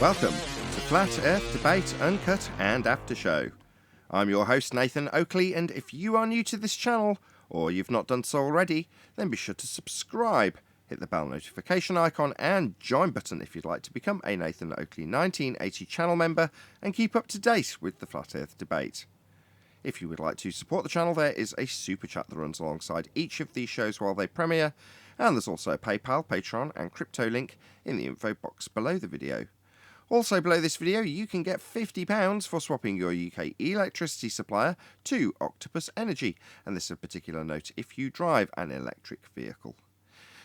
Welcome to Flat Earth Debate Uncut and After Show. I'm your host Nathan Oakley, and if you are new to this channel, or you've not done so already, then be sure to subscribe, hit the bell notification icon and join button if you'd like to become a Nathan Oakley 1980 channel member and keep up to date with the Flat Earth Debate. If you would like to support the channel, there is a super chat that runs alongside each of these shows while they premiere, and there's also a PayPal, Patreon and crypto link in the info box below the video. Also below this video, you can get £50 for swapping your UK electricity supplier to Octopus Energy, and this is a particular note if you drive an electric vehicle.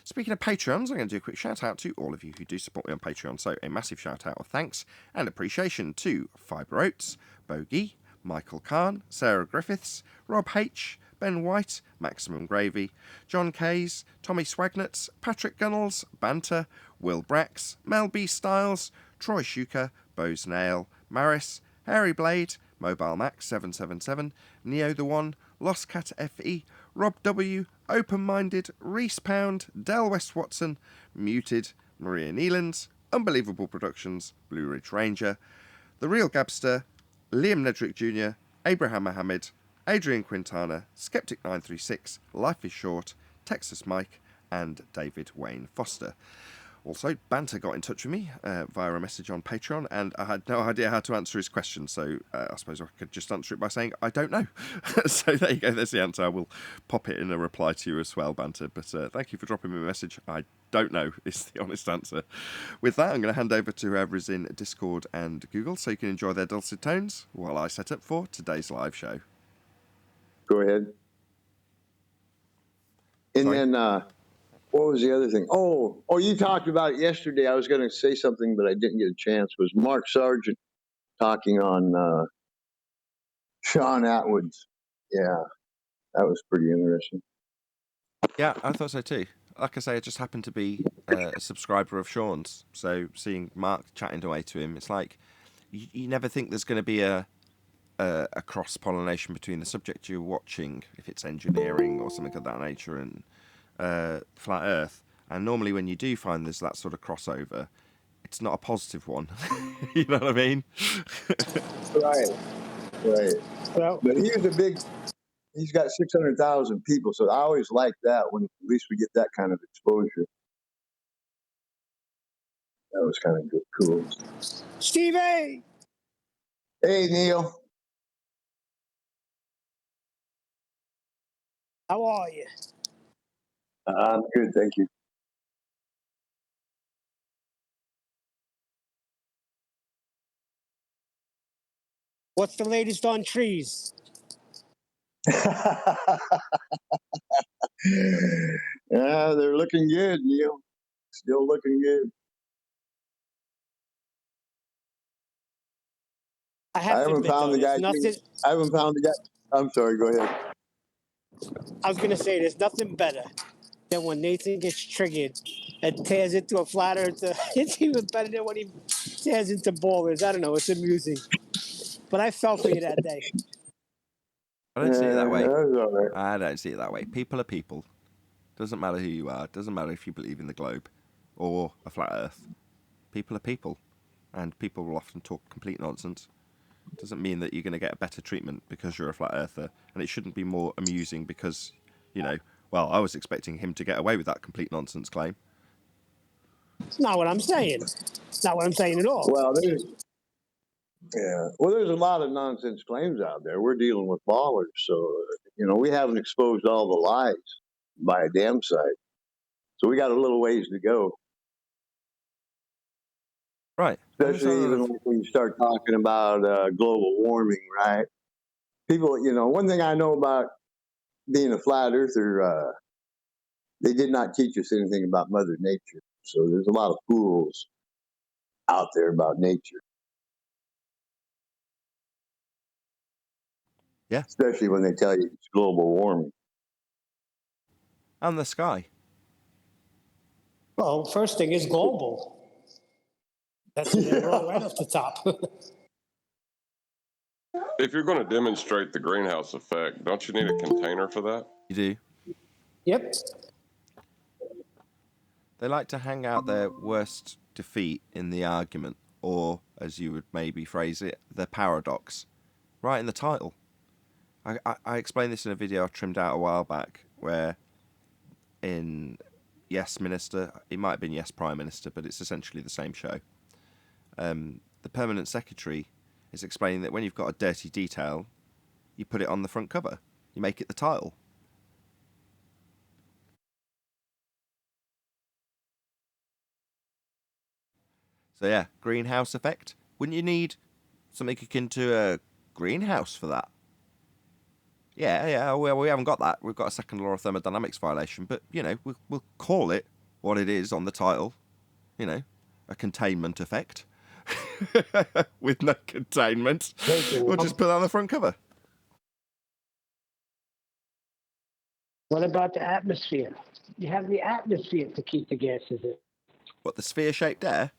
Speaking of Patreons, I'm going to do a quick shout out to all of you who do support me on Patreon, so a massive shout out of thanks and appreciation to Fibre Oats, Bogey, Michael Kahn, Sarah Griffiths, Rob H., Ben White, Maximum Gravy, John Kays, Tommy Swagnuts, Patrick Gunnels, Banter, Will Brax, Mel B. Styles, Troy Shuker, Bose Nail, Maris, Harry Blade, Mobile Max 777, Neo the One, Lost Cat FE, Rob W, Open Minded, Reese Pound, Del West Watson, Muted, Maria Neelands, Unbelievable Productions, Blue Ridge Ranger, The Real Gabster, Liam Nedrick Jr., Abraham Mohammed, Adrian Quintana, Skeptic936, Life is Short, Texas Mike, and David Wayne Foster. Also, Banter got in touch with me via a message on Patreon, and I had no idea how to answer his question, so I suppose I could just answer it by saying, I don't know. So there you go, there's the answer. I will pop it in a reply to you as well, Banter, but thank you for dropping me a message. I don't know is the honest answer. With that, I'm going to hand over to whoever's in Discord and Google, so you can enjoy their dulcet tones while I set up for today's live show. Go ahead. And Sorry? then, what was the other thing? Oh, you talked about it yesterday. I was going to say something, but I didn't get a chance. Was Mark Sargent talking on Sean Atwood's? Yeah, that was pretty interesting. Yeah, I thought so too. Like I say, I just happened to be a subscriber of Sean's, so seeing Mark chatting away to him, it's like you never think there's going to be a cross-pollination between the subject you're watching, if it's engineering or something of that nature, and Flat Earth. And normally when you do find there's that sort of crossover, it's not a positive one. You know what I mean? Right. Well, but he's got 600,000 people, so I always like that when at least we get that kind of exposure. That was kind of good, cool. Stevie! Hey, Neil. How are you? I'm good, thank you. What's the latest on trees? Yeah, they're looking good, Neil. Still looking good. I haven't found the guy. I haven't found the guy. I'm sorry, go ahead. I was going to say there's nothing better than when Nathan gets triggered and tears into a flat earth. It's even better than when he tears into ballers. I don't know. It's amusing. But I fell for you that day. I don't see it that way. That was all right. I don't see it that way. People are people. Doesn't matter who you are. Doesn't matter if you believe in the globe or a flat earth. People are people. And people will often talk complete nonsense. Doesn't mean that you're going to get a better treatment because you're a flat earther. And it shouldn't be more amusing because, well, I was expecting him to get away with that complete nonsense claim. It's not what I'm saying. It's not what I'm saying at all. Well, there's a lot of nonsense claims out there. We're dealing with ballers, so we haven't exposed all the lies by a damn sight. So we got a little ways to go. Right. Especially even when you start talking about global warming, right? People, one thing I know about being a flat earther, they did not teach us anything about Mother Nature. So there's a lot of fools out there about nature. Yeah. Especially when they tell you it's global warming. And the sky. Well, first thing is global. That's wrong right off the top. If you're going to demonstrate the greenhouse effect, don't you need a container for that? You do. Yep. They like to hang out their worst defeat in the argument. or as you would maybe phrase it, the paradox, right in the title. I explained this in a video I trimmed out a while back, where in Yes Minister, it might have been Yes Prime Minister, but it's essentially the same show. The Permanent Secretary is explaining that when you've got a dirty detail, you put it on the front cover. You make it the title. So yeah, greenhouse effect. Wouldn't you need something akin to a greenhouse for that? Yeah, well, we haven't got that. We've got a second law of thermodynamics violation, but, you know, we'll call it what it is on the title. You know, a containment effect. With no containment. We'll just put that on the front cover. What about the atmosphere? You have the atmosphere to keep the gases in. What, the sphere-shaped air?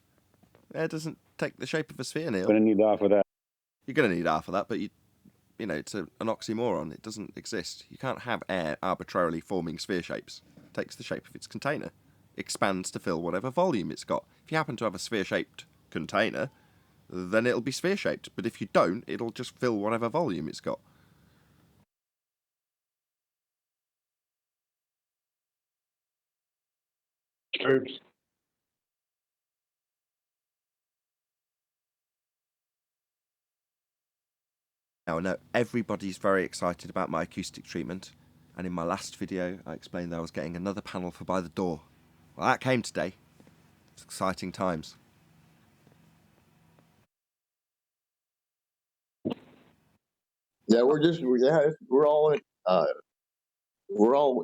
Air doesn't take the shape of a sphere, Neil. Gonna need half of that. You're going to need half of that, but you know, it's an oxymoron. It doesn't exist. You can't have air arbitrarily forming sphere shapes. It takes the shape of its container. Expands to fill whatever volume it's got. If you happen to have a sphere-shaped container, then it'll be sphere-shaped. But if you don't, it'll just fill whatever volume it's got. Herbs. Now, I know everybody's very excited about my acoustic treatment, and in my last video I explained that I was getting another panel for by the door. Well, that came today. It's exciting times. Yeah, we're all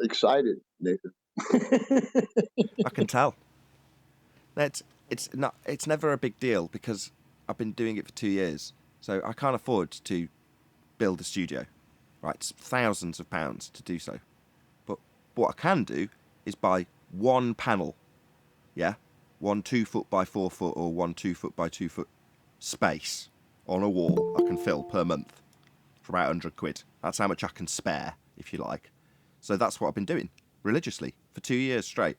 excited, Nathan. I can tell. It's never a big deal because I've been doing it for 2 years, so I can't afford to build a studio, right? It's thousands of pounds to do so. But what I can do is buy one panel, yeah, 1 2 foot by 4 foot or 1 2 foot by 2 foot space on a wall I can fill per month for about 100 quid. That's how much I can spare, if you like. So that's what I've been doing religiously for 2 years straight.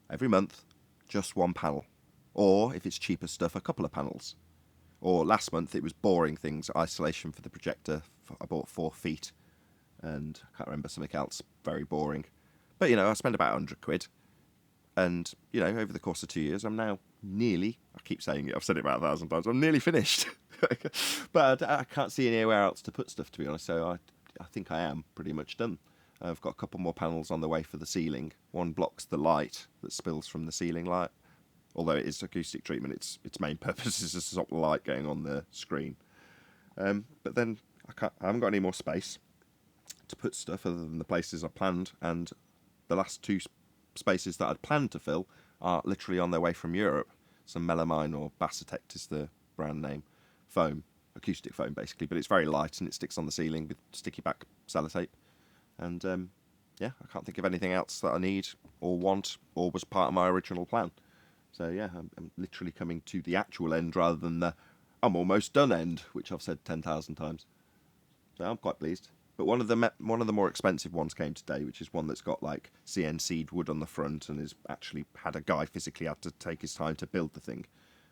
Every month, just one panel. Or, if it's cheaper stuff, a couple of panels. Or last month, it was boring things, isolation for the projector. I bought 4 feet, and I can't remember something else, very boring. But, you know, I spent about 100 quid. And, you know, over the course of 2 years, I'm now nearly, I keep saying it, I've said it about 1,000 times, I'm nearly finished. But I can't see anywhere else to put stuff, to be honest, so I think I am pretty much done. I've got a couple more panels on the way for the ceiling. One blocks the light that spills from the ceiling light. Although it is acoustic treatment, its main purpose is to stop the light going on the screen. But then I haven't got any more space to put stuff other than the places I planned, and the last 2 spaces that I'd planned to fill are literally on their way from Europe. Some melamine, or Bassetect is the brand name, foam, acoustic foam basically, but it's very light and it sticks on the ceiling with sticky back sellotape. And yeah, I can't think of anything else that I need or want or was part of my original plan. So yeah, I'm literally coming to the actual end rather than the I'm almost done end, which I've said 10,000 times. So I'm quite pleased. But one of the more expensive ones came today, which is one that's got like CNC'd wood on the front and has actually had a guy physically had to take his time to build the thing.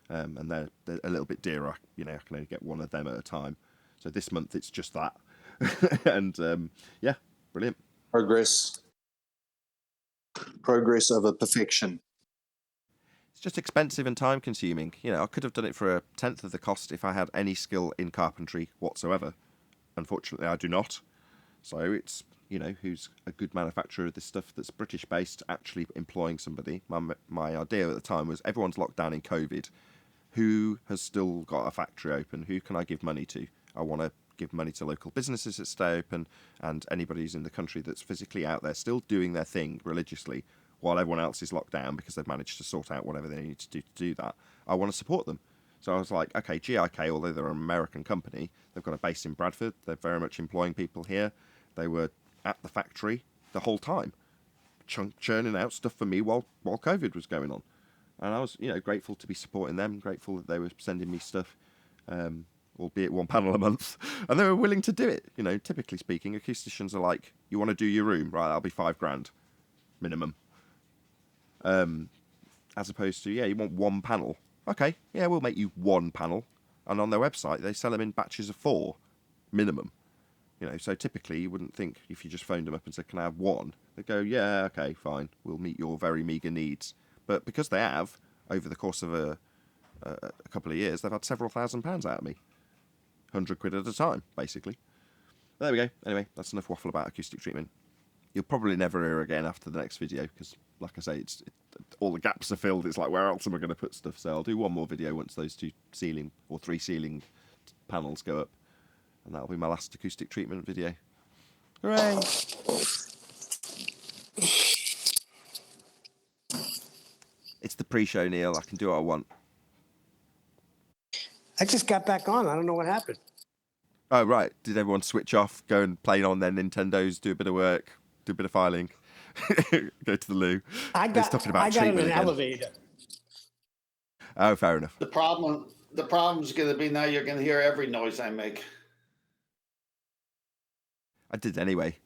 And they're a little bit dearer. You know, I can only get one of them at a time. So this month it's just that. And yeah, brilliant. Progress over perfection. It's just expensive and time consuming. You know, I could have done it for 1/10 of the cost if I had any skill in carpentry whatsoever. Unfortunately, I do not. So it's, you know, who's a good manufacturer of this stuff that's British based, actually employing somebody. My idea at the time was everyone's locked down in COVID. Who has still got a factory open? Who can I give money to? I want to give money to local businesses that stay open, and anybody who's in the country that's physically out there still doing their thing religiously while everyone else is locked down because they've managed to sort out whatever they need to do that. I want to support them. So I was like, okay, GIK, although they're an American company, they've got a base in Bradford. They're very much employing people here. They were at the factory the whole time, churning out stuff for me while COVID was going on. And I was, you know, grateful to be supporting them, grateful that they were sending me stuff, albeit one panel a month. And they were willing to do it. You know, typically speaking, acousticians are like, you want to do your room? Right, that'll be £5,000 minimum. As opposed to, yeah, you want one panel. Okay, yeah, we'll make you one panel. And on their website, they sell them in batches of 4, minimum. You know, so typically you wouldn't think if you just phoned them up and said, can I have one? They'd go, yeah, okay, fine. We'll meet your very meagre needs. But because they have, over the course of a couple of years, they've had several £1,000s out of me. 100 quid at a time, basically. But there we go. Anyway, that's enough waffle about acoustic treatment. You'll probably never hear again after the next video because, like I say, all the gaps are filled. It's like, where else am I going to put stuff? So I'll do one more video once those 2 ceiling or 3 ceiling panels go up. And that'll be my last acoustic treatment video. Hooray! It's the pre-show, Neil. I can do what I want. I just got back on. I don't know what happened. Oh, right. Did everyone switch off, go and play on their Nintendos, do a bit of work, do a bit of filing, go to the loo? I got in an elevator. Oh, fair enough. The problem's going to be now you're going to hear every noise I make. I did anyway.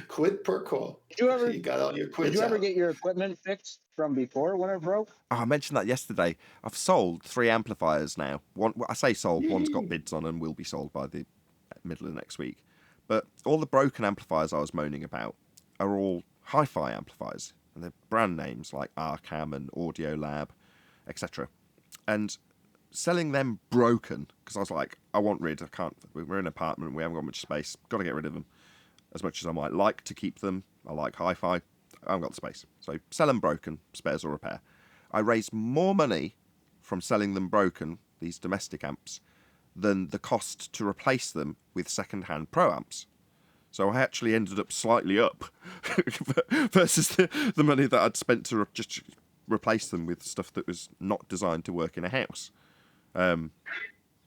Quid per quo. You got all your quids Did you ever out. get your equipment fixed from before when it broke? Oh, I mentioned that yesterday. I've sold 3 amplifiers now. One, I say sold, one's got bids on and will be sold by the middle of next week. But all the broken amplifiers I was moaning about are all hi-fi amplifiers. And they're brand names like Arcam and Audio Lab, etc. And selling them broken, because I was like, I want rid, I can't, we're in an apartment, we haven't got much space, got to get rid of them. As much as I might like to keep them, I like hi-fi, I haven't got the space. So sell them broken, spares or repair. I raised more money from selling them broken, these domestic amps, than the cost to replace them with second-hand pro amps. So I actually ended up slightly up versus the money that I'd spent to just replace them with stuff that was not designed to work in a house. But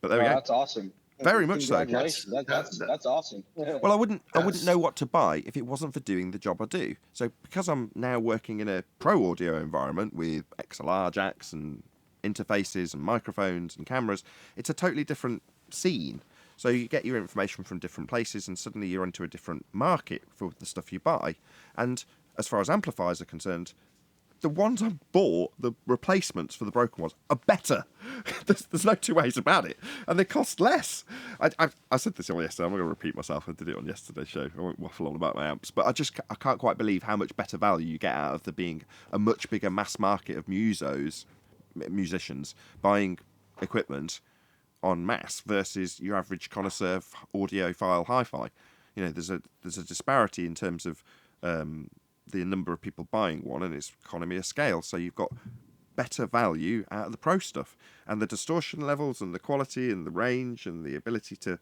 there we go. That's awesome. Very much so. Congratulations. That's awesome. Well, I wouldn't know what to buy if it wasn't for doing the job I do. So because I'm now working in a pro audio environment with XLR jacks and interfaces and microphones and cameras, it's a totally different scene. So you get your information from different places and suddenly you're into a different market for the stuff you buy. And as far as amplifiers are concerned, the ones I bought, the replacements for the broken ones, are better. There's no 2 ways about it. And they cost less. I said this on yesterday. I'm not going to repeat myself. I did it on yesterday's show. I won't waffle on about my amps. But I can't quite believe how much better value you get out of there being a much bigger mass market of musicians buying equipment en masse versus your average connoisseur audiophile hi-fi. You know, there's a disparity in terms of the number of people buying one and its economy of scale. So you've got better value out of the pro stuff, and the distortion levels and the quality and the range and the ability to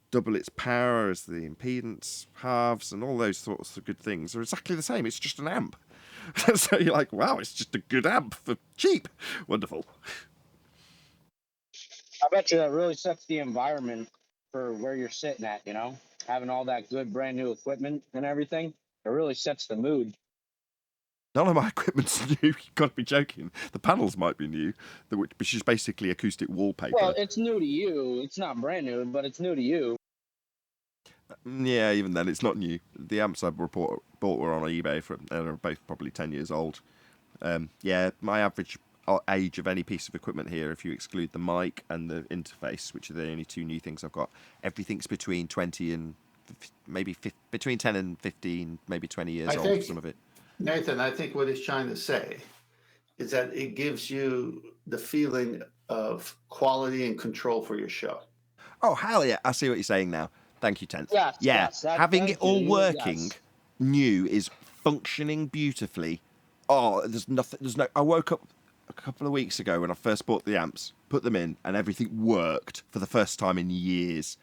double its power as the impedance halves and all those sorts of good things are exactly the same. It's just an amp. So you're like, wow, it's just a good amp for cheap. Wonderful. I bet you that really sets the environment for where you're sitting at, you know? Having all that good brand new equipment and everything, it really sets the mood. None of my equipment's new. You've got to be joking. The panels might be new, which is basically acoustic wallpaper. Well, it's new to you. It's not brand new, but it's new to you. Yeah, even then, it's not new. The amps I bought were on eBay, they're both probably 10 years old. Yeah, my average age of any piece of equipment here, if you exclude the mic and the interface, which are the only 2 new things I've got, everything's between 20 and maybe between 10 and 15, maybe 20 years old, some of it. Nathan, I think what he's trying to say is that it gives you the feeling of quality and control for your show. Oh, hell yeah. I see what you're saying now. Thank you, Tenth. Yes, yeah, yes, having it all working, yes. new, is functioning beautifully. Oh, I woke up a couple of weeks ago when I first bought the amps, put them in, and everything worked for the first time in years.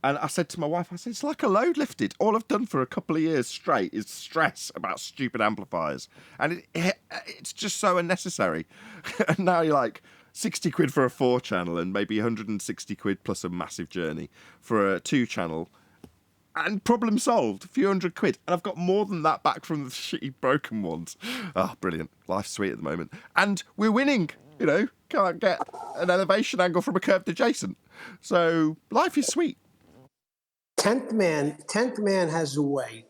And I said to my wife, it's like a load lifted. All I've done for a couple of years straight is stress about stupid amplifiers. And it's just so unnecessary. And now you're like, 60 quid for a 4-channel and maybe 160 quid plus a massive journey for a 2-channel. And problem solved, a few hundred quid. And I've got more than that back from the shitty broken ones. Oh, brilliant. Life's sweet at the moment. And we're winning, you know. Can't get an elevation angle from a curved adjacent. So life is sweet. Tenth Man has a way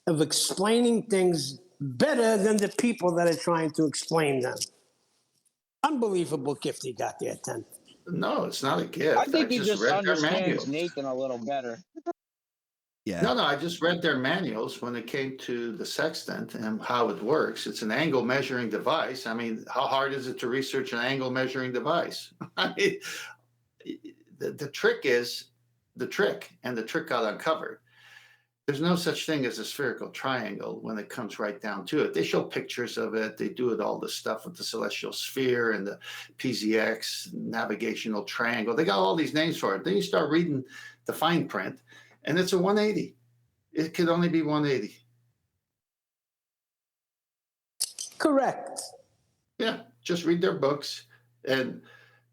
of explaining things better than the people that are trying to explain them. Unbelievable gift he got there, 10. No, it's not a gift. I think he just just read their understands manuals. Nathan a little better. Yeah. No, I just read their manuals when it came to the sextant and how it works. It's an angle measuring device. I mean, how hard is it to research an angle measuring device? I mean, the trick is the trick, and the trick got uncovered. There's no such thing as a spherical triangle when it comes right down to it. They show pictures of it. They do it all this stuff with the celestial sphere and the PZX navigational triangle. They got all these names for it. Then you start reading the fine print, and it's a 180. It could only be 180. Correct. Yeah, just read their books and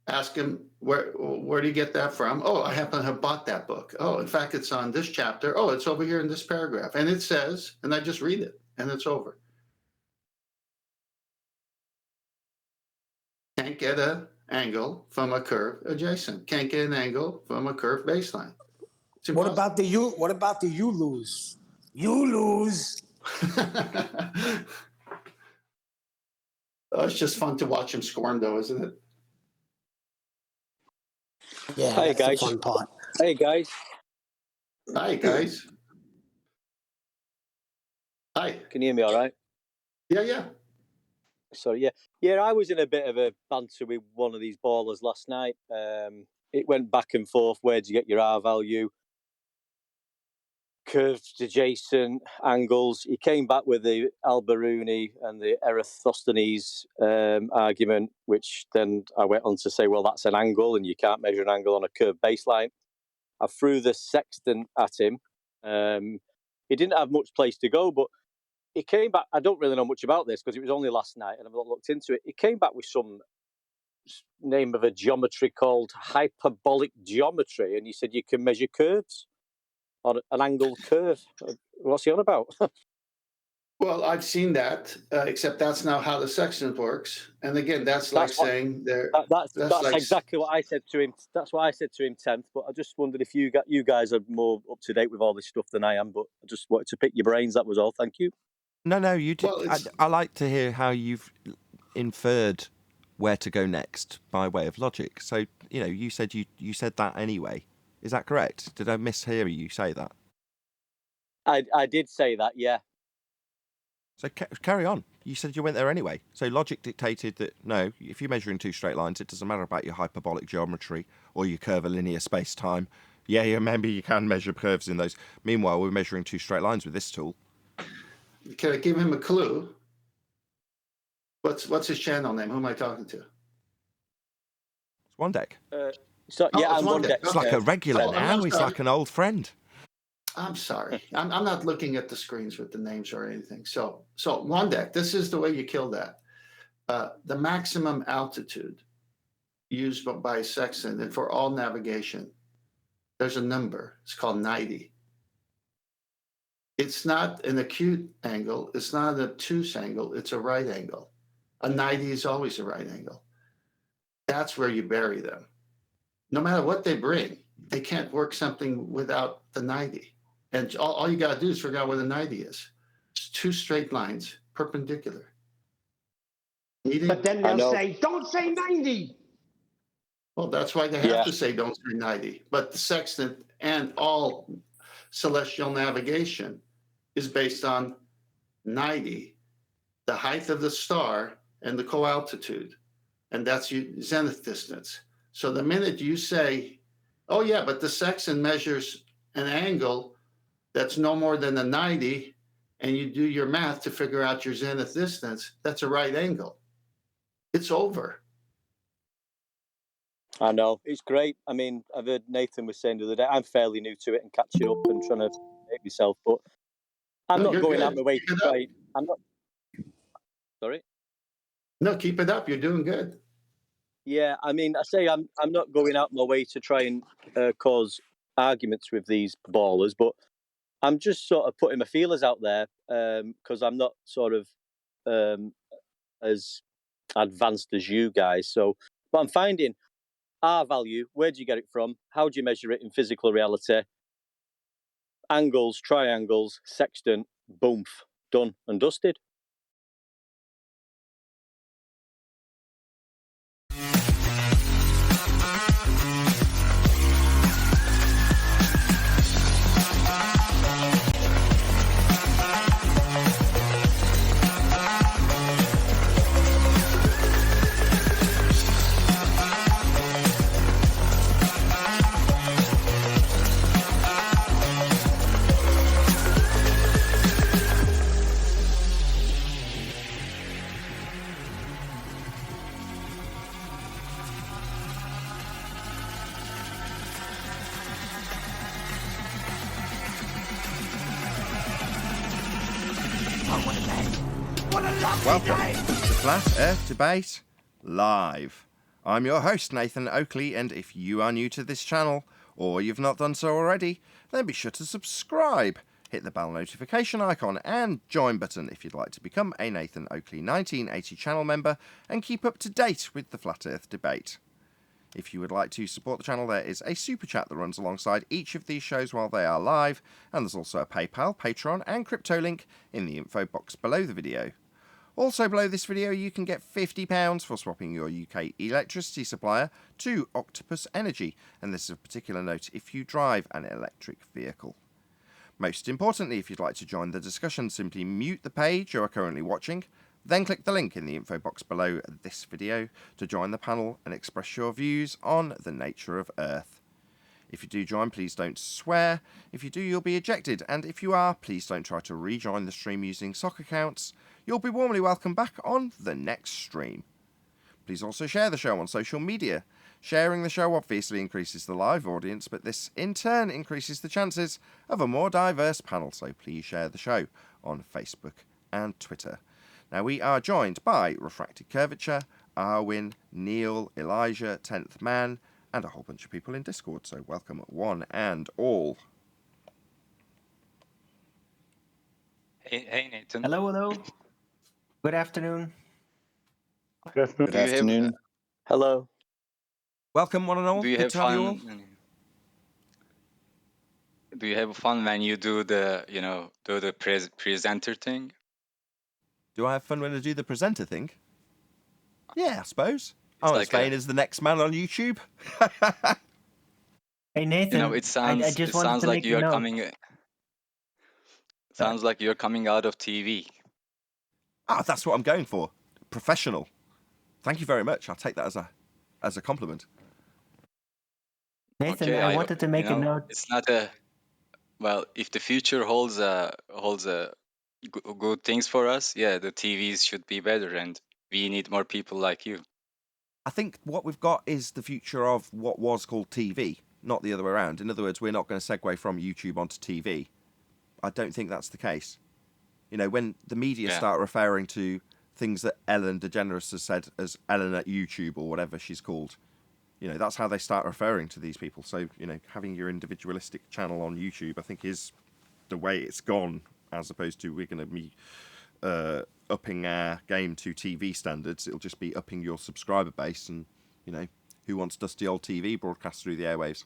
ask them, where do you get that from? Oh, I happen to have bought that book. Oh, in fact, it's on this chapter. Oh, it's over here in this paragraph. And it says, and I just read it, and it's over. Can't get an angle from a curve adjacent. Can't get an angle from a curve baseline. What about the you? What about the you lose? You lose. It's just fun to watch him squirm, though, isn't it? Yeah, Hi, that's guys. the fun part. Hey guys, Hi, guys. Hi. can you hear me all right? Yeah. Sorry, yeah. I was in a bit of a banter with one of these ballers last night. It went back and forth. Where'd you get your R value? Curved adjacent angles. He came back with the Alberuni and the Eratosthenes argument, which then I went on to say, well, that's an angle, and you can't measure an angle on a curved baseline. I threw the sextant at him. He didn't have much place to go, but he came back. I don't really know much about this because it was only last night and I've not looked into it. He came back with some name of a geometry called hyperbolic geometry, and he said you can measure curves on an angled curve. What's he on about? Well, I've seen that, except that's not how the sextant works. And again, that's like saying there. That's like, exactly what I said to him. That's what I said to him 10th. But I just wondered if you guys are more up to date with all this stuff than I am. But I just wanted to pick your brains. That was all. Thank you. No, you did. Well, I like to hear how you've inferred where to go next by way of logic. So, you said you said that anyway. Is that correct? Did I mishear you say that? I did say that, yeah. So carry on. You said you went there anyway. So logic dictated that, no, if you're measuring two straight lines, it doesn't matter about your hyperbolic geometry or your curvilinear space-time. Yeah, remember you can measure curves in those. Meanwhile, we're measuring two straight lines with this tool. Can I give him a clue? What's his channel name? Who am I talking to? It's One Deck. I'm One Deck. It's like a regular now. He's like an old friend. I'm sorry. I'm not looking at the screens with the names or anything. So One Deck, this is the way you kill that. The maximum altitude used by a sextant and for all navigation, there's a number. It's called 90. It's not an acute angle. It's not an obtuse angle. It's a right angle. A 90 is always a right angle. That's where you bury them. No matter what they bring, they can't work something without the 90. And all you got to do is figure out where the 90 is. It's two straight lines, perpendicular. But then they'll say, don't say 90. Well, that's why they have to say don't say 90. But the sextant and all celestial navigation is based on 90, the height of the star and the co-altitude. And that's your zenith distance. So the minute you say, oh yeah, but the sextant measures an angle that's no more than a 90, and you do your math to figure out your zenith distance, that's a right angle. It's over. I know. It's great. I mean, I've heard Nathan was saying the other day, I'm fairly new to it and catching up and trying to make myself, but I'm not going out my way to try. I'm not. Sorry? No, keep it up. You're doing good. Yeah, I mean, I say I'm not going out my way to try and cause arguments with these ballers, but I'm just sort of putting my feelers out there because I'm not sort of as advanced as you guys. So, but I'm finding R value. Where do you get it from? How do you measure it in physical reality? Angles, triangles, sextant, boom, done and dusted. Welcome to Flat Earth Debate Live. I'm your host, Nathan Oakley, and if you are new to this channel, or you've not done so already, then be sure to subscribe, hit the bell notification icon and join button if you'd like to become a Nathan Oakley 1980 channel member and keep up to date with the Flat Earth Debate. If you would like to support the channel, there is a super chat that runs alongside each of these shows while they are live, and there's also a PayPal, Patreon and crypto link in the info box below the video. Also below this video you can get £50 for swapping your UK electricity supplier to Octopus Energy, and this is of particular note if you drive an electric vehicle. Most importantly, if you'd like to join the discussion, simply mute the page you are currently watching, then click the link in the info box below this video to join the panel and express your views on the nature of Earth. If you do join, please don't swear. If you do, you'll be ejected, and if you are, please don't try to rejoin the stream using sock accounts. You'll be warmly welcome back on the next stream. Please also share the show on social media. Sharing the show obviously increases the live audience, but this in turn increases the chances of a more diverse panel, so please share the show on Facebook and Twitter. Now we are joined by Refracted Curvature, Arwin, Neil, Elijah, 10th Man, and a whole bunch of people in Discord, so welcome one and all. Hey Nathan. Hello. Good afternoon. Good afternoon. Hello. Welcome one and all. Do you Good have to have you all. fun? Do you have fun when you do the presenter thing? Do I have fun when I do the presenter thing? Yeah, I suppose. It's I'm like as vain as the next man on YouTube. Hey Nathan, It sounds I just it wanted sounds to like make a you're note. coming. Sounds like you're coming out of TV. That's what I'm going for. Professional. Thank you very much. I'll take that as a compliment. Nathan, Okay, I wanted to make a note. It's not a well. If the future holds good things for us, yeah, the TVs should be better, and we need more people like you. I think what we've got is the future of what was called TV, not the other way around. In other words, we're not going to segue from YouTube onto TV. I don't think that's the case. When the media start referring to things that Ellen DeGeneres has said as Ellen at YouTube or whatever she's called, that's how they start referring to these people. So, having your individualistic channel on YouTube, I think, is the way it's gone, as opposed to we're going to be upping our game to TV standards. It'll just be upping your subscriber base and, who wants dusty old TV broadcast through the airwaves?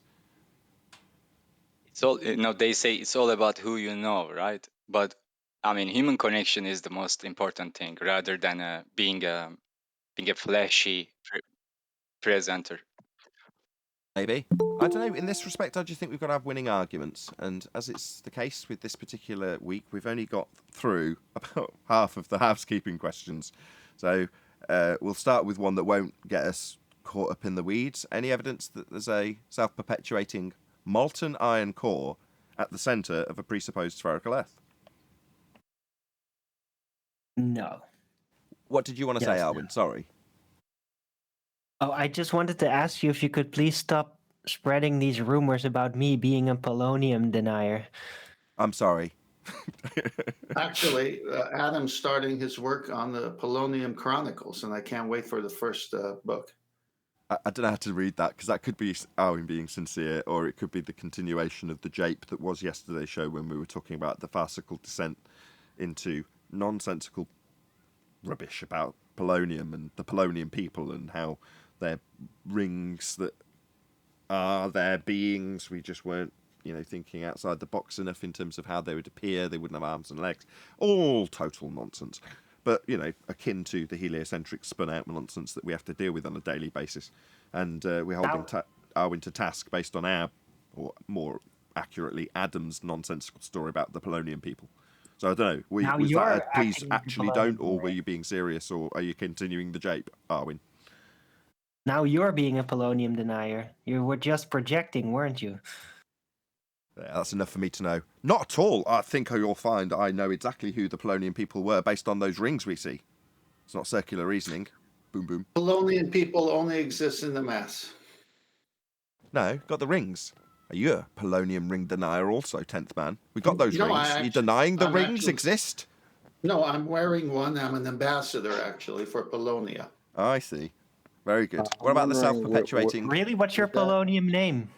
It's all they say it's all about who you know, right? But I mean, human connection is the most important thing, rather than being a flashy presenter. Maybe. I don't know. In this respect, I just think we've got to have winning arguments. And as it's the case with this particular week, we've only got through about half of the housekeeping questions. So we'll start with one that won't get us caught up in the weeds. Any evidence that there's a self-perpetuating molten iron core at the centre of a presupposed spherical Earth? No. What did you want to say, Arwin? Sorry. Oh, I just wanted to ask you if you could please stop spreading these rumors about me being a polonium denier. I'm sorry. Actually, Adam's starting his work on the Polonium Chronicles, and I can't wait for the first book. I don't know how to read that, because that could be Arwin being sincere, or it could be the continuation of the jape that was yesterday's show when we were talking about the farcical descent into nonsensical rubbish about polonium and the polonium people and how they're rings that are their beings. We just weren't, thinking outside the box enough in terms of how they would appear. They wouldn't have arms and legs. All total nonsense. But, akin to the heliocentric spun-out nonsense that we have to deal with on a daily basis. And we're holding Arwin to task based on our, or more accurately, Adam's nonsensical story about the polonium people. So I don't know. Was that a please actually don't, or were you being serious, or are you continuing the jape, Arwin? Now you're being a polonium denier. You were just projecting, weren't you? Yeah, that's enough for me to know. Not at all. I think you'll find I know exactly who the polonium people were based on those rings we see. It's not circular reasoning. Boom, boom. Polonium people only exist in the mass. No, got the rings. Are you a polonium ring denier also, 10th man? We got those rings. You're denying the rings exist? No, I'm wearing one. I'm an ambassador, actually, for Polonia. I see. Very good. What I'm about the wondering, self-perpetuating? Really? What's your would that, polonium name?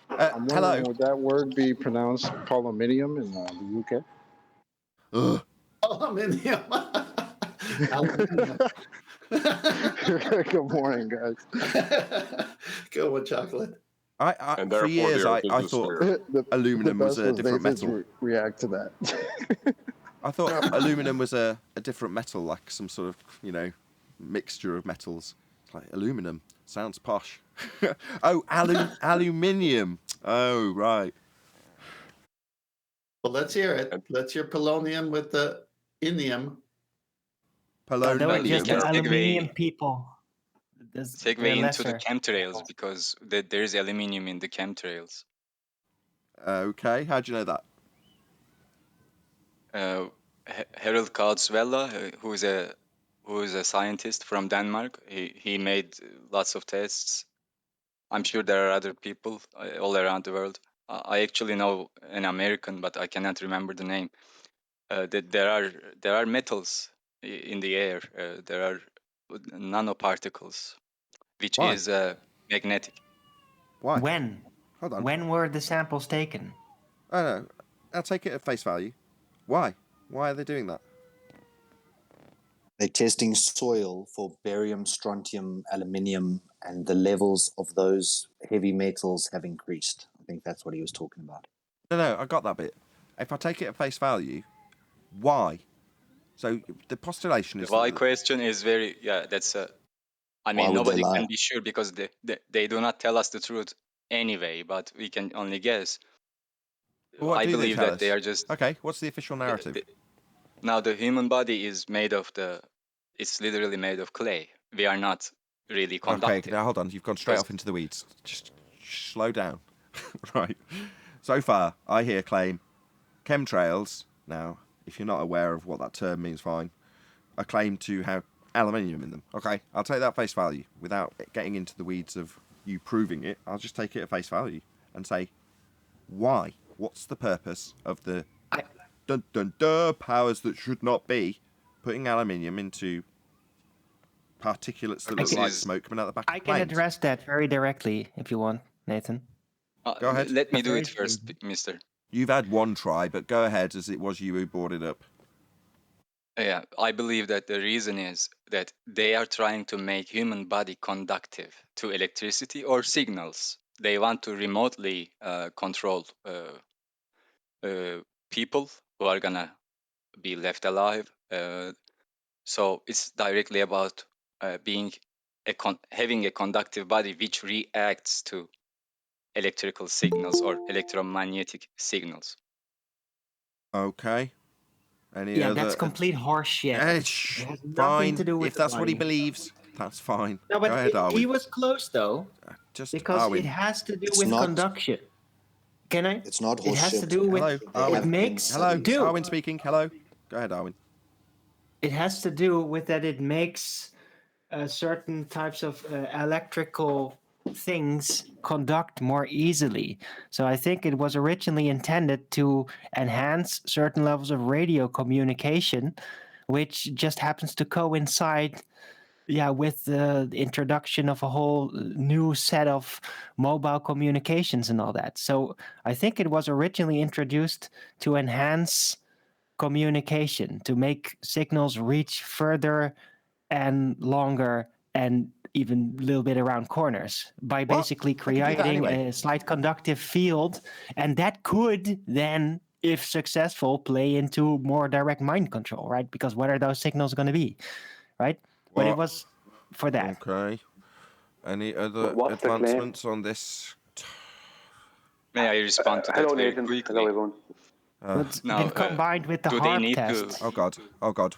I'm Hello. wondering, would that word be pronounced polyminium in the UK? Ugh. Aluminium. Aluminium. Good morning, guys. Go with chocolate. And For therefore years, the I Earth is a thought sphere. aluminum the was best a different Nathan's metal. react to that. I thought aluminum was a different metal, like some sort of, mixture of metals. It's like aluminum. Sounds posh. Oh, aluminium. Oh, right. Well, let's hear it. Let's hear polonium with the indium. They were Well, we just Polonium. can the aluminium segue people. They're into the lesser. chemtrails because there is aluminium in the chemtrails. Okay, how do you know that? Harold Kautsvella, who is a scientist from Denmark, he made lots of tests. I'm sure there are other people all around the world. I actually know an American, but I cannot remember the name. That there are metals in the air. There are nanoparticles, which Why? is magnetic. Why? When? Hold on. When were the samples taken? I don't know. I'll take it at face value. Why? Why are they doing that? They're testing soil for barium, strontium, aluminium, and the levels of those heavy metals have increased. I think that's what he was talking about. No, I got that bit. If I take it at face value, why? So the postulation The is why that question is very that's a. I Why mean, would they nobody lie? can be sure because they do not tell us the truth anyway. But we can only guess. well, what I do they believe tell that us? they are just Okay, what's the official narrative? now the human body is made of it's literally made of clay. We are not really conductive. Okay, now hold on. You've gone straight off into the weeds. Just slow down. Right. So far, I hear claim chemtrails. Now, if you're not aware of what that term means, fine. A claim to have aluminium in them. Okay, I'll take that face value without getting into the weeds of you proving it. I'll just take it at face value and say, why? What's the purpose of the powers that should not be putting aluminium into particulates that look like smoke coming out the back of I the can planes? address that very directly if you want, Nathan. Go ahead. Let me do Very it first, mister. You've had one try, but go ahead, as it was you who brought it up. Yeah, I believe that the reason is that they are trying to make human body conductive to electricity or signals. They want to remotely control people who are gonna be left alive. So it's directly about being having a conductive body which reacts to electrical signals or electromagnetic signals. Okay. Any Yeah, other? that's complete horseshit. It's It has nothing fine. to do with If that's the what he body. believes, that's fine. No, Go but ahead, Darwin. he was close though, Just because Darwin. it has to do It's with not- conduction. Can I? It's not It has to horseshit. do with. Hello, There Darwin. It have been makes Hello, studies. Darwin speaking. Hello. Go ahead, Darwin. It has to do with that it makes certain types of electrical things conduct more easily. So I think it was originally intended to enhance certain levels of radio communication, which just happens to coincide with the introduction of a whole new set of mobile communications and all that. So I think it was originally introduced to enhance communication, to make signals reach further and longer and even a little bit around corners by basically They could do that creating anyway. a slight conductive field. And that could then, if successful, play into more direct mind control, right? Because what are those signals going to be, right? But it was for that. Okay. Any other What's the claim? advancements on this? May I respond to that Hello, very Nathan. quickly? Hello, everyone. It's Now, been combined with the do they HARP need test. to? Oh God!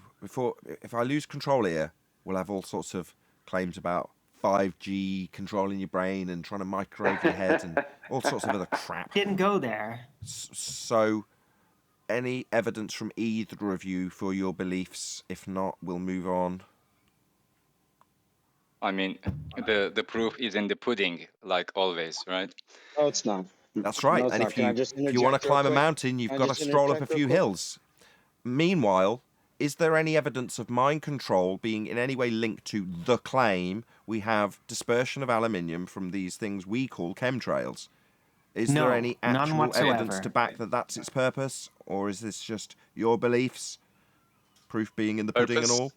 If I lose control here, we'll have all sorts of claims about 5G controlling your brain and trying to microwave your head and all sorts of other crap. Didn't go there. So, any evidence from either of you for your beliefs? If not, we'll move on. I mean, the proof is in the pudding, like always, right? No, it's not. That's right. No, it's And not. Can I just if you want to interject real climb a quick? mountain, you've Can I got to just stroll up a interject real few quick? hills. Meanwhile, is there any evidence of mind control being in any way linked to the claim we have dispersion of aluminium from these things we call chemtrails? Is No, there any none actual evidence whatsoever. to back that that's its purpose? Or is this just your beliefs? Proof being in the pudding and all?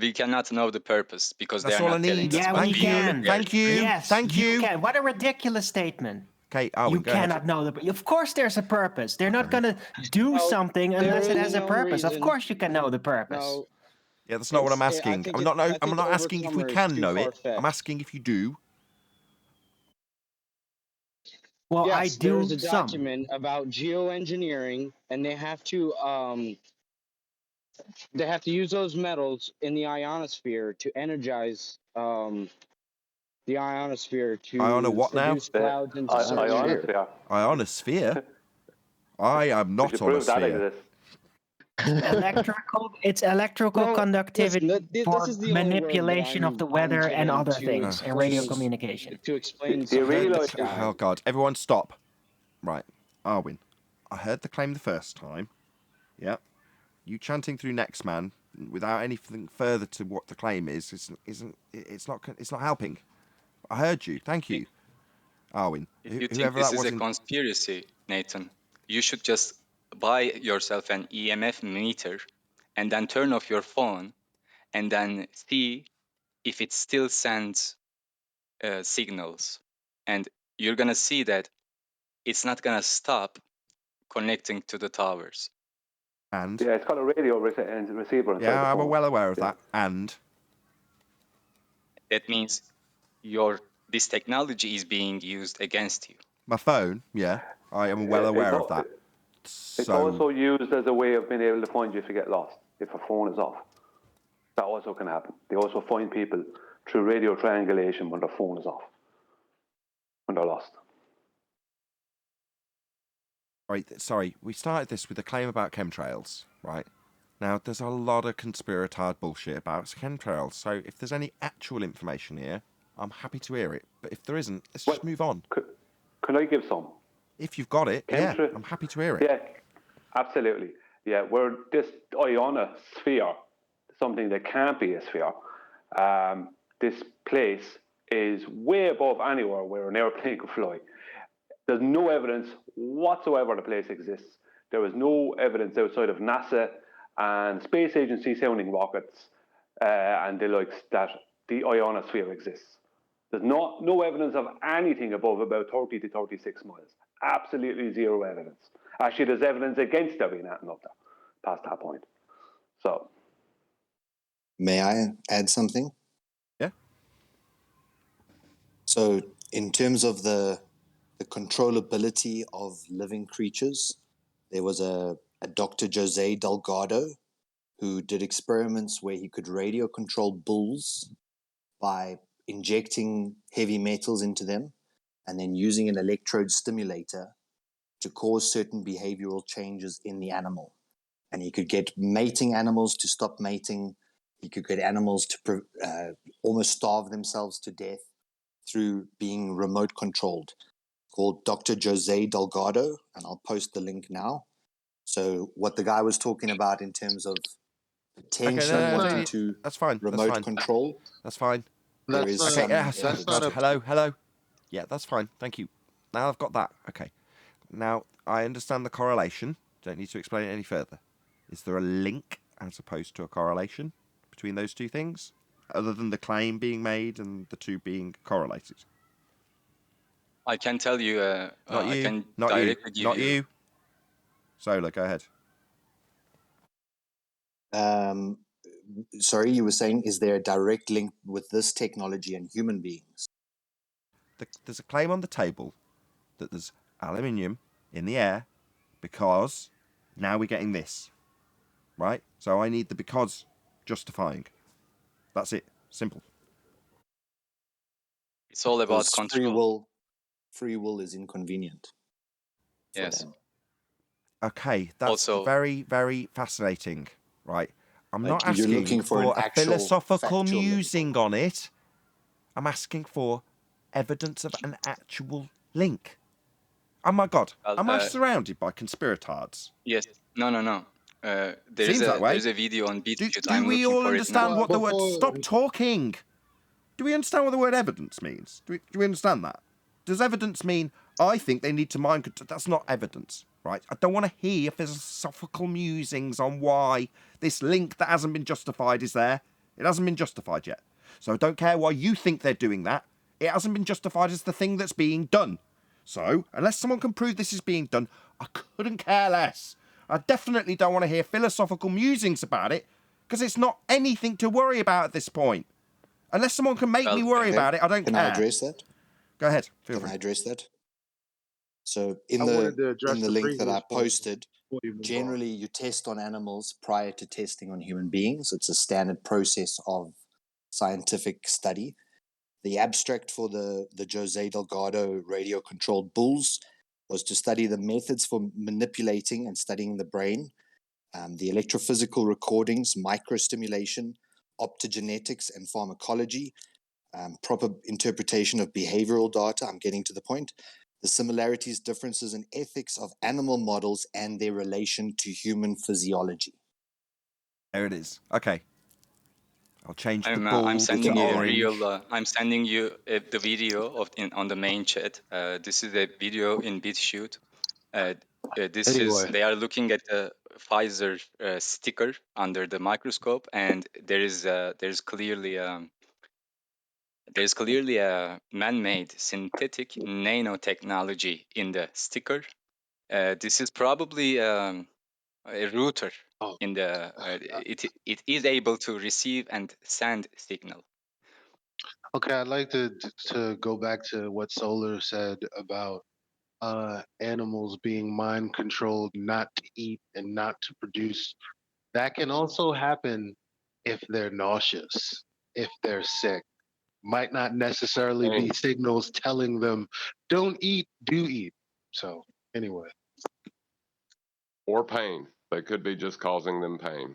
We cannot know the purpose because they That's are all I not telling need. us. Yeah, But we Thank you. can. Thank you. Yes, Thank you. can. What a ridiculous statement. Okay, You Arwin, go ahead. cannot know the. Of course, there's a purpose. They're not going to do No, something there unless it is has a no purpose. Of reason. course, you can know the purpose. No, Yeah, that's not what I'm I asking. think I'm not asking if we Overcomer is can too know it. I'm far-fetched. asking if you do. Well, I Yes, there is do a some. document about geoengineering, and they have to use those metals in the ionosphere to energize the ionosphere Iona to what now? produce clouds into certain areas. Ionosphere. Ionosphere? I am We not should on a prove that sphere. exists. It's electrical Well, conductivity listen, this for is the only word that manipulation of the weather and given other to things in radio explain communication. to explain Do you something in the realise- sky. Oh, God. Everyone stop. Right. Arwin, I heard the claim the first time. Yeah. You chanting through next man without anything further to what the claim is it's not helping. I heard you. Thank you. Arwin, if you think whoever this that is was a in... conspiracy, Nathan, you should just buy yourself an EMF meter and then turn off your phone and then see if it still sends signals. And you're going to see that it's not going to stop connecting to the towers. And? Yeah, it's got a radio and receiver inside the Yeah, I'm phone. well aware of Yeah. that. And? That means this technology is being used against you. My phone? Yeah. I am well aware of that. It's also used as a way of being able to find you if you get lost, if a phone is off. That also can happen. They also find people through radio triangulation when their phone is off, when they're lost. Right, sorry, we started this with a claim about chemtrails, right? Now, there's a lot of conspiratard bullshit about chemtrails, so if there's any actual information here, I'm happy to hear it. But if there isn't, let's just move on. Can I give some? If you've got it, yeah, I'm happy to hear it. Yeah, absolutely. Yeah, where this ionosphere, something that can't be a sphere, this place is way above anywhere where an airplane could fly. There's no evidence whatsoever the place exists. There is no evidence outside of NASA and space agency sounding rockets and the likes that the ionosphere exists. There's no evidence of anything above about 30 to 36 miles. Absolutely zero evidence. Actually, there's evidence against there being anything up there past that point. So, may I add something? Yeah. So, in terms of the controllability of living creatures, there was a Dr. Jose Delgado who did experiments where he could radio control bulls by injecting heavy metals into them and then using an electrode stimulator to cause certain behavioral changes in the animal. And he could get mating animals to stop mating. He could get animals to almost starve themselves to death through being remote controlled, called Dr. Jose Delgado, and I'll post the link now. So what the guy was talking about in terms of potentially wanting to remote control. That's fine. There is some evidence. Hello. Yeah, that's fine. Thank you. Now I've got that. Okay. Now I understand the correlation. Don't need to explain it any further. Is there a link as opposed to a correlation between those two things, other than the claim being made and the two being correlated? I can tell you. Not you. I can not directly you. give Not you. you. Solar, go ahead. Sorry, you were saying, is there a direct link with this technology and human beings? There's a claim on the table that there's aluminium in the air because now we're getting this, right? So I need the because justifying. That's it. Simple. It's all about control. Free will is inconvenient. Yes. Okay, that's also very, very fascinating, right? I'm not you're asking looking for a actual philosophical factual musing on it. I'm asking for evidence of an actual link. Oh my God, am I surrounded by conspiratards? Yes. No. Seems that way. There's a video on BitChute. Do I'm we looking all for it understand now. what the word... Stop talking! Do we understand what the word evidence means? Do we understand that? Does evidence mean, I think they need to mind control? That's not evidence, right? I don't want to hear philosophical musings on why this link that hasn't been justified is there. It hasn't been justified yet. So I don't care why you think they're doing that. It hasn't been justified as the thing that's being done. So, unless someone can prove this is being done, I couldn't care less. I definitely don't want to hear philosophical musings about it, because it's not anything to worry about at this point. Unless someone can make me worry about it, I don't care. Can I address that? Go ahead. Can I address that? So in I wanted to the address the link that I previous point posted, before you move on. generally you test on animals prior to testing on human beings. It's a standard process of scientific study. The abstract for the Jose Delgado radio-controlled bulls was to study the methods for manipulating and studying the brain, the electrophysical recordings, microstimulation, optogenetics and pharmacology, proper interpretation of behavioral data. I'm getting to the point. The similarities, differences, and ethics of animal models and their relation to human physiology. There it is. Okay. I'll change the I'm bold sending to you orange. I'm sending you the video on the main chat. This is a video in BitChute. They are looking at the Pfizer sticker under the microscope, and there's clearly a man-made synthetic nanotechnology in the sticker. This is probably a router in the. It is able to receive and send signal. Okay, I'd like to go back to what Solar said about animals being mind controlled not to eat and not to produce. That can also happen if they're nauseous, if they're sick. Might not necessarily be signals telling them don't eat, do eat. So anyway. Or pain. They could be just causing them pain.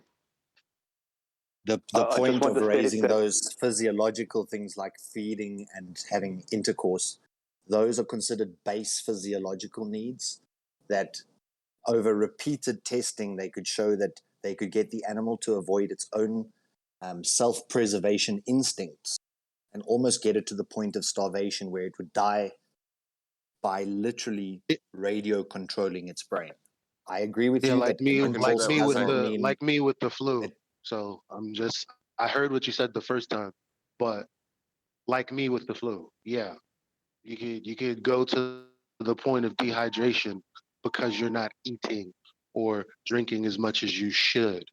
The point of raising those physiological things like feeding and having intercourse, those are considered base physiological needs that over repeated testing, they could show that they could get the animal to avoid its own self-preservation instincts and almost get it to the point of starvation where it would die by literally radio controlling its brain. I agree with you. Like that me mean like me with the flu. So I heard what you said the first time, but like me with the flu, yeah, you could go to the point of dehydration because you're not eating or drinking as much as you should.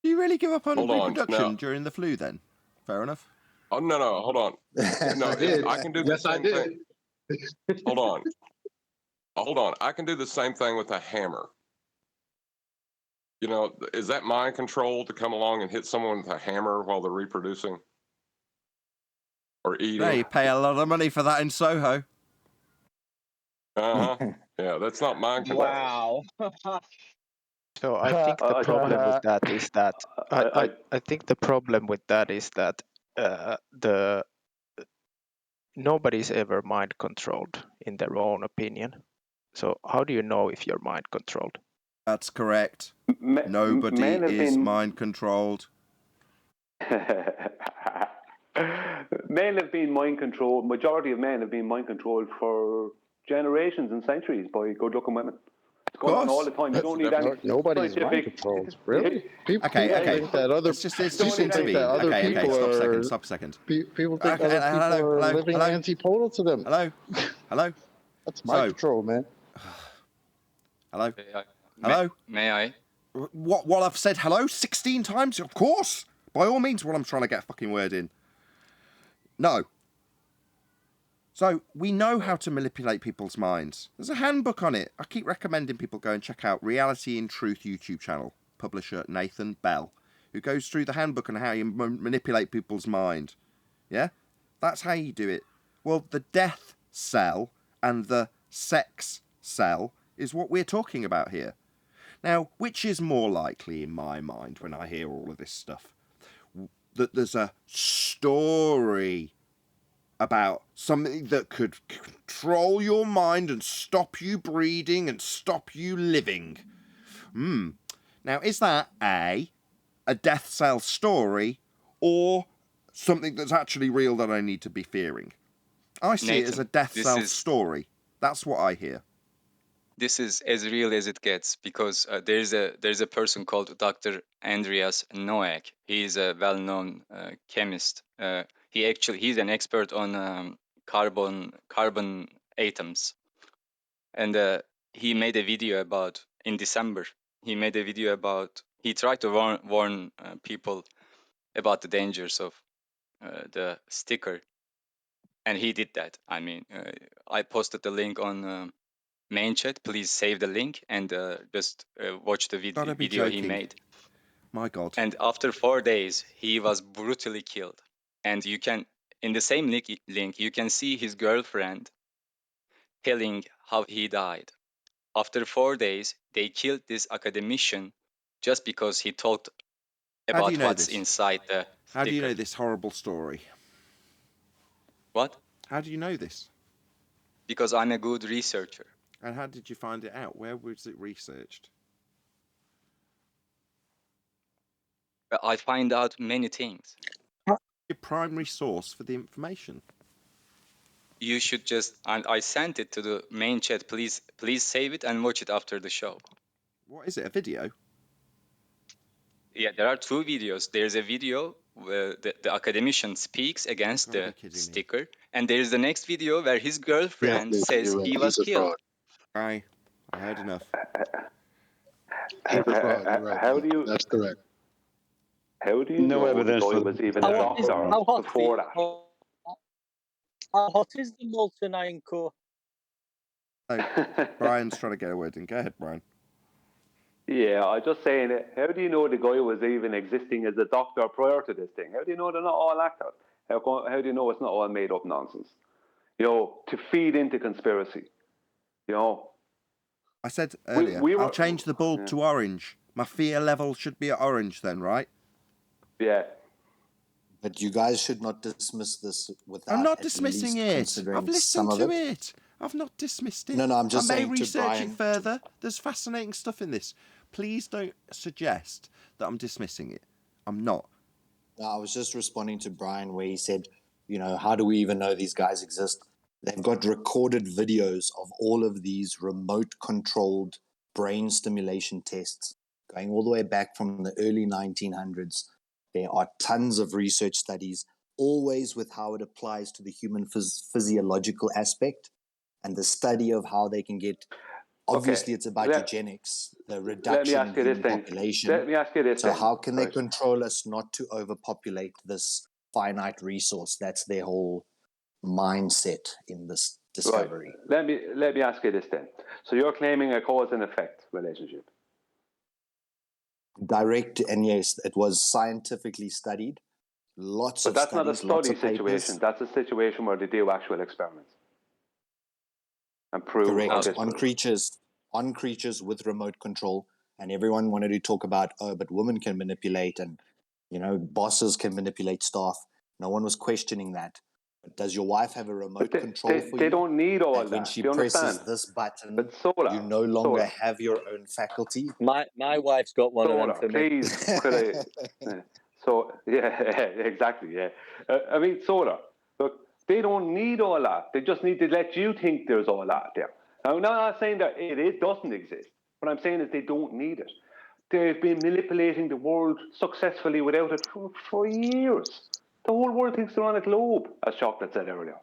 Do you really give up on Hold on, reproduction now- during the flu then? Fair enough. Oh, no, hold on. No, I did. I can do the Yes, I same did. thing. Hold on. I can do the same thing with a hammer. You know, is that mind control to come along and hit someone with a hammer while they're reproducing? Or eating? They pay a lot of money for that in Soho. Uh-huh. Yeah, that's not mind control. Wow. So I think the problem with that is that I think the problem with that is that nobody's ever mind controlled in their own opinion. So how do you know if you're mind controlled? That's correct. Nobody is mind controlled. Men have been mind controlled. Majority of men have been mind controlled for generations and centuries by good-looking women. It's going on all the time. You don't need any. Nobody's mind controlled. Really? People think that other It's just intervene. people are. Stop a second. People think other people are living antipodal to them. Hello. That's mind control, man. Hello. Hello. May I? What I've said hello 16 times? Of course. By all means, what I'm trying to get a fucking word in. No. So, we know how to manipulate people's minds. There's a handbook on it. I keep recommending people go and check out Reality in Truth YouTube channel. Publisher Nathan Bell, who goes through the handbook on how you manipulate people's mind. Yeah? That's how you do it. Well, the death cell and the sex cell is what we're talking about here. Now, which is more likely in my mind when I hear all of this stuff? That there's a story about something that could control your mind and stop you breeding and stop you living. Now, is that A, a death cell story, or something that's actually real that I need to be fearing? I see it as a Nathan, death this cell is story. That's what I hear. this is as real as it gets because there's a person called Dr. Andreas Noack. He's a well-known chemist. He's an expert on carbon atoms, and he made a video about in December. He made a video about he tried to warn people about the dangers of the sticker, and he did that. I mean, I posted the link on main chat. Please save the link and just watch the Gotta be video he joking. made. My God. And after 4 days, he was brutally killed. And you can, in the same link, you can see his girlfriend telling how he died. After 4 days, they killed this academician just because he talked How do you about know what's this? inside the How do you sticker. know this horrible story? What? How do you know this? Because I'm a good researcher. And how did you find it out? Where was it researched? I find out many things. Your primary source for the information. You should just, and I sent it to the main chat. Please save it and watch it after the show. What is it? A video? Yeah, there are 2 videos. There's a video where the academician speaks against Gotta be the kidding me. sticker, and there's the next video where his girlfriend Nathan, says you're right. he was He's a killed. fraud. I heard enough. He's a fraud. You're right. How do you? That's correct. How do you No know the evidence guy for was even How a hot is doctor how hot before the that? how hot is the molten iron core? Oh, Brian's trying to get a word in. Go ahead, Brian. Yeah, I'm just saying it. How do you know the guy was even existing as a doctor prior to this thing? How do you know they're not all actors? How do you know it's not all made up nonsense? You know, to feed into conspiracy. You know. I said earlier, we were, I'll change the bulb yeah. to orange. My fear level should be at orange then, right? Yeah. But you guys should not dismiss this without I'm not at dismissing least it. considering I've some listened of to it. it. I've not dismissed it. No, I'm just I may saying to research Brian, it further. There's fascinating stuff in this. Please don't suggest that I'm dismissing it. I'm not. No, I was just responding to Brian where he said, you know, how do we even know these guys exist? They've got recorded videos of all of these remote controlled brain stimulation tests going all the way back from the early 1900s. There are tons of research studies, always with how it applies to the human physiological aspect and the study of how they can get. Obviously, it's about eugenics, the reduction in human population. Let me ask you this So thing. how can they control us not to overpopulate this finite resource? That's their whole mindset in this discovery. Right. Let me ask you this then. So you're claiming a cause and effect relationship. Direct, and yes, it was scientifically studied. Lots of studies, But that's not a study situation. Papers. That's a situation where they do actual experiments and prove. Correct. On creatures with remote control, and everyone wanted to talk about, oh, but women can manipulate, and you know, bosses can manipulate staff. No one was questioning that. But does your wife have a remote control for you? They don't need all that. When she do you presses understand? this button, but Sola, you no longer have your own faculty. My wife's got one of them for me. Please, could I? So yeah, exactly. Yeah, I mean, Sola. Look, they don't need all that. They just need to let you think there's all that there. Now, I'm not saying that it doesn't exist. What I'm saying is they don't need it. They've been manipulating the world successfully without it for years. The whole world thinks they're on a globe, as Chocolate said earlier.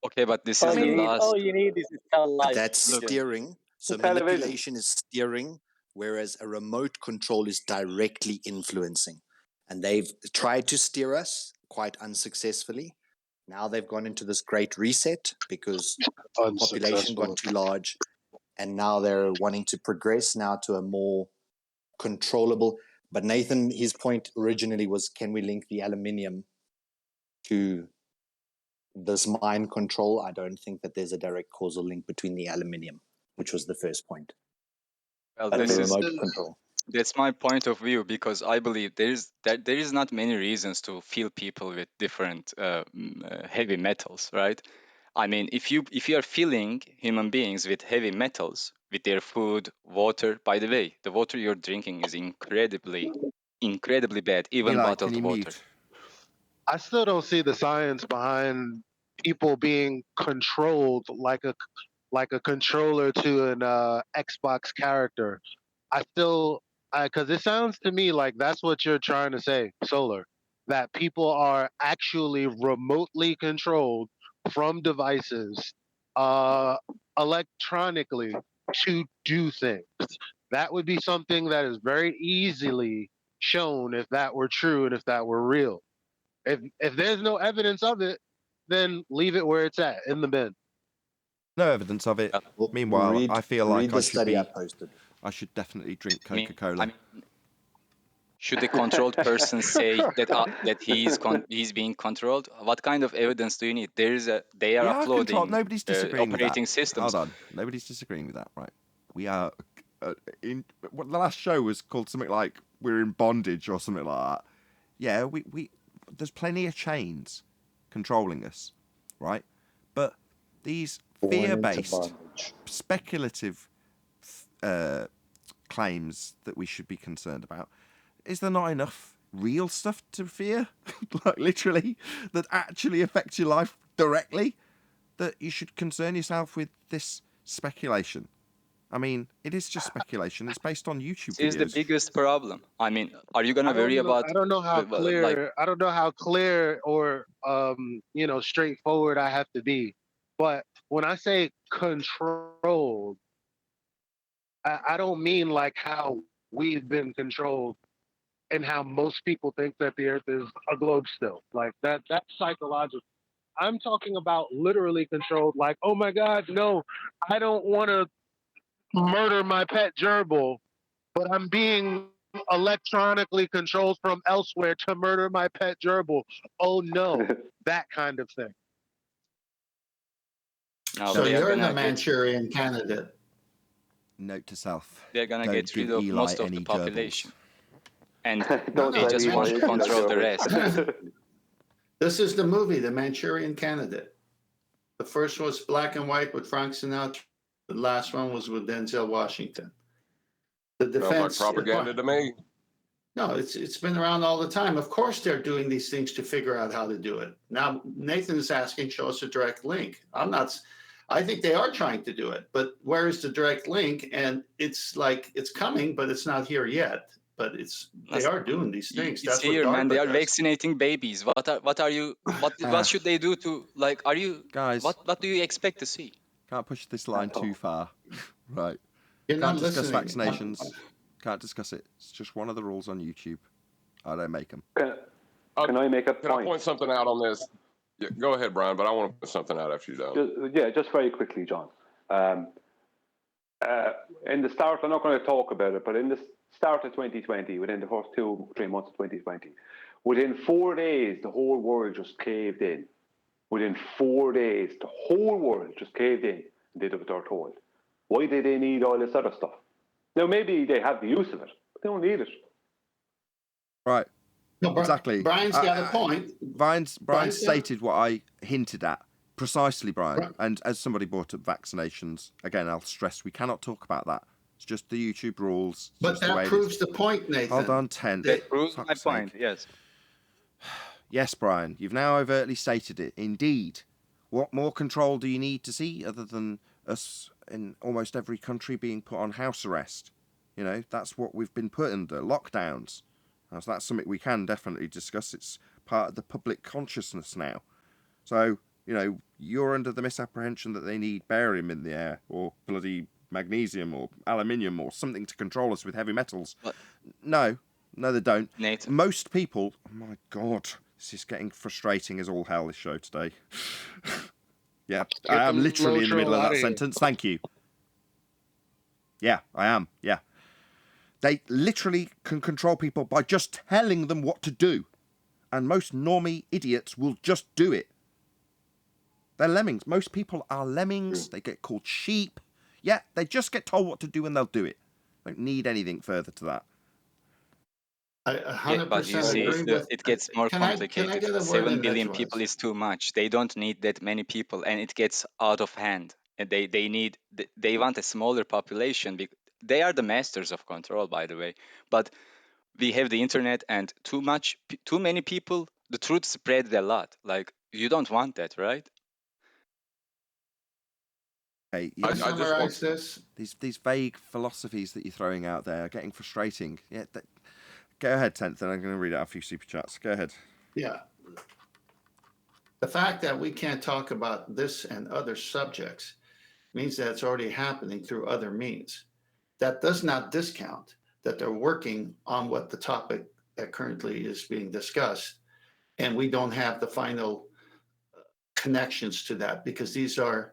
Okay, but this is the last. All you need is a But that's steering. So manipulation is steering, whereas a remote control is directly influencing. And they've tried to steer us quite unsuccessfully. Now they've gone into this great reset because population got too large. And now they're wanting to progress now to a more controllable. But Nathan, his point originally was, can we link the aluminium to this mind control? I don't think that there's a direct causal link between the aluminium, which was the first point. Well, but the remote control. That's my point of view, because I believe there is not many reasons to fill people with different heavy metals, right? I mean, if you are filling human beings with heavy metals with their food, water. By the way, the water you're drinking is incredibly bad, even Eli, can bottled you water. mute? I still don't see the science behind people being controlled like a controller to an Xbox character. Because it sounds to me like that's what you're trying to say, Solar, that people are actually remotely controlled from devices, uh, electronically to do things. That would be something that is very easily shown if that were true and if that were real. If there's no evidence of it, then leave it where it's at, in the bin. No evidence of it. Well, Meanwhile, I feel like read the I should study I be. posted. I should definitely drink I mean, Coca-Cola. should the controlled person say that he's being controlled? What kind of evidence do you need? They are We are controlled. uploading Nobody's disagreeing with that. operating systems. Hold on. Nobody's disagreeing with that, right? We are. What the last show was called something like we're in bondage or something like that. Yeah, we there's plenty of chains controlling us, right? But these fear-based, speculative claims that we should be concerned about. Is there not enough real stuff to fear? Like literally, that actually affects your life directly? That you should concern yourself with this speculation? I mean, it is just speculation. It's based on YouTube This is the videos. biggest problem. I mean, are you gonna worry about? I don't know how clear. Like, I don't know how clear or straightforward I have to be. But when I say controlled, I don't mean like how we've been controlled and how most people think that the Earth is a globe still. Like that's psychological. I'm talking about literally controlled. Like, oh my God, no, I don't want to murder my pet gerbil, but I'm being electronically controlled from elsewhere to murder my pet gerbil. Oh no, that kind of thing. no, So they are you're the gonna Manchurian candidate. Note to self. they're gonna Don't get rid give of Eli most of any the population, and Don't they let just Eli want to into control the that rest. This is the movie, The Manchurian Candidate. The first was black and white with Frank Sinatra. The last one was with Denzel Washington. The defense. Sounds like propaganda to me. No, it's been around all the time. Of course, they're doing these things to figure out how to do it. Now, Nathan is asking, show us a direct link. I think they are trying to do it, but where is the direct link? And it's like it's coming, but it's not here yet. But they are doing these things. It's That's here, what man. They DARPA are does. vaccinating babies. What should they do to like? Are you Guys, what do you expect to see? can't push this line too far. Right. You're Can't not discuss listening. vaccinations. Can't discuss it. It's just one of the rules on YouTube. I don't make them. Can I make a Can I point? point something out on this? Yeah, go ahead, Brian, but I want to put something out after you're done. Just very quickly, John. In the start, I'm not going to talk about it, but in the start of 2020, within the first 2-3 months of 2020, within 4 days, the whole world just caved in. Within 4 days, the whole world just caved in and did what they're told. Why do they need all this other stuff? Now, maybe they have the use of it, but they don't need it. Right. No, Exactly. Brian's got a point. Brian stated what I hinted at. Precisely, Brian. Right. And as somebody brought up vaccinations, again, I'll stress we cannot talk about that. It's just the YouTube rules. It's But just the that way it proves is. the point, Nathan. Hold on, 10. That proves my Fuck's point. sake. Yes. Yes, Brian, you've now overtly stated it. Indeed. What more control do you need to see other than us in almost every country being put on house arrest? You know, that's what we've been put under, lockdowns. So that's something we can definitely discuss. It's part of the public consciousness now. So, you know, you're under the misapprehension that they need barium in the air or bloody magnesium or aluminium or something to control us with heavy metals. What? No, they don't. Nathan. Most people, oh my God, this is getting frustrating as all hell, this show today. Yeah, I am literally in the middle of that sentence. Thank you. Yeah, I am. Yeah. They literally can control people by just telling them what to do. And most normie idiots will just do it. They're lemmings. Most people are lemmings. They get called sheep. Yeah, they just get told what to do and they'll do it. Don't need anything further to that. I Yeah, but you 100% see, agree with. it gets more Can I complicated. get a word 7 in billion edgewise? people is too much. They don't need that many people, and it gets out of hand. And they want a smaller population. They are the masters of control, by the way. But we have the internet, and too many people. The truth spreads a lot. Like, you don't want that, right? Hey, I yeah, summarize this. these vague philosophies that you're throwing out there are getting frustrating. Yeah, go ahead, 10th, and I'm going to read out a few super chats. Go ahead. Yeah. The fact that we can't talk about this and other subjects means that it's already happening through other means. That does not discount that they're working on what the topic that currently is being discussed, and we don't have the final connections to that because these are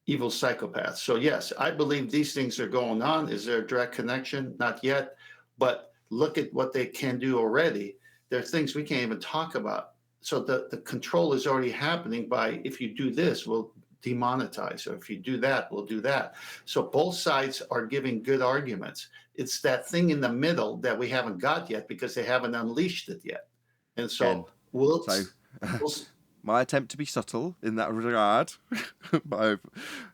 evil psychopaths. So yes, I believe these things are going on. Is there a direct connection? Not yet, but look at what they can do already. There are things we can't even talk about. So the control is already happening by, if you do this, we'll demonetize, or if you do that, we'll do that. So both sides are giving good arguments. It's that thing in the middle that we haven't got yet because they haven't unleashed it yet. And so my attempt to be subtle in that regard.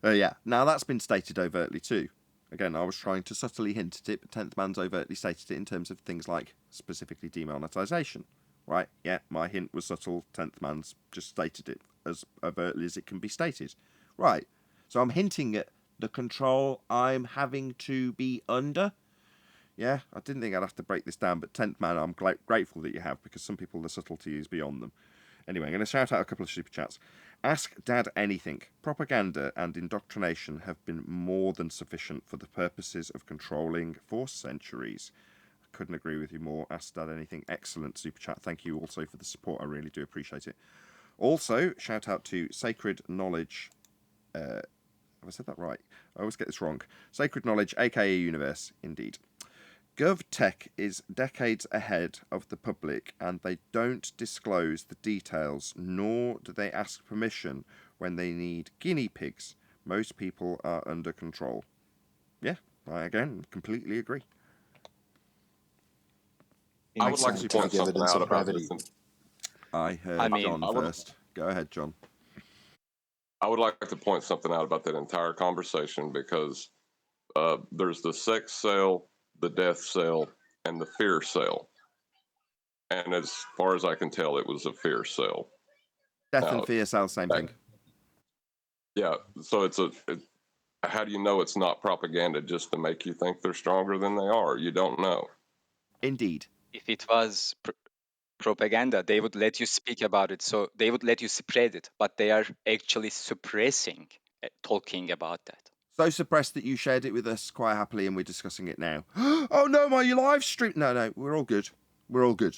Yeah, now that's been stated overtly too. Again, I was trying to subtly hint at it, but 10th Man's overtly stated it in terms of things like specifically demonetization. Right? Yeah, my hint was subtle. 10th Man's just stated it as overtly as it can be stated. Right. So I'm hinting at the control I'm having to be under. Yeah, I didn't think I'd have to break this down, but 10th Man, I'm grateful that you have, because some people, the subtlety is beyond them. Anyway, I'm going to shout out a couple of super chats. Ask Dad anything. Propaganda and indoctrination have been more than sufficient for the purposes of controlling for centuries. I couldn't agree with you more. Ask Dad anything. Excellent super chat. Thank you also for the support. I really do appreciate it. Also, shout out to Sacred Knowledge. Have I said that right? I always get this wrong. Sacred Knowledge, aka Universe, indeed. GovTech is decades ahead of the public, and they don't disclose the details, nor do they ask permission when they need guinea pigs. Most people are under control. Yeah, I again completely agree. I would like to point something out about this. I heard John first. Go ahead, John. I would like to point something out about that entire conversation, because there's the sex sale, the death sale, and the fear sale. And as far as I can tell, it was a fear sale. Death and fear sale, same thing. Yeah, so how do you know it's not propaganda just to make you think they're stronger than they are? You don't know. Indeed. If it was propaganda, they would let you speak about it. So they would let you spread it, but they are actually suppressing talking about that. So suppressed that you shared it with us quite happily, and we're discussing it now. Oh no, my live stream. No, we're all good. We're all good.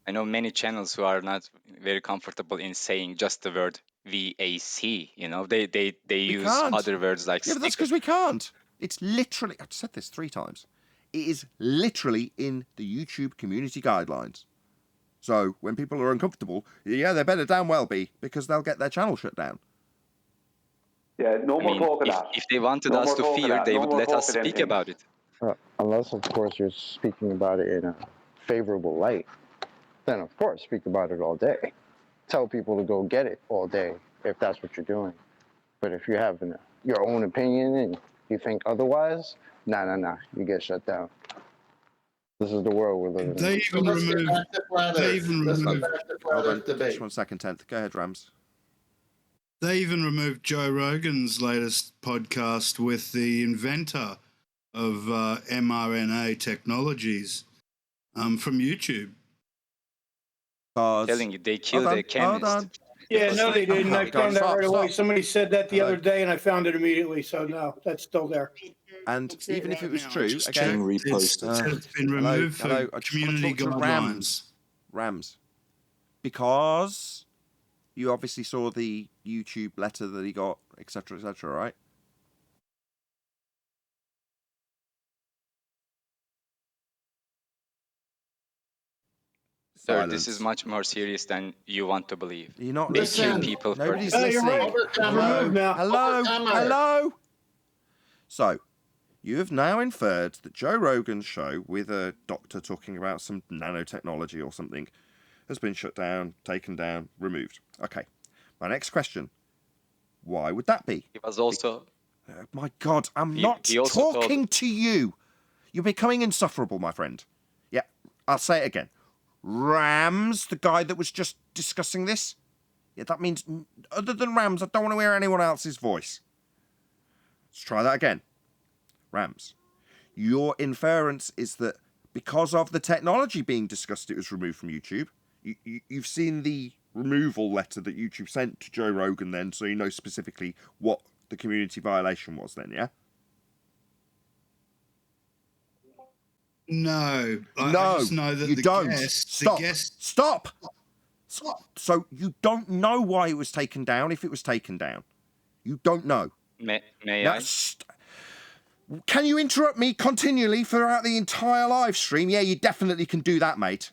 I know many channels who are not very comfortable in saying just the word VAC. You know, they use other words like. Yeah, but that's because we can't. It's literally. I've said this 3 times. It is literally in the YouTube community guidelines. So when people are uncomfortable, yeah, they better damn well be, because they'll get their channel shut down. Yeah, no more talk of that. If they wanted us to fear, they would let us speak about it. Unless, of course, you're speaking about it in a favorable light, then, of course, speak about it all day. Tell people to go get it all day if that's what you're doing. But if you have your own opinion and you think otherwise, nah, you get shut down. This is the world we're living in. They even removed. Hold on, just 1 second, 10th. Go ahead, Rams. They even removed Joe Rogan's latest podcast with the inventor of mRNA technologies from YouTube. I'm telling you, they killed a chemist. Hold on. Yeah, no, they didn't. I found that right away. Stop. Somebody said that the other day, and I found it immediately. So no, that's still there. And even if it was true, again, reposted. It's been removed for community guidelines. Rams. Because you obviously saw the YouTube letter that he got, etc., right? Sir, this is much more serious than you want to believe. You're not listening. People Nobody's listening. Hello. Hello. So, You have now inferred that Joe Rogan's show with a doctor talking about some nanotechnology or something has been shut down, taken down, removed. Okay. My next question. Why would that be? He was also. My God, I'm He- not he also talking to you. You're becoming insufferable, my friend. Yeah, I'll say it again. Rams, the guy that was just discussing this? Yeah, that means, other than Rams, I don't want to hear anyone else's voice. Let's try that again. Rams. Your inference is that because of the technology being discussed, it was removed from YouTube. You've seen the removal letter that YouTube sent to Joe Rogan then, so you know specifically what the community violation was then, yeah? No. I just know that you the don't. guest... Stop. The guest, Stop. So you don't know why it was taken down if it was taken down. You don't know. May Now, I? Can you interrupt me continually throughout the entire live stream? Yeah, you definitely can do that, mate.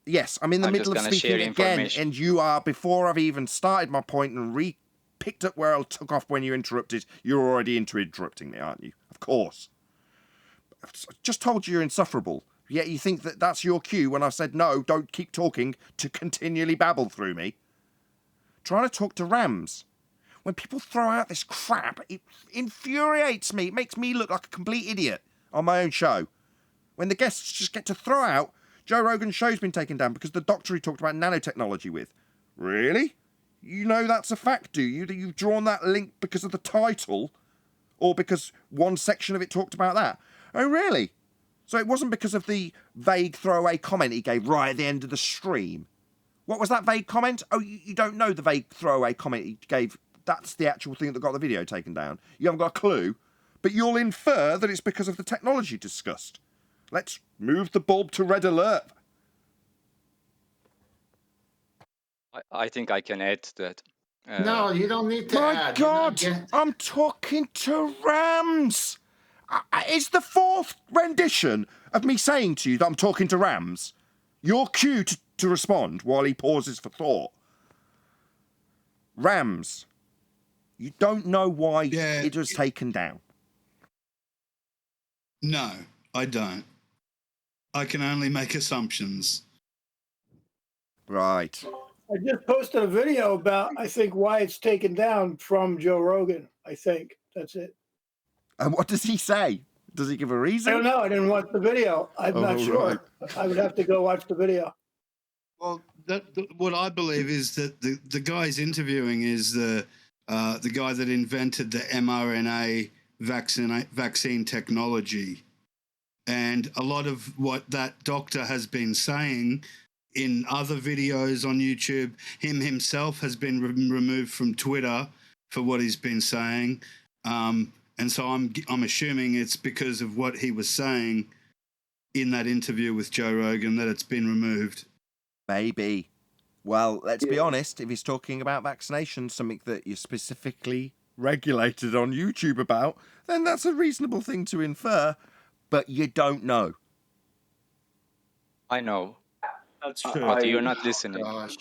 Yes, I'm in the I'm middle just of gonna speaking share again, information. and you are, before I've even started my point and picked up where I took off when you interrupted, you're already into interrupting me, aren't you? Of course. I just told you you're insufferable, yet you think that that's your cue when I said, no, don't keep talking, to continually babble through me. Trying to talk to Rams. When people throw out this crap, it infuriates me. It makes me look like a complete idiot on my own show. When the guests just get to throw out, Joe Rogan's show's been taken down because the doctor he talked about nanotechnology with. Really? You know that's a fact, do you? That you've drawn that link because of the title? Or because one section of it talked about that? Oh, really? So it wasn't because of the vague throwaway comment he gave right at the end of the stream? What was that vague comment? Oh, you don't know the vague throwaway comment he gave. That's the actual thing that got the video taken down. You haven't got a clue, but you'll infer that it's because of the technology discussed. Let's move the bulb to red alert. I think I can add to that. No, you don't need to My add. God, I'm talking to Rams. It's the fourth rendition of me saying to you that I'm talking to Rams. Your cue to respond while he pauses for thought. Rams, you don't know why it was taken down. no, I don't. I can only make assumptions. Right. I just posted a video about, I think, why it's taken down from Joe Rogan. I think that's it. And what does he say? Does he give a reason? I don't know. I didn't watch the video. I'm not sure. Right. I would have to go watch the video. Well, what I believe is that the guy's interviewing is the guy that invented the mRNA vaccine technology. And a lot of what that doctor has been saying in other videos on YouTube, him himself has been removed from Twitter for what he's been saying. And so I'm assuming it's because of what he was saying in that interview with Joe Rogan that it's been removed. Maybe. Well, let's be honest. If he's talking about vaccinations, something that you're specifically regulated on YouTube about, then that's a reasonable thing to infer. But you don't know. I know. That's true. But you're not listening. Gosh.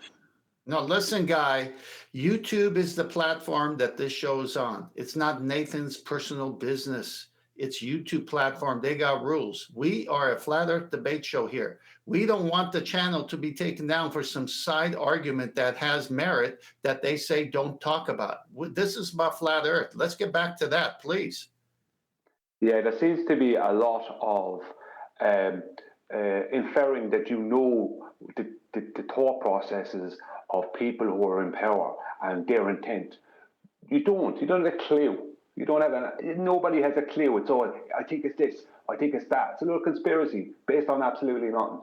No, listen, guy. YouTube is the platform that this show's on. It's not Nathan's personal business. It's YouTube platform. They got rules. We are a flat earth debate show here. We don't want the channel to be taken down for some side argument that has merit that they say don't talk about. This is about flat earth. Let's get back to that, please. Yeah, there seems to be a lot of inferring that you know the thought processes of people who are in power and their intent. You don't have a clue. You don't have nobody has a clue. It's all, I think it's this, I think it's that. It's a little conspiracy based on absolutely nothing.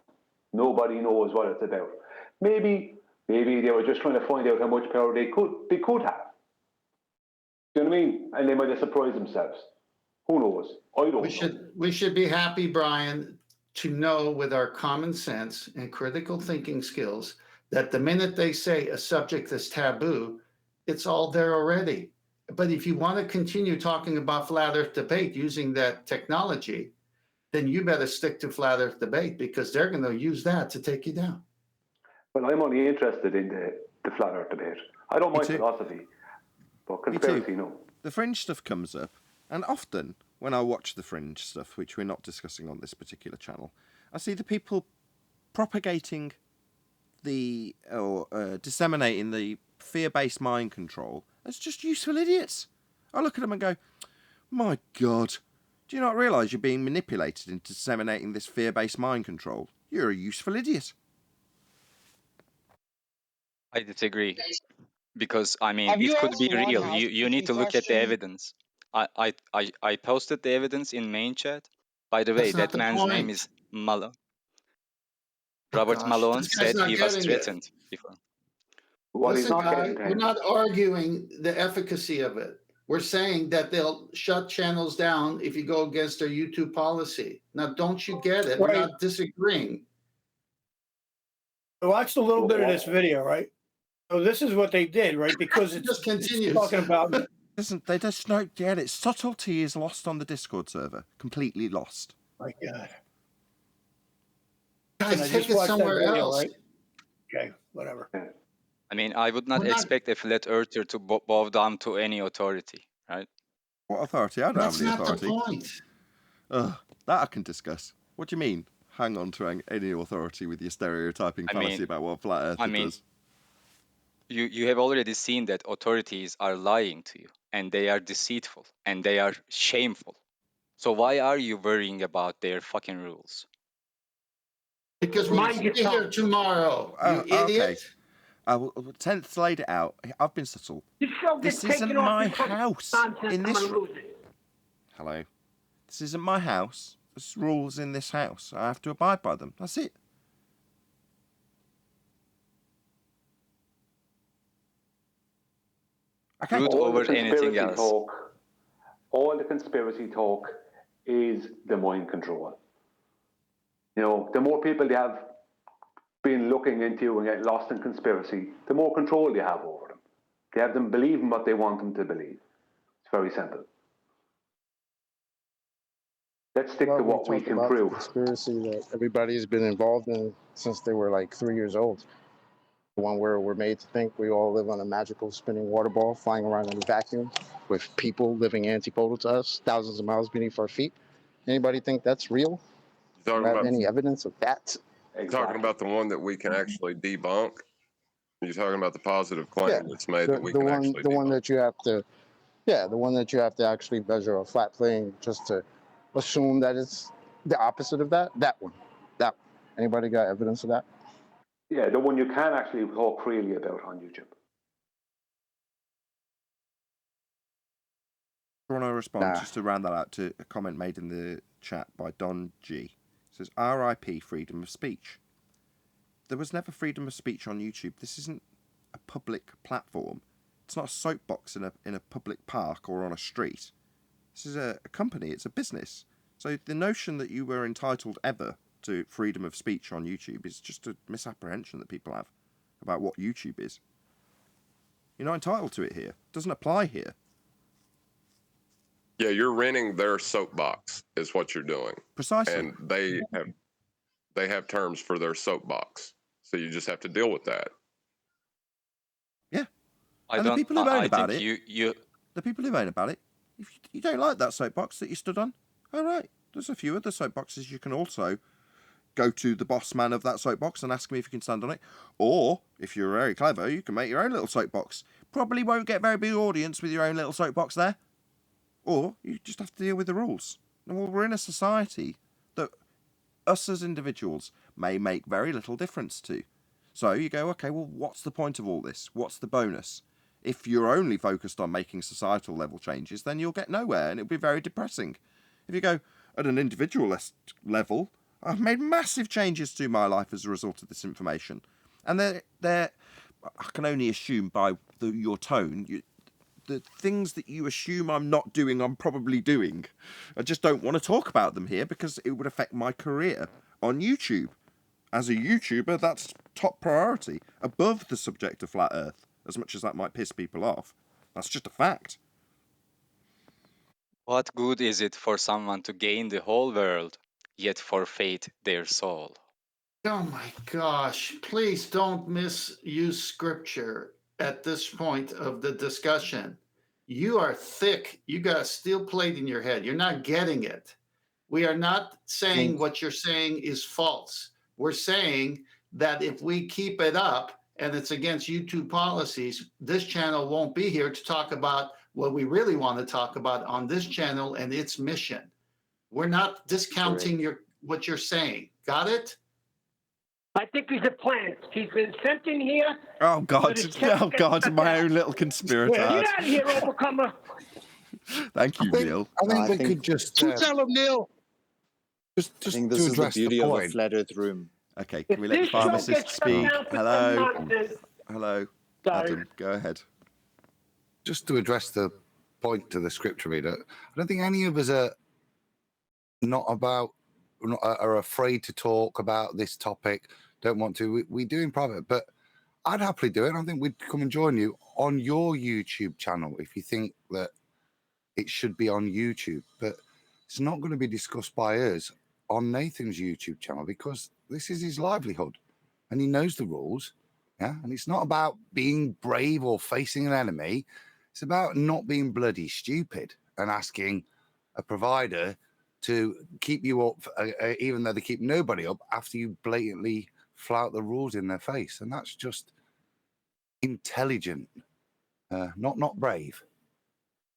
Nobody knows what it's about. Maybe they were just trying to find out how much power they could have. Do you know what I mean? And they might have surprised themselves. Who knows? I don't know. We should be happy, Brian, to know with our common sense and critical thinking skills that the minute they say a subject is taboo, it's all there already. But if you want to continue talking about flat earth debate using that technology, then you better stick to flat earth debate because they're going to use that to take you down. Well, I'm only interested in the flat earth debate. I don't mind philosophy, but conspiracy, no. The fringe stuff comes up, and often when I watch the fringe stuff, which we're not discussing on this particular channel, I see the people propagating disseminating the fear-based mind control as just useful idiots. I look at them and go, my God, do you not realise you're being manipulated into disseminating this fear-based mind control? You're a useful idiot. I disagree. Because I mean, it could be real. You need to look at the evidence. I posted the evidence in main chat. By the way, That's not that the man's name point. is Malone. Oh, Robert gosh, Malone this guy's said not he was getting it. threatened before. What he's Listen, not guy, getting we're to. not arguing the efficacy of it. We're saying that they'll shut channels down if you go against their YouTube policy. Now, don't you get it? We're Right. not disagreeing. I watched a little bit of this video, right? So this is what they did, right? Because it's just continues. talking about. Listen, they just don't get it. Subtlety is lost on the Discord server. Completely lost. My God. Guys, I take just it watched that somewhere video, else. right? Okay, whatever. I mean, I would not We're not- expect a flat earther to bow down to any authority, right? What authority? I don't That's have any not authority. the point. That I can discuss. What do you mean? Hang on to any authority with your stereotyping fallacy about what flat earth does. You have already seen that authorities are lying to you, and they are deceitful, and they are shameful. So why are you worrying about their fucking rules? Because we'll be here tomorrow, you idiot. Okay. 10th laid it out. I've been subtle. This isn't my house. In this. Hello. This isn't my house. There's rules in this house. I have to abide by them. That's it. Okay. Root over anything else. All the conspiracy talk is the mind control. You know, the more people they have been looking into and get lost in conspiracy, the more control they have over them. They have them believing what they want them to believe. It's very simple. Let's stick to what we can prove. The conspiracy that everybody's been involved in since they were like 3 years old. The one where we're made to think we all live on a magical spinning water ball flying around in a vacuum with people living antipodal to us, thousands of miles beneath our feet. Anybody think that's real? Do you have any evidence of that? Talking about the one that we can actually debunk? You're talking about the positive claim that's made that we can actually debunk. The one that you have to, the one that you have to actually measure a flat plane just to assume that it's the opposite of that. That one. Anybody got evidence of that? Yeah, the one you can actually talk freely about on YouTube. I want to respond just to round that out to a comment made in the chat by Don G. It says, RIP freedom of speech. There was never freedom of speech on YouTube. This isn't a public platform. It's not a soapbox in a public park or on a street. This is a company. It's a business. So the notion that you were entitled ever to freedom of speech on YouTube is just a misapprehension that people have about what YouTube is. You're not entitled to it here. It doesn't apply here. Yeah, you're renting their soapbox is what you're doing. Precisely. And they have terms for their soapbox. So you just have to deal with that. Yeah. The people who moan about it, if you don't like that soapbox that you stood on, all right, there's a few other soapboxes you can also go to the boss man of that soapbox and ask me if you can stand on it. Or, if you're very clever, you can make your own little soapbox. Probably won't get a very big audience with your own little soapbox there. Or you just have to deal with the rules. And well, we're in a society that us as individuals may make very little difference to. So you go, okay, well, what's the point of all this? What's the bonus? If you're only focused on making societal level changes, then you'll get nowhere and it'll be very depressing. If you go at an individualist level, I've made massive changes to my life as a result of this information. And they're I can only assume by your tone, the things that you assume I'm not doing, I'm probably doing. I just don't want to talk about them here because it would affect my career on YouTube. As a YouTuber, that's top priority, above the subject of flat Earth, as much as that might piss people off. That's just a fact. What good is it for someone to gain the whole world, yet forfeit their soul? Oh my gosh, please don't misuse scripture at this point of the discussion. You are thick. You got a steel plate in your head. You're not getting it. We are not saying what you're saying is false. We're saying that if we keep it up and it's against YouTube policies, this channel won't be here to talk about what we really want to talk about on this channel and its mission. We're not discounting what you're saying. Got it? I think he's a plant. He's been sent in here. Oh God! Oh God! My own little Get conspirator. out of here, Overcomer. Thank you, Neil. I think we could just tell him, Neil. Just I think this to is the address beauty the of a point. flat Earth room. Okay, can we let the pharmacist speak? Hello. Hello. Adam, go ahead. Just to address the point to the scripture reader, I don't think any of us are are afraid to talk about this topic. Don't want to. We do in private, but I'd happily do it. I think we'd come and join you on your YouTube channel if you think that it should be on YouTube. But it's not going to be discussed by us on Nathan's YouTube channel because this is his livelihood and he knows the rules. Yeah. And it's not about being brave or facing an enemy. It's about not being bloody stupid and asking a provider to keep you up, even though they keep nobody up after you blatantly flout the rules in their face. And that's just intelligent, not brave.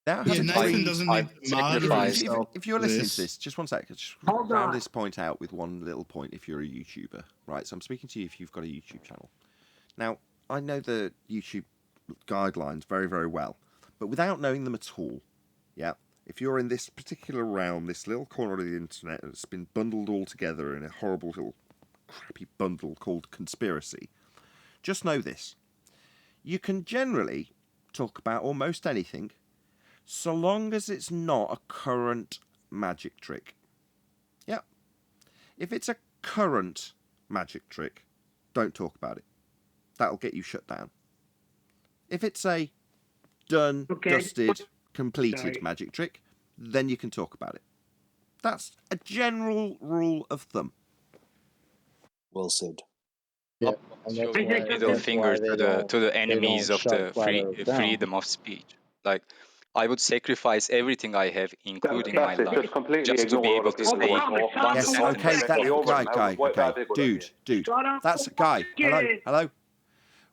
That Yeah, has Nathan doesn't need to murder himself if you're for listening this. to this, just one sec. Just Hold round on. this point out with one little point if you're a YouTuber. Right, so I'm speaking to you if you've got a YouTube channel. Now, I know the YouTube guidelines very, very well, but without knowing them at all, yeah, if you're in this particular realm, this little corner of the internet that's been bundled all together in a horrible little crappy bundle called conspiracy, just know this. You can generally talk about almost anything so long as it's not a current magic trick. Yeah. If it's a current magic trick, don't talk about it. That'll get you shut down. If it's a done, dusted, completed magic trick, then you can talk about it. That's a general rule of thumb. Well said. Yeah, Middle finger to the enemies of the freedom of speech. Like, I would sacrifice everything I have, including my That's it. life, Just completely just to be ignore able other to people say who are talking. one Yes, sentence. okay, that guy, Big dude, that's guy. Hello.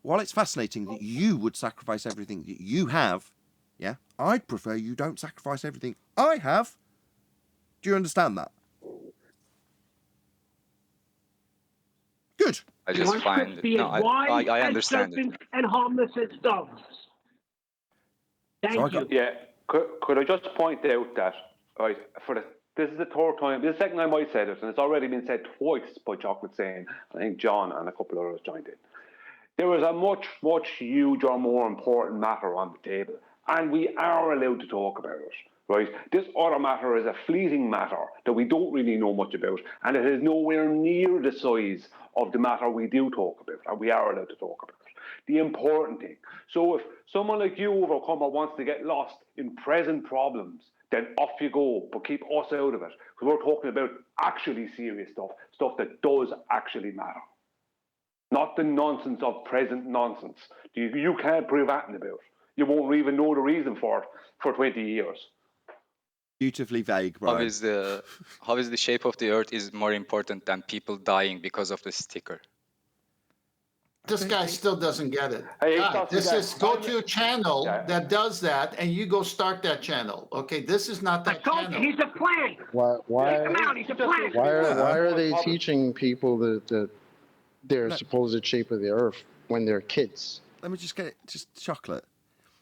While it's fascinating that you would sacrifice everything that you have, yeah, I'd prefer you don't sacrifice everything I have. Do you understand that? Good. I just find I understand it. And harmless as doves. Thank you. Yeah, could I just point out that this is the third time, this is the second time I said it, and it's already been said twice by Chocolate Saying, I think John and a couple of others joined in. There is a much, much huger, more important matter on the table, and we are allowed to talk about it, right? This other matter is a fleeting matter that we don't really know much about, and it is nowhere near the size of the matter we do talk about, and we are allowed to talk about it. The important thing. So if someone like you, Overcomer, wants to get lost in present problems, then off you go, but keep us out of it, because we're talking about actually serious stuff that does actually matter. Not the nonsense of present nonsense. You can't prove anything about it. You won't even know the reason for it for 20 years. Beautifully vague, Brian. How is the shape of the earth is more important than people dying because of the sticker? This guy still doesn't get it. Hey, Guy, go to a channel that does that, and you go start that channel. Okay, this is not that channel. He's a plant. Why Take him out. He's a plant. why are they teaching people that their supposed shape of the earth when they're kids? Let me just get chocolate.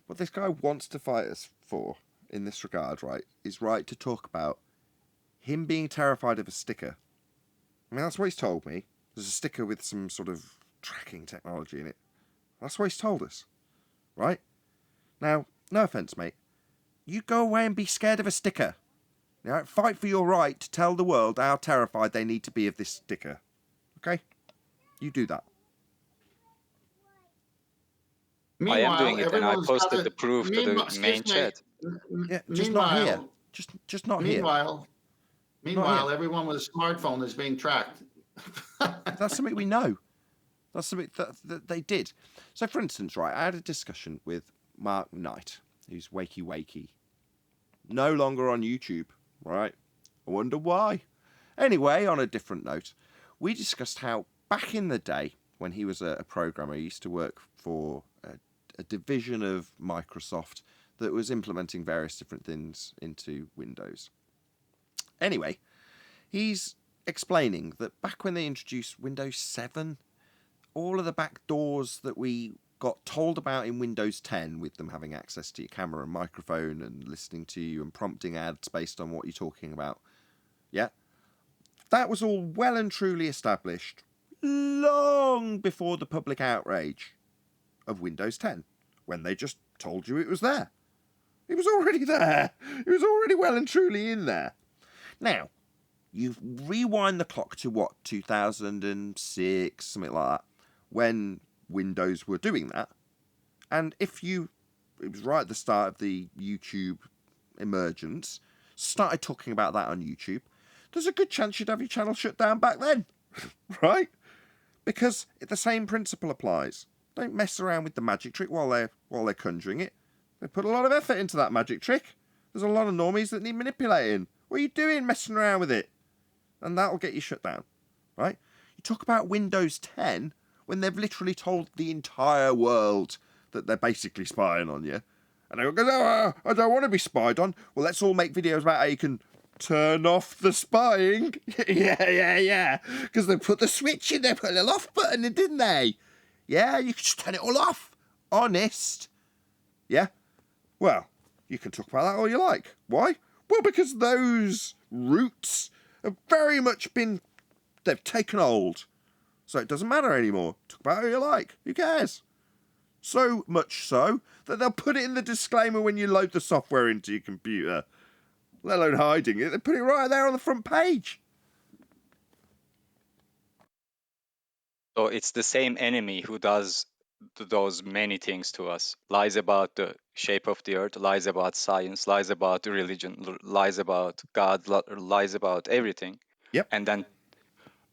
What this guy wants to fight us for in this regard, right, is right to talk about him being terrified of a sticker. I mean, that's what he's told me. There's a sticker with some sort of tracking technology in it. That's what he's told us, right? Now, no offence, mate. You go away and be scared of a sticker. You know, fight for your right to tell the world how terrified they need to be of this sticker. Okay? You do that. I am doing it, and I posted the proof to the main chat. Yeah, just not here. Just not here. Meanwhile, everyone with a smartphone is being tracked. That's something we know. That's something that they did. So, for instance, right, I had a discussion with Mark Knight, who's wakey wakey. No longer on YouTube, right? I wonder why. Anyway, on a different note, we discussed how back in the day, when he was a programmer, he used to work for a division of Microsoft that was implementing various different things into Windows. Anyway, he's explaining that back when they introduced Windows 7, all of the back doors that we got told about in Windows 10, with them having access to your camera and microphone and listening to you and prompting ads based on what you're talking about, yeah, that was all well and truly established long before the public outrage of Windows 10, when they just told you it was there. It was already there. It was already well and truly in there. Now, you rewind the clock to what, 2006, something like that, when Windows were doing that. And it was right at the start of the YouTube emergence, started talking about that on YouTube, there's a good chance you'd have your channel shut down back then, right? Because the same principle applies. Don't mess around with the magic trick while they're conjuring it. They put a lot of effort into that magic trick. There's a lot of normies that need manipulating. What are you doing messing around with it? And that'll get you shut down, right? You talk about Windows 10 when they've literally told the entire world that they're basically spying on you. And they go, oh, I don't want to be spied on. Well, let's all make videos about how you can turn off the spying. yeah. Because they put the switch in, they put a little off button in, didn't they? Yeah, you can just turn it all off. Honest. Yeah? Well, you can talk about that all you like. Why? Well, because those roots have very much they've taken hold. So it doesn't matter anymore. Talk about who you like. Who cares? So much so that they'll put it in the disclaimer when you load the software into your computer. Let alone hiding it. They put it right there on the front page. So it's the same enemy who does many things to us. Lies about the shape of the earth, lies about science, lies about religion, lies about God, lies about everything. Yep. And then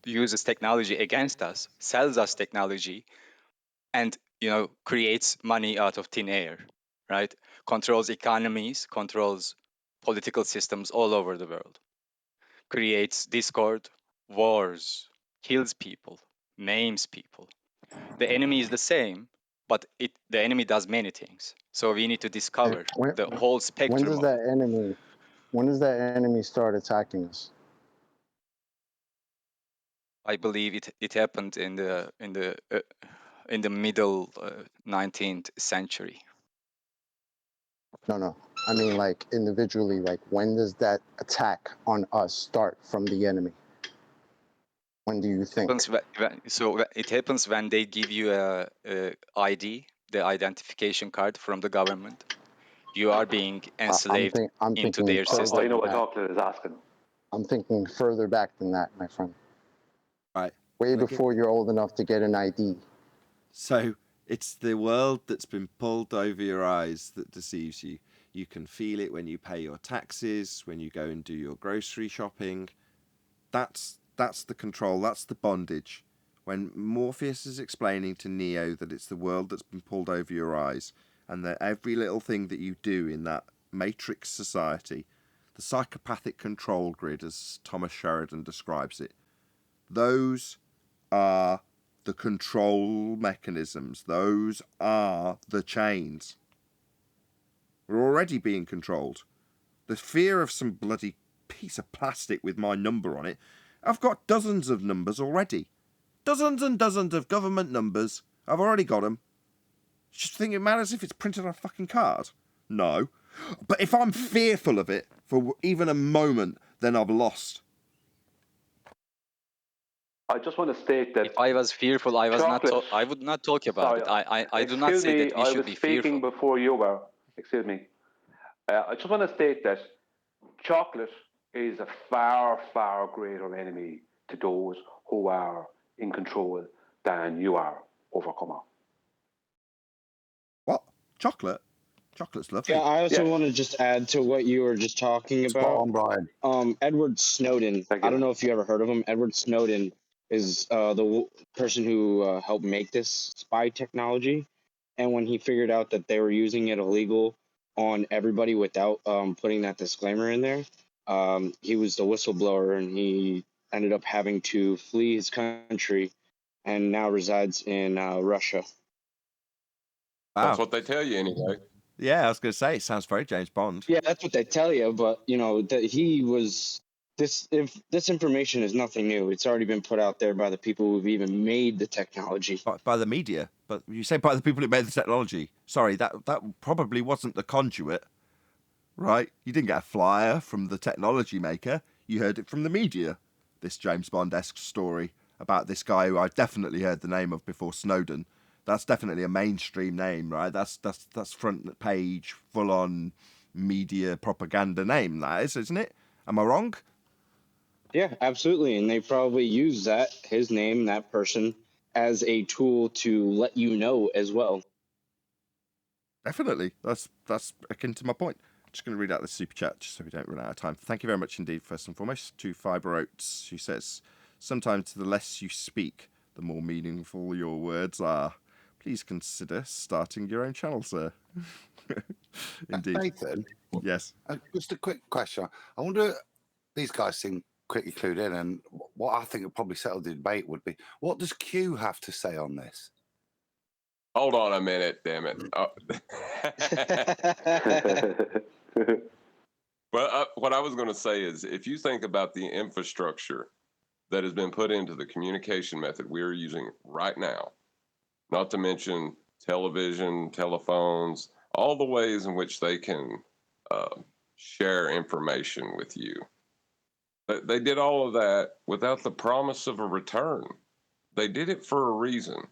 uses technology against us, sells us technology, and creates money out of thin air, right? Controls economies, controls political systems all over the world, creates discord, wars, kills people, maims people. The enemy is the same, but the enemy does many things. So we need to discover the whole When spectrum does of that enemy? When does that enemy start attacking us? I believe it happened in the middle 19th century. No. I mean, like individually. Like, when does that attack on us start from the enemy? When do you think? It happens when they give you a ID, the identification card from the government. You are being enslaved into their system. I know what Oakley is asking. I'm thinking further back than that, my friend. Right. Way before you're old enough to get an ID. So it's the world that's been pulled over your eyes that deceives you. You can feel it when you pay your taxes, when you go and do your grocery shopping. That's the control, that's the bondage. When Morpheus is explaining to Neo that it's the world that's been pulled over your eyes, and that every little thing that you do in that matrix society, the psychopathic control grid, as Thomas Sheridan describes it, those are the control mechanisms. Those are the chains. We're already being controlled. The fear of some bloody piece of plastic with my number on it. I've got dozens of numbers already. Dozens and dozens of government numbers. I've already got them. Just think it matters if it's printed on a fucking card? No. But if I'm fearful of it for even a moment, then I've lost. I just want to state that if I was fearful, I would not talk about it. I do not say that we should be fearful. I was speaking before you were. Excuse me. I just want to state that chocolate is a far, far greater enemy to those who are in control than you are, Overcomer. What? Chocolate? Chocolate's lovely. Yeah, I also want to just add to what you were just talking about. Edward Snowden. I don't know if you ever heard of him. Edward Snowden is the person who helped make this spy technology. And when he figured out that they were using it illegal on everybody without putting that disclaimer in there. He was the whistleblower, and he ended up having to flee his country and now resides in Russia. Wow. That's what they tell you anyway. Yeah, I was going to say, it sounds very James Bond. Yeah, that's what they tell you, but you know that he was if this information is nothing new. It's already been put out there by the people who've even made the technology. By the media, but you say by the people who made the technology. Sorry, that probably wasn't the conduit, right? You didn't get a flyer from the technology maker. You heard it from the media. This James Bond-esque story about this guy who I definitely heard the name of before Snowden. That's definitely a mainstream name, right? That's front page, full on media propaganda name. That is, isn't it? Am I wrong? Yeah, absolutely. And they probably use that, his name, that person, as a tool to let you know as well. Definitely. That's akin to my point. I'm just going to read out the super chat just so we don't run out of time. Thank you very much indeed, first and foremost, to Fiber Oats, who says, sometimes the less you speak, the more meaningful your words are. Please consider starting your own channel, sir. Indeed. Nathan? Yes. Just a quick question. I wonder, these guys seem quickly clued in, and what I think would probably settle the debate would be, what does Q have to say on this? Hold on a minute, damn it. But what I was going to say is, if you think about the infrastructure that has been put into the communication method we're using right now, not to mention television, telephones, all the ways in which they can share information with you. They did all of that without the promise of a return. They did it for a reason.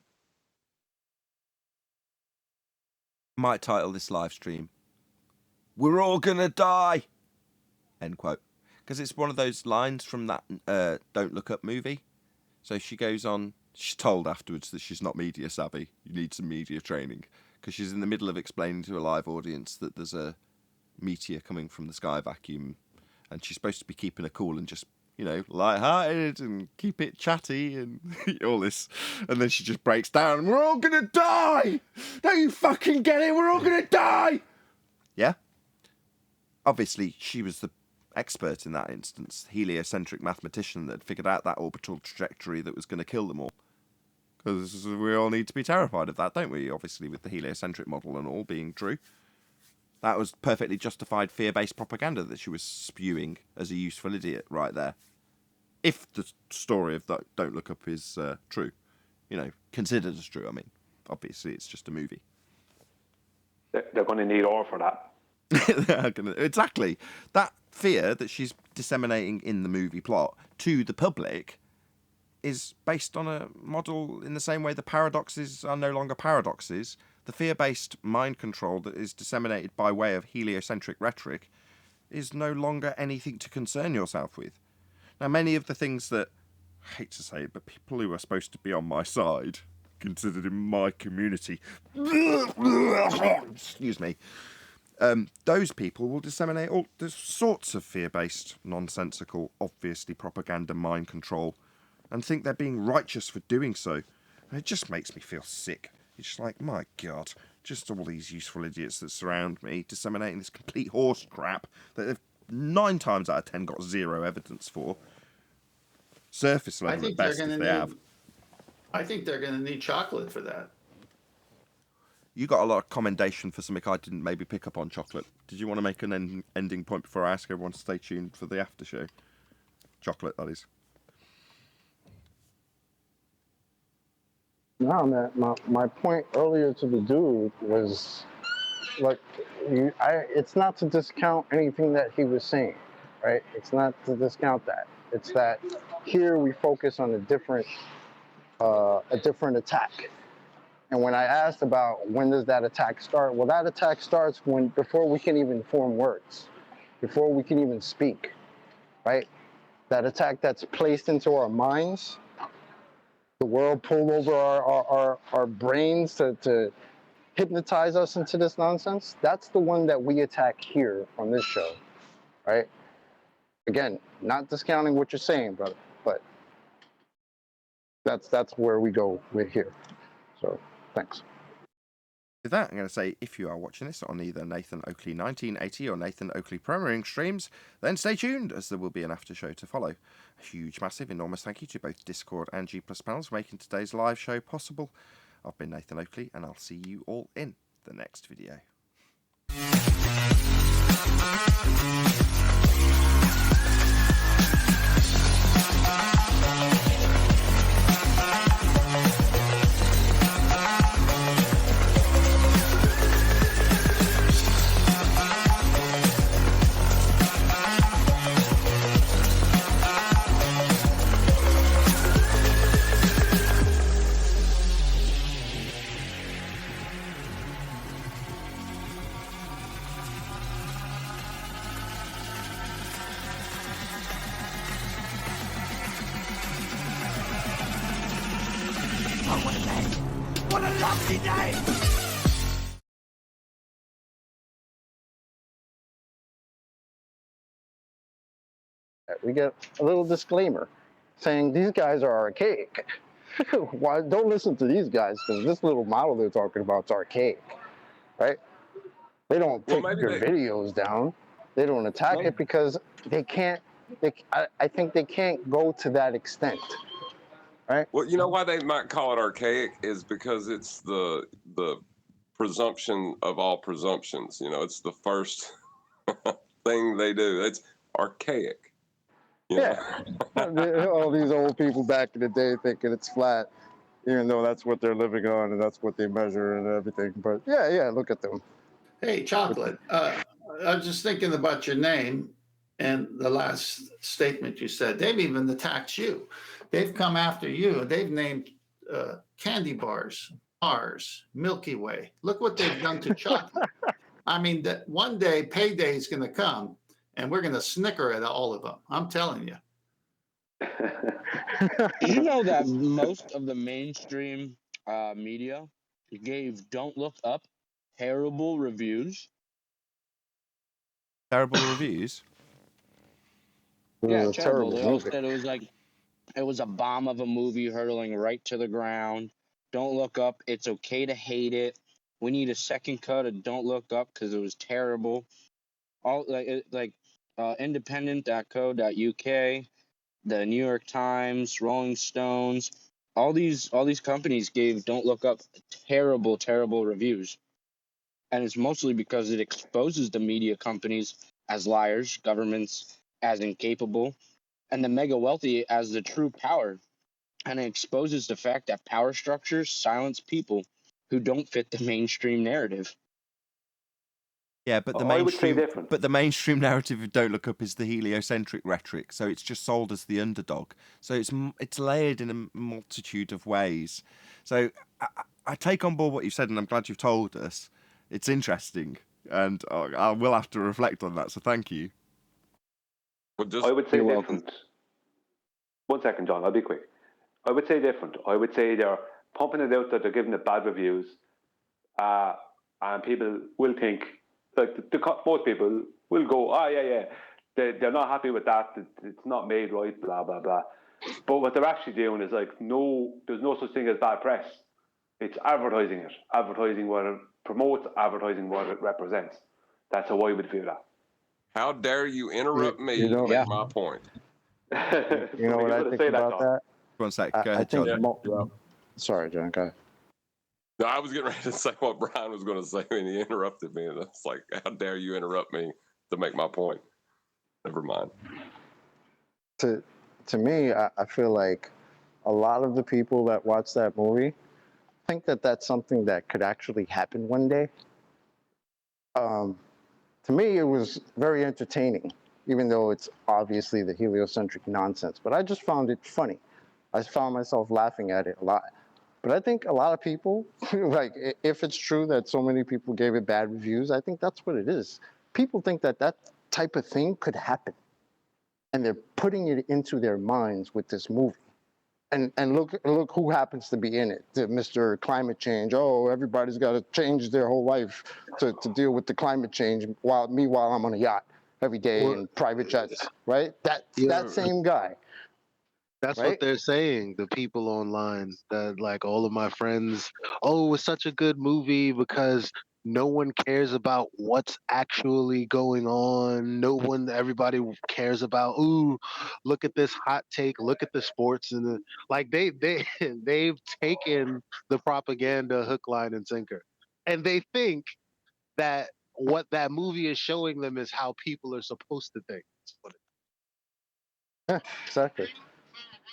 Might title this live stream, "We're all gonna die," end quote. Because it's one of those lines from that Don't Look Up movie. So she goes on, she's told afterwards that she's not media savvy. You need some media training. Because she's in the middle of explaining to a live audience that there's a meteor coming from the sky vacuum. And she's supposed to be keeping her cool and just, you know, light-hearted and keep it chatty and all this. And then she just breaks down. "We're all going to die! Don't you fucking get it? We're all going to die!" Yeah? Obviously, she was the expert in that instance, heliocentric mathematician that had figured out that orbital trajectory that was going to kill them all. Because we all need to be terrified of that, don't we? Obviously, with the heliocentric model and all being true. That was perfectly justified fear-based propaganda that she was spewing as a useful idiot right there. If the story of that Don't Look Up is true. You know, considered as true, I mean. Obviously, it's just a movie. They're going to need oil for that. Exactly. That fear that she's disseminating in the movie plot to the public is based on a model in the same way the paradoxes are no longer paradoxes. The fear-based mind control that is disseminated by way of heliocentric rhetoric is no longer anything to concern yourself with. Now, many of the things that, I hate to say it, but people who are supposed to be on my side, considered in my community, excuse me, those people will disseminate all sorts of fear-based, nonsensical, obviously propaganda mind control and think they're being righteous for doing so. And it just makes me feel sick. It's just like, my God, just all these useful idiots that surround me disseminating this complete horse crap that they've 9 times out of 10 got zero evidence for. Surface level at best if they have. I think they're going to need chocolate for that. You got a lot of commendation for something I didn't maybe pick up on, Chocolate. Did you want to make an ending point before I ask everyone to stay tuned for the after show? Chocolate, that is. No, man. My point earlier to the dude was, like, it's not to discount anything that he was saying, right? It's not to discount that. It's that here we focus on a different attack. And when I asked about when does that attack start, well, that attack starts before we can even form words, before we can even speak, right? That attack that's placed into our minds. The world pulled over our brains to hypnotize us into this nonsense. That's the one that we attack here on this show, right? Again, not discounting what you're saying, brother, but that's where we go with here. So, thanks. With that, I'm going to say if you are watching this on either Nathan Oakley 1980 or Nathan Oakley Premiering streams, then stay tuned as there will be an after show to follow. A huge, massive, enormous thank you to both Discord and G+ panels for making today's live show possible. I've been Nathan Oakley, and I'll see you all in the next video. What a lovely day! We get a little disclaimer saying these guys are archaic. Why don't listen to these guys, because this little model they're talking about is archaic, right? They don't take your videos down. They don't attack it because they can't. I think they can't go to that extent, right? Well, you know why they might call it archaic is because it's the presumption of all presumptions. You know, it's the first thing they do. It's archaic. Yeah. All these old people back in the day thinking it's flat, even though that's what they're living on and that's what they measure and everything. But yeah, look at them. Hey, Chocolate, I was just thinking about your name and the last statement you said. They've even attacked you. They've come after you. They've named candy bars, Milky Way. Look what they've done to chocolate. I mean, that one day payday is going to come, and we're going to snicker at all of them. I'm telling you. You know that most of the mainstream media gave Don't Look Up terrible reviews. Terrible reviews? Yeah, a terrible. terrible They all movie. said it was a bomb of a movie hurtling right to the ground. Don't Look Up. It's okay to hate it. We need a second cut of Don't Look Up because it was terrible. All independent.co.uk, the New York Times, Rolling Stones, all these companies gave Don't Look Up terrible, terrible reviews. And it's mostly because it exposes the media companies as liars, governments as incapable, and the mega wealthy as the true power. And it exposes the fact that power structures silence people who don't fit the mainstream narrative. Yeah, but the I would say mainstream, different. but the mainstream narrative of Don't Look Up is the heliocentric rhetoric. So it's just sold as the underdog. So it's layered in a multitude of ways. So I take on board what you've said, and I'm glad you've told us. It's interesting, and I will have to reflect on that. So thank you. I would say different. 1 second, John. I'll be quick. I would say different. I would say they're pumping it out that they're giving it bad reviews, and people will think, like most people will go, yeah, they're not happy with that. It's not made right, blah blah blah. But what they're actually doing is like, no, there's no such thing as bad press. It's advertising it, advertising what it promotes, advertising what it represents. That's how I would view that. How dare you interrupt me to make my point? You know what I think about that? 1 sec. Go I ahead, think John. Sorry, John. Go ahead. No, I was getting ready to say what Brian was going to say when he interrupted me. And it's like, how dare you interrupt me to make my point? Never mind. To me, I feel like a lot of the people that watch that movie think that that's something that could actually happen one day. To me, it was very entertaining, even though it's obviously the heliocentric nonsense. But I just found it funny. I found myself laughing at it a lot. But I think a lot of people, like, if it's true that so many people gave it bad reviews, I think that's what it is. People think that that type of thing could happen. And they're putting it into their minds with this movie. And look who happens to be in it. Mr. Climate Change. Oh, everybody's got to change their whole life to deal with the climate change. Meanwhile, I'm on a yacht every day in private jets, right? That same guy. That's what right? they're saying. The people online, that like all of my friends, oh, it was such a good movie because no one cares about what's actually going on. Everybody cares about, ooh, look at this hot take, look at the sports and the like. They've taken the propaganda hook, line, and sinker, and they think that what that movie is showing them is how people are supposed to think. Yeah, exactly.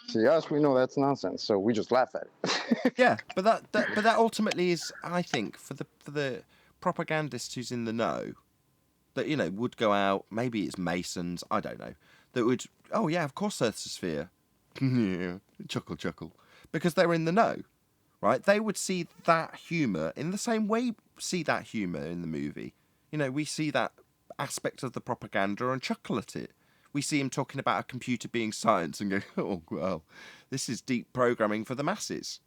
See, us, we know that's nonsense, so we just laugh at it. Yeah, but that ultimately is, I think, for the propagandist who's in the know, that would go out. Maybe it's Masons, I don't know. That would, oh yeah, of course Earth's a sphere. Yeah, chuckle, because they're in the know, right? They would see that humour in the same way we see that humour in the movie. We see that aspect of the propaganda and chuckle at it. We see him talking about a computer being science and go, oh well, this is deep programming for the masses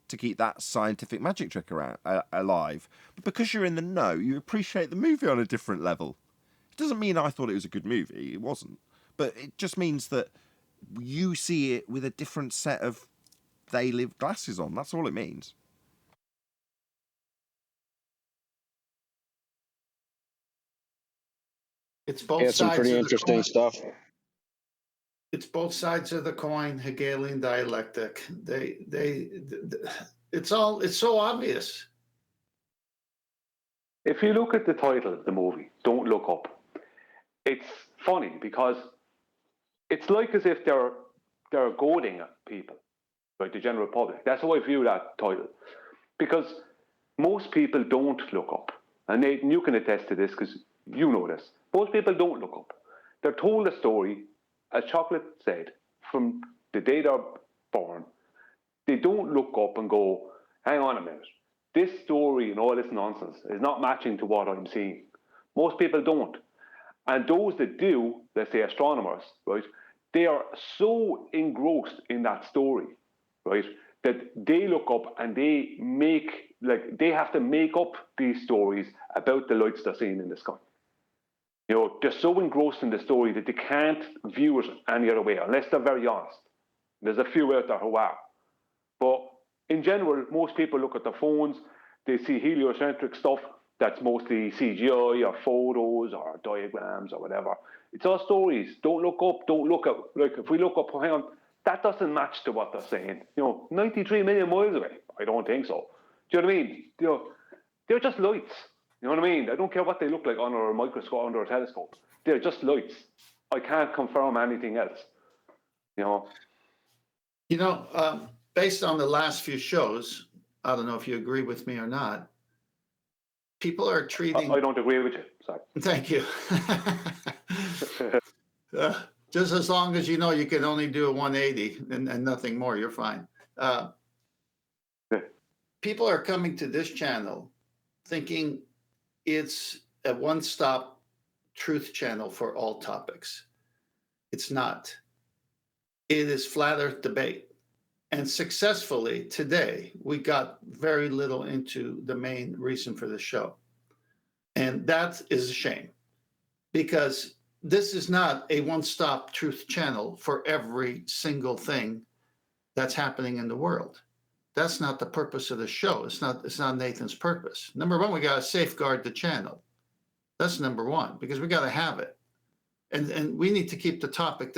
to keep that scientific magic trick alive. But because you're in the know, you appreciate the movie on a different level. It doesn't mean I thought it was a good movie. It wasn't. But it just means that you see it with a different set of they live glasses on. That's all it means. It's both Yeah, some sides pretty of the interesting coin. stuff. It's both sides of the coin, Hegelian dialectic. It's so obvious. If you look at the title of the movie, Don't Look Up, it's funny because it's like as if they're goading at people, like the general public. That's how I view that title. Because most people don't look up. And Nathan, you can attest to this because you know this. Most people don't look up. They're told a story, as Chocolate said, from the day they're born. They don't look up and go, hang on a minute. This story and all this nonsense is not matching to what I'm seeing. Most people don't. And those that do, let's say astronomers, right, they are so engrossed in that story, right, that they look up and they have to make up these stories about the lights they're seeing in the sky. They're so engrossed in the story that they can't view it any other way, unless they're very honest. There's a few out there who are. But in general, most people look at their phones, they see heliocentric stuff that's mostly CGI or photos or diagrams or whatever. It's all stories. Don't look up, don't look at, like if we look up, hang on, that doesn't match to what they're saying. 93 million miles away. I don't think so. Do you know what I mean? They're just lights. You know what I mean? I don't care what they look like under a microscope, under a telescope. They're just lights. I can't confirm anything else. Based on the last few shows, I don't know if you agree with me or not, people are treating... I don't agree with you. Sorry. Thank you. Just as long as you know you can only do a 180 and nothing more, you're fine. People are coming to this channel thinking it's a one-stop truth channel for all topics. It's not. It is flat earth debate. And successfully today, we got very little into the main reason for the show. And that is a shame, because this is not a one-stop truth channel for every single thing that's happening in the world. That's not the purpose of the show. It's not Nathan's purpose. Number one, we got to safeguard the channel. That's number one, because we got to have it. And we need to keep the topic,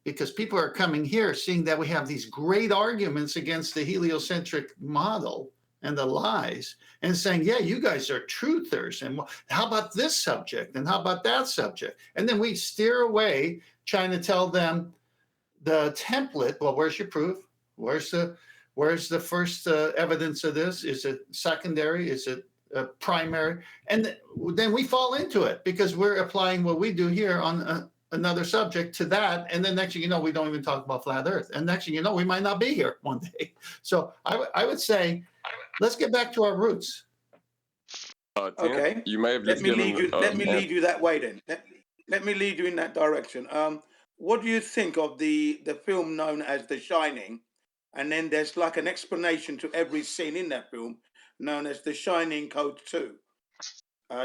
because people are coming here seeing that we have these great arguments against the heliocentric model and the lies, and saying, yeah, you guys are truthers. And how about this subject? And how about that subject? And then we steer away trying to tell them the template. Well, where's your proof? Where's the first evidence of this? Is it secondary? Is it primary? And then we fall into it because we're applying what we do here on another subject to that. And then next thing you know, we don't even talk about flat earth. And next thing you know, we might not be here one day. So I would say, let's get back to our roots. Okay. You may have Let just me given, lead you. Let me lead you that way then. Let me lead you in that direction. What do you think of the film known as The Shining? And then there's like an explanation to every scene in that film, known as The Shining Code 2.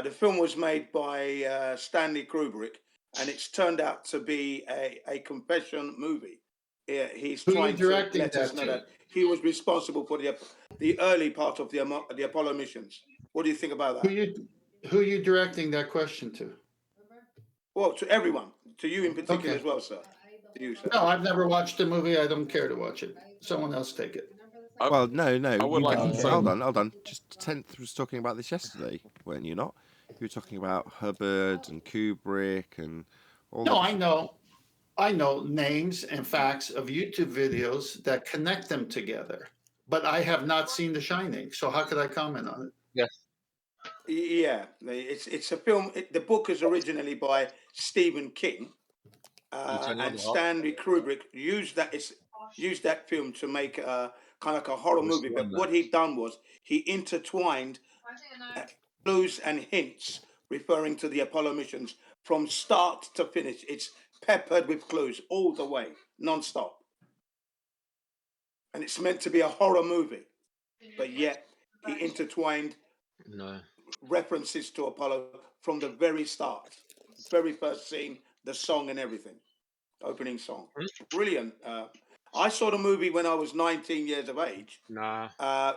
The film was made by Stanley Kubrick, and it's turned out to be a confession movie. he's Who are you trying to directing let us that know to? that he was responsible for the early part of the Apollo missions. What do you think about that? Who are you directing that question to? Well, to everyone, to you in particular Okay. as well, sir. To you, sir. No, I've never watched the movie. I don't care to watch it. Someone else take it. Well, no. I would like to say. Hold on. Just Tenth was talking about this yesterday, weren't you not? You were talking about Hubbard and Kubrick and all. No, I know names and facts of YouTube videos that connect them together, but I have not seen The Shining. So how could I comment on it? Yes. Yeah, it's a film. The book is originally by Stephen King, and Stanley Kubrick used that film to make kind of like a horror movie. But what he done was he intertwined clues and hints referring to the Apollo missions from start to finish. It's peppered with clues all the way, non-stop. And it's meant to be a horror movie, but yet he intertwined references to Apollo from the very start, very first scene, the song and everything, opening song. Brilliant. I saw the movie when I was 19 years of age,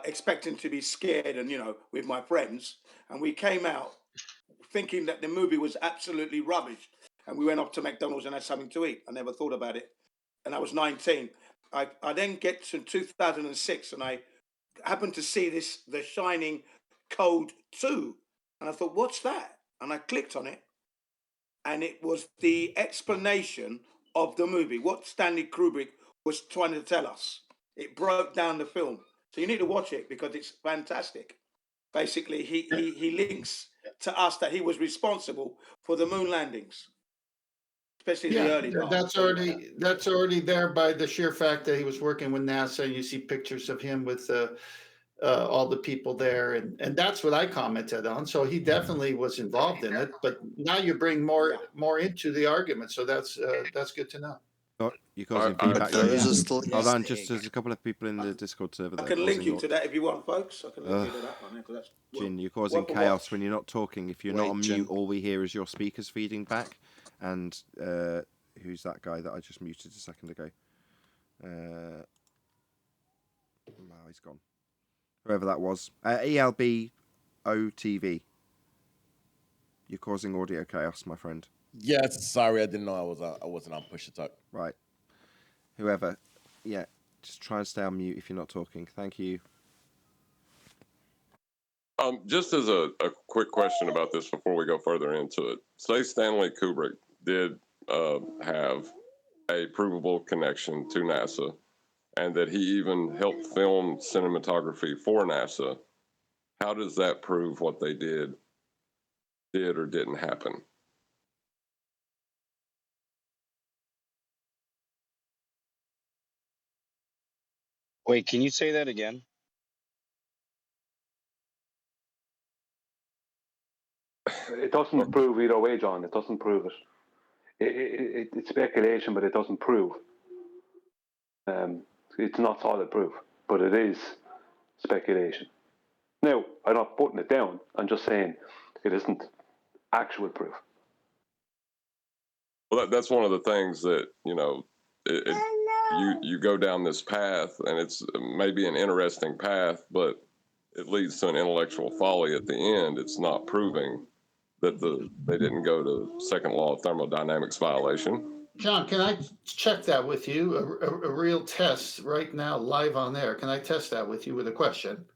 expecting to be scared and, with my friends. And we came out thinking that the movie was absolutely rubbish. And we went off to McDonald's and had something to eat. I never thought about it. And I was 19. I then get to 2006 and I happened to see The Shining Code 2. And I thought, what's that? And I clicked on it. And it was the explanation of the movie, what Stanley Kubrick was trying to tell us. It broke down the film. So you need to watch it because it's fantastic. Basically, he links to us that he was responsible for the moon landings, especially the early part. That's already there by the sheer fact that he was working with NASA, and you see pictures of him with all the people there, and that's what I commented on. So he definitely was involved in it. But now you bring more into the argument, so that's good to know. You're causing feedback. Hold on, just there's a couple of people in the Discord server that I can link you to that if you want, folks. I can link you to that one. That's Jin, you're causing chaos when you're not talking. If you're not on mute, all we hear is your speakers feeding back. And who's that guy that I just muted a second ago? No, he's gone. Whoever that was. ELB OTV. You're causing audio chaos, my friend. Yes, sorry, I didn't know I wasn't on push to talk. Right. Whoever, just try and stay on mute if you're not talking. Thank you. Just as a quick question about this before we go further into it. Say Stanley Kubrick did have a provable connection to NASA, and that he even helped film cinematography for NASA. How does that prove what they did or didn't happen? Wait, can you say that again? It doesn't prove either way, John. It doesn't prove it. It's speculation, but it doesn't prove. It's not solid proof, but it is speculation. Now, I'm not putting it down. I'm just saying it isn't actual proof. Well, that's one of the things that, you go down this path, and it's maybe an interesting path, but it leads to an intellectual folly at the end. It's not proving that they didn't go to second law of thermodynamics violation. John, can I check that with you? A real test right now, live on air. Can I test that with you with a question?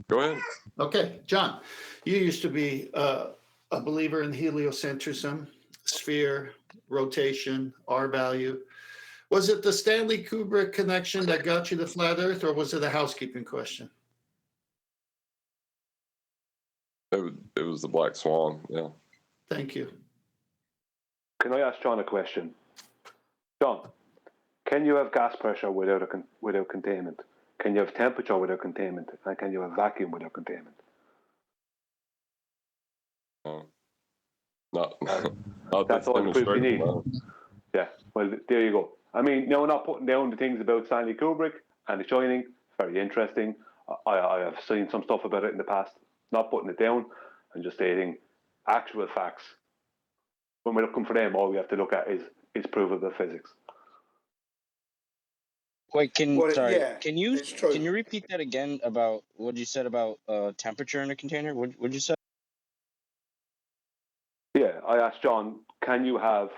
Go ahead. Okay, John, you used to be a believer in heliocentrism, sphere, rotation, R value. Was it the Stanley Kubrick connection that got you the flat Earth, or was it a housekeeping question? It was the black swan, yeah. Thank you. Can I ask John a question? John, can you have gas pressure without containment? Can you have temperature without containment? And can you have vacuum without containment? That's all the proof you need. Yeah, well, there you go. I mean, no, not putting down the things about Stanley Kubrick and The Shining. Very interesting. I have seen some stuff about it in the past. Not putting it down and just stating actual facts. when we're looking for them, all we have to look at is provable physics. Wait, sorry. Yeah, Can you it's true. repeat that again about what you said about temperature in a container? What'd you say? Yeah, I asked John, can you have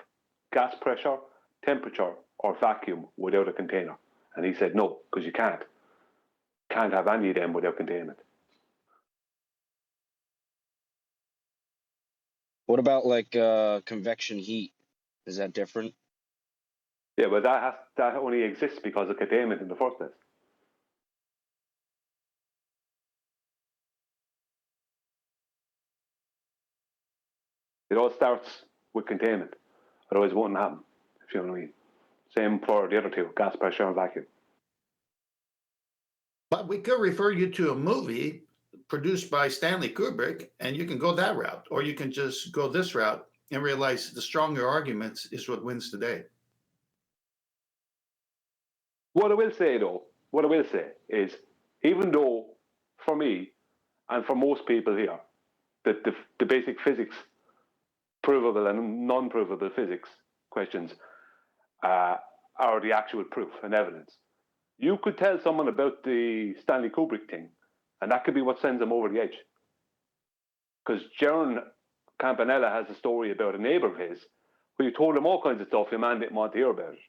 gas pressure, temperature, or vacuum without a container? And he said no, because you can't. Can't have any of them without containment. What about like convection heat? Is that different? Yeah, but that only exists because of containment in the first place. It all starts with containment. Otherwise it wouldn't happen, if you know what I mean. Same for the other two, gas pressure and vacuum. But we could refer you to a movie produced by Stanley Kubrick, and you can go that route, or you can just go this route and realize the stronger arguments is what wins today. What I will say is, even though for me and for most people here, that the basic physics, provable and non-provable physics questions are the actual proof and evidence. You could tell someone about the Stanley Kubrick thing, and that could be what sends them over the edge. Because Jaron Campanella has a story about a neighbor of his who told him all kinds of stuff your man didn't want to hear about it.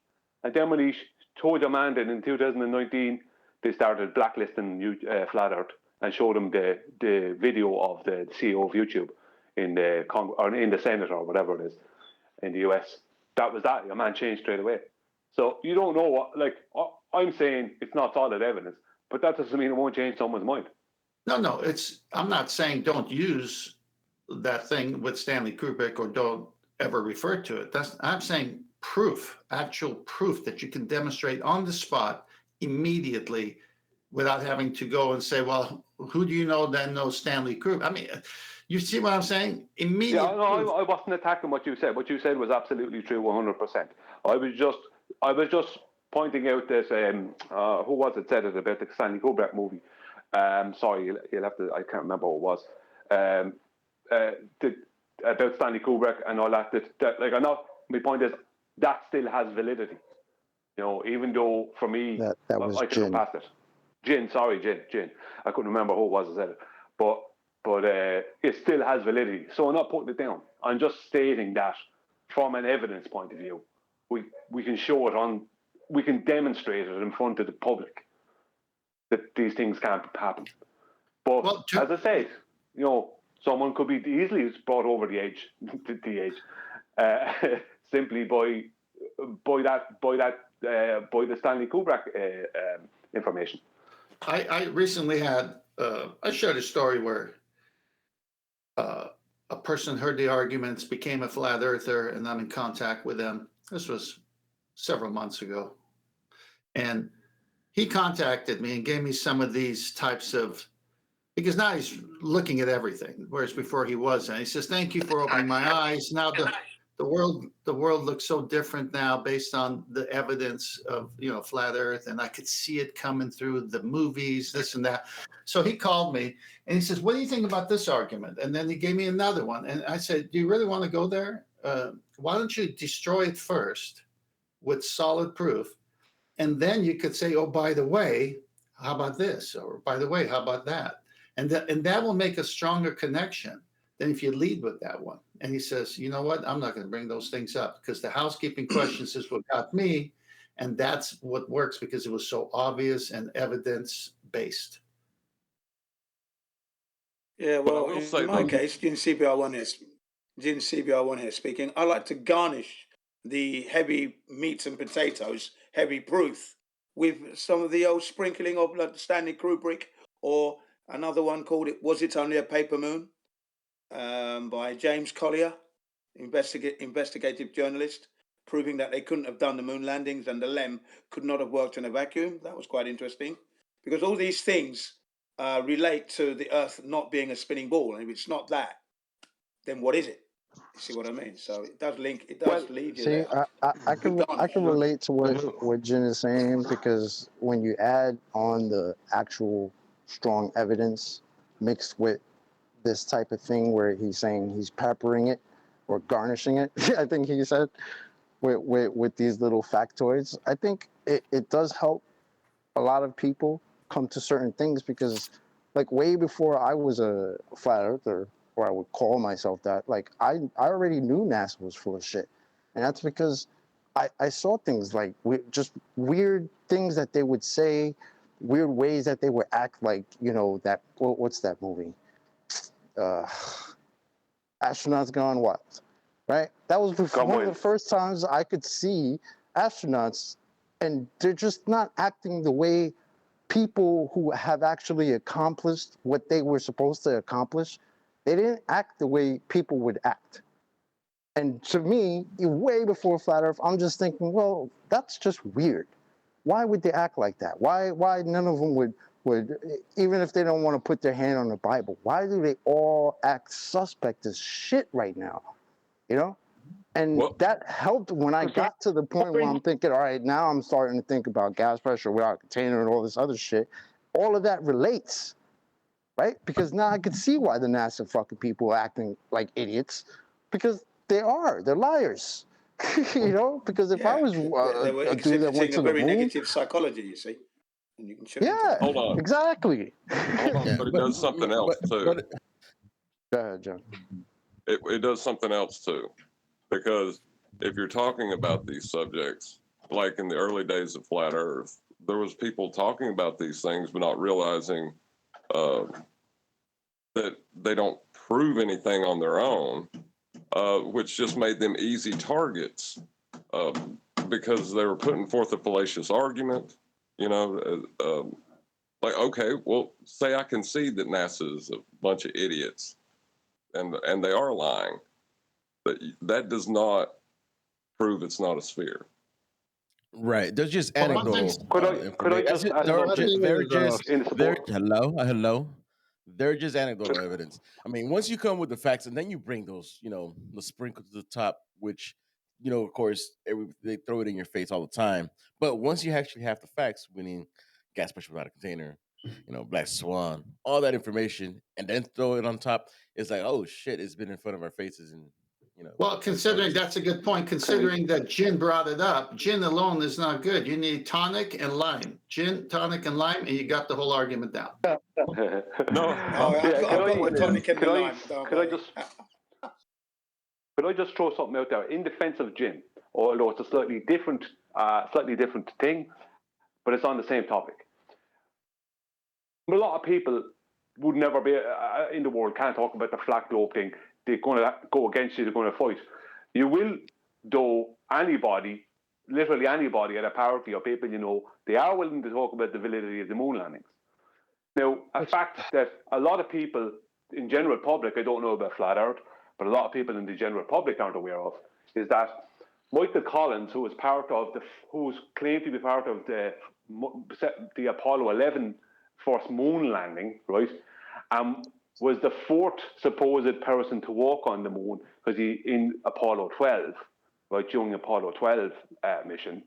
And then when he told your man that in 2019 they started blacklisting Flat Earth and showed him the video of the CEO of YouTube in the Senate or whatever it is in the US. That was that. Your man changed straight away. So you don't know what, like, I'm saying it's not solid evidence, but that doesn't mean it won't change someone's mind. No, I'm not saying don't use that thing with Stanley Kubrick or don't ever refer to it. I'm saying proof, actual proof that you can demonstrate on the spot immediately without having to go and say, well, who do you know that knows Stanley Kubrick? I mean, you see what I'm saying? Immediate. Yeah, no, I wasn't attacking what you said. What you said was absolutely true, 100%. I was just pointing out this. Who was it said it about the Stanley Kubrick movie? Sorry, you'll have to. I can't remember what it was. About Stanley Kubrick and all that. Like, I know. My point is that still has validity. You know, even though for me, that was I could have passed it. Jin. I couldn't remember who it was that said it, but it still has validity. So I'm not putting it down. I'm just stating that from an evidence point of view, we can show it we can demonstrate it in front of the public that these things can't happen. But as I said, you know, someone could be easily brought over the edge, simply by the Stanley Kubrick information. I recently had I shared a story where a person heard the arguments, became a flat earther, and I'm in contact with them. This was several months ago. And he contacted me and gave me some of these types of, because now he's looking at everything, whereas before he wasn't. He says, thank you for opening my eyes. Now the world looks so different now based on the evidence of, you know, flat earth, and I could see it coming through the movies, this and that. So he called me and he says, what do you think about this argument? And then he gave me another one. And I said, do you really want to go there? Why don't you destroy it first with solid proof? And then you could say, oh, by the way, how about this? Or by the way, how about that? And that will make a stronger connection than if you lead with that one. And he says, you know what? I'm not going to bring those things up because the housekeeping questions is what got me. And that's what works because it was so obvious and evidence-based. Yeah, well, in my case, Jin CBR1 here speaking. I like to garnish the heavy meats and potatoes, heavy proof, with some of the old sprinkling of like Stanley Kubrick, or another one called Was It Only a Paper Moon? By James Collier, investigative journalist, proving that they couldn't have done the moon landings and the LEM could not have worked in a vacuum. That was quite interesting because all these things relate to the Earth not being a spinning ball. And if it's not that, then what is it? You see what I mean? So it does link. It does lead you See, there. I can relate to what Jin is saying because when you add on the actual strong evidence mixed with this type of thing where he's saying he's peppering it or garnishing it. I think he said with these little factoids. I think it does help a lot of people come to certain things because, like, way before I was a flat earther, or I would call myself that, like, I already knew NASA was full of shit. And that's because I saw things like just weird things that they would say, weird ways that they would act, like, you know, that, what's that movie? Astronauts Gone Wild, right? That was one of the first times I could see astronauts, and they're just not acting the way people who have actually accomplished what they were supposed to accomplish. They didn't act the way people would act. And to me, way before Flat Earth, I'm just thinking, well, that's just weird. Why would they act like that? Why none of them would, even if they don't want to put their hand on the Bible, why do they all act suspect as shit right now? You know? And that helped when I got to the point where I'm thinking, all right, now I'm starting to think about gas pressure without a container and all this other shit. All of that relates, right? Because now I could see why the NASA fucking people are acting like idiots, because they're liars. You know, because if I was they were a dude that went exhibiting to a the very moon, negative psychology, you see. And you can show yeah, Hold on. exactly. Hold on, but it does something else too. Go ahead, John. It does something else too, because if you're talking about these subjects, like in the early days of Flat Earth, there was people talking about these things but not realizing that they don't prove anything on their own, which just made them easy targets because they were putting forth a fallacious argument. You know, like, okay, well, say I concede that NASA is a bunch of idiots, and they are lying, but that does not prove it's not a sphere. Right. There's just Well, anecdotal could I information. just add something in support? Hello. They're just anecdotal evidence. I mean, once you come with the facts and then you bring those, you know, the sprinkle to the top, which, you know, of course, they throw it in your face all the time. But once you actually have the facts, meaning gas pressure without a container, you know, black swan, all that information, and then throw it on top, it's like, oh shit, it's been in front of our faces, and you know. Well, considering that's a good point, considering that gin brought it up, gin alone is not good. You need tonic and lime. Gin, tonic, and lime, and you got the whole argument down. No, I've got my tonic and the lime. Could I just throw something out there in defense of gin, although it's a slightly different thing, but it's on the same topic. A lot of people would never be in the world can't talk about the flat globe thing. They're going to go against you. They're going to fight. You will, though, anybody, literally anybody at a party or people you know, they are willing to talk about the validity of the moon landings. Now, a fact that a lot of people in general public, I don't know about Flat Earth, but a lot of people in the general public aren't aware of, is that Michael Collins, who was claimed to be part of the Apollo 11 first moon landing, right, was the fourth supposed person to walk on the moon, because he in Apollo 12, right, during Apollo 12 mission,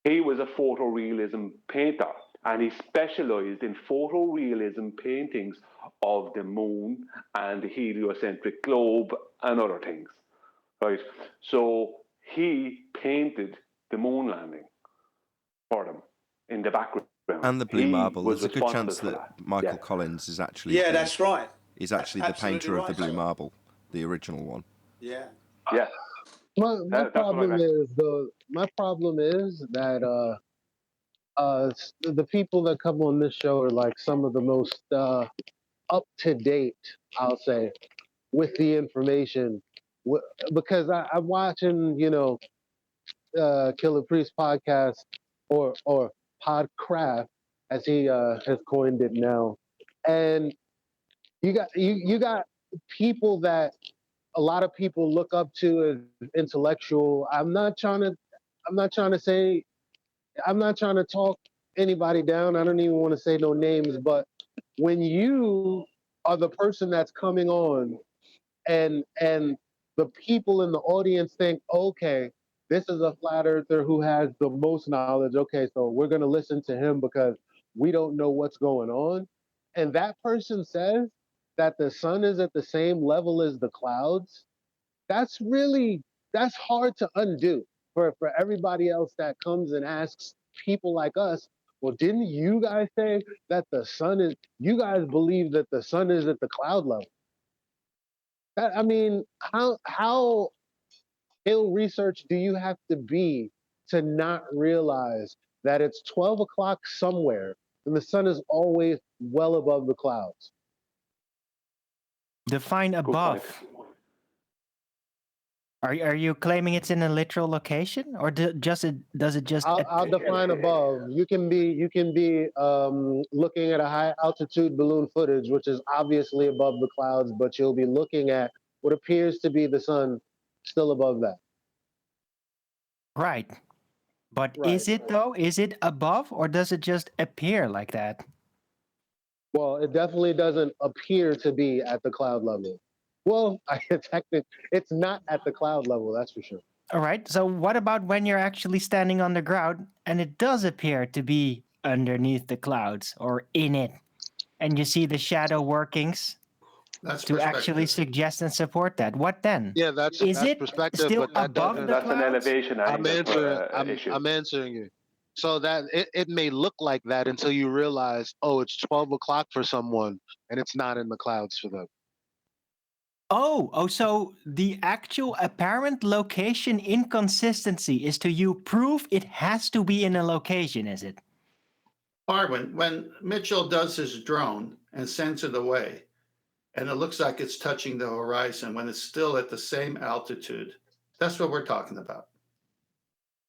he was a photorealism painter, and he specialized in photorealism paintings of the moon and the heliocentric globe and other things, right? So he painted the moon landing for them in the background. And the blue marble. There's a good chance responsible that for Michael Collins is actually that's right. Is actually the painter of the blue marble, the original one. Yeah. Yeah. My problem is that the people that come on this show are like some of the most up to date, I'll say, with the information. Because I'm watching, you know, Killer Priest podcast or Podcraft, as he has coined it now, and you got people that a lot of people look up to as intellectual. I'm not trying to talk anybody down. I don't even want to say no names, but when you are the person that's coming on and the people in the audience think, okay, this is a flat earther who has the most knowledge. Okay, so we're going to listen to him because we don't know what's going on. And that person says that the sun is at the same level as the clouds. That's hard to undo for everybody else that comes and asks people like us, well, didn't you guys say that you guys believe that the sun is at the cloud level? I mean, how ill research do you have to be to not realize that it's 12 o'clock somewhere and the sun is always well above the clouds? Define above. Are you claiming it's in a literal location, or does it just? I'll define above. You can be looking at a high altitude balloon footage, which is obviously above the clouds, but you'll be looking at what appears to be the sun still above that. Right. But is it though? Is it above, or does it just appear like that? Well, it definitely doesn't appear to be at the cloud level. Well, technically, it's not at the cloud level, that's for sure. All right. So what about when you're actually standing on the ground and it does appear to be underneath the clouds or in it, and you see the shadow workings to actually suggest and support that? What then? Yeah, that's perspective, still but that above doesn't. the That's an clouds? elevation angle issue. I'm answering you. So that it may look like that until you realize, oh, it's 12 o'clock for someone and it's not in the clouds for them. Oh, so the actual apparent location inconsistency is to you proof it has to be in a location, is it? Arwin, when Mitchell does his drone and sends it away, and it looks like it's touching the horizon when it's still at the same altitude, that's what we're talking about.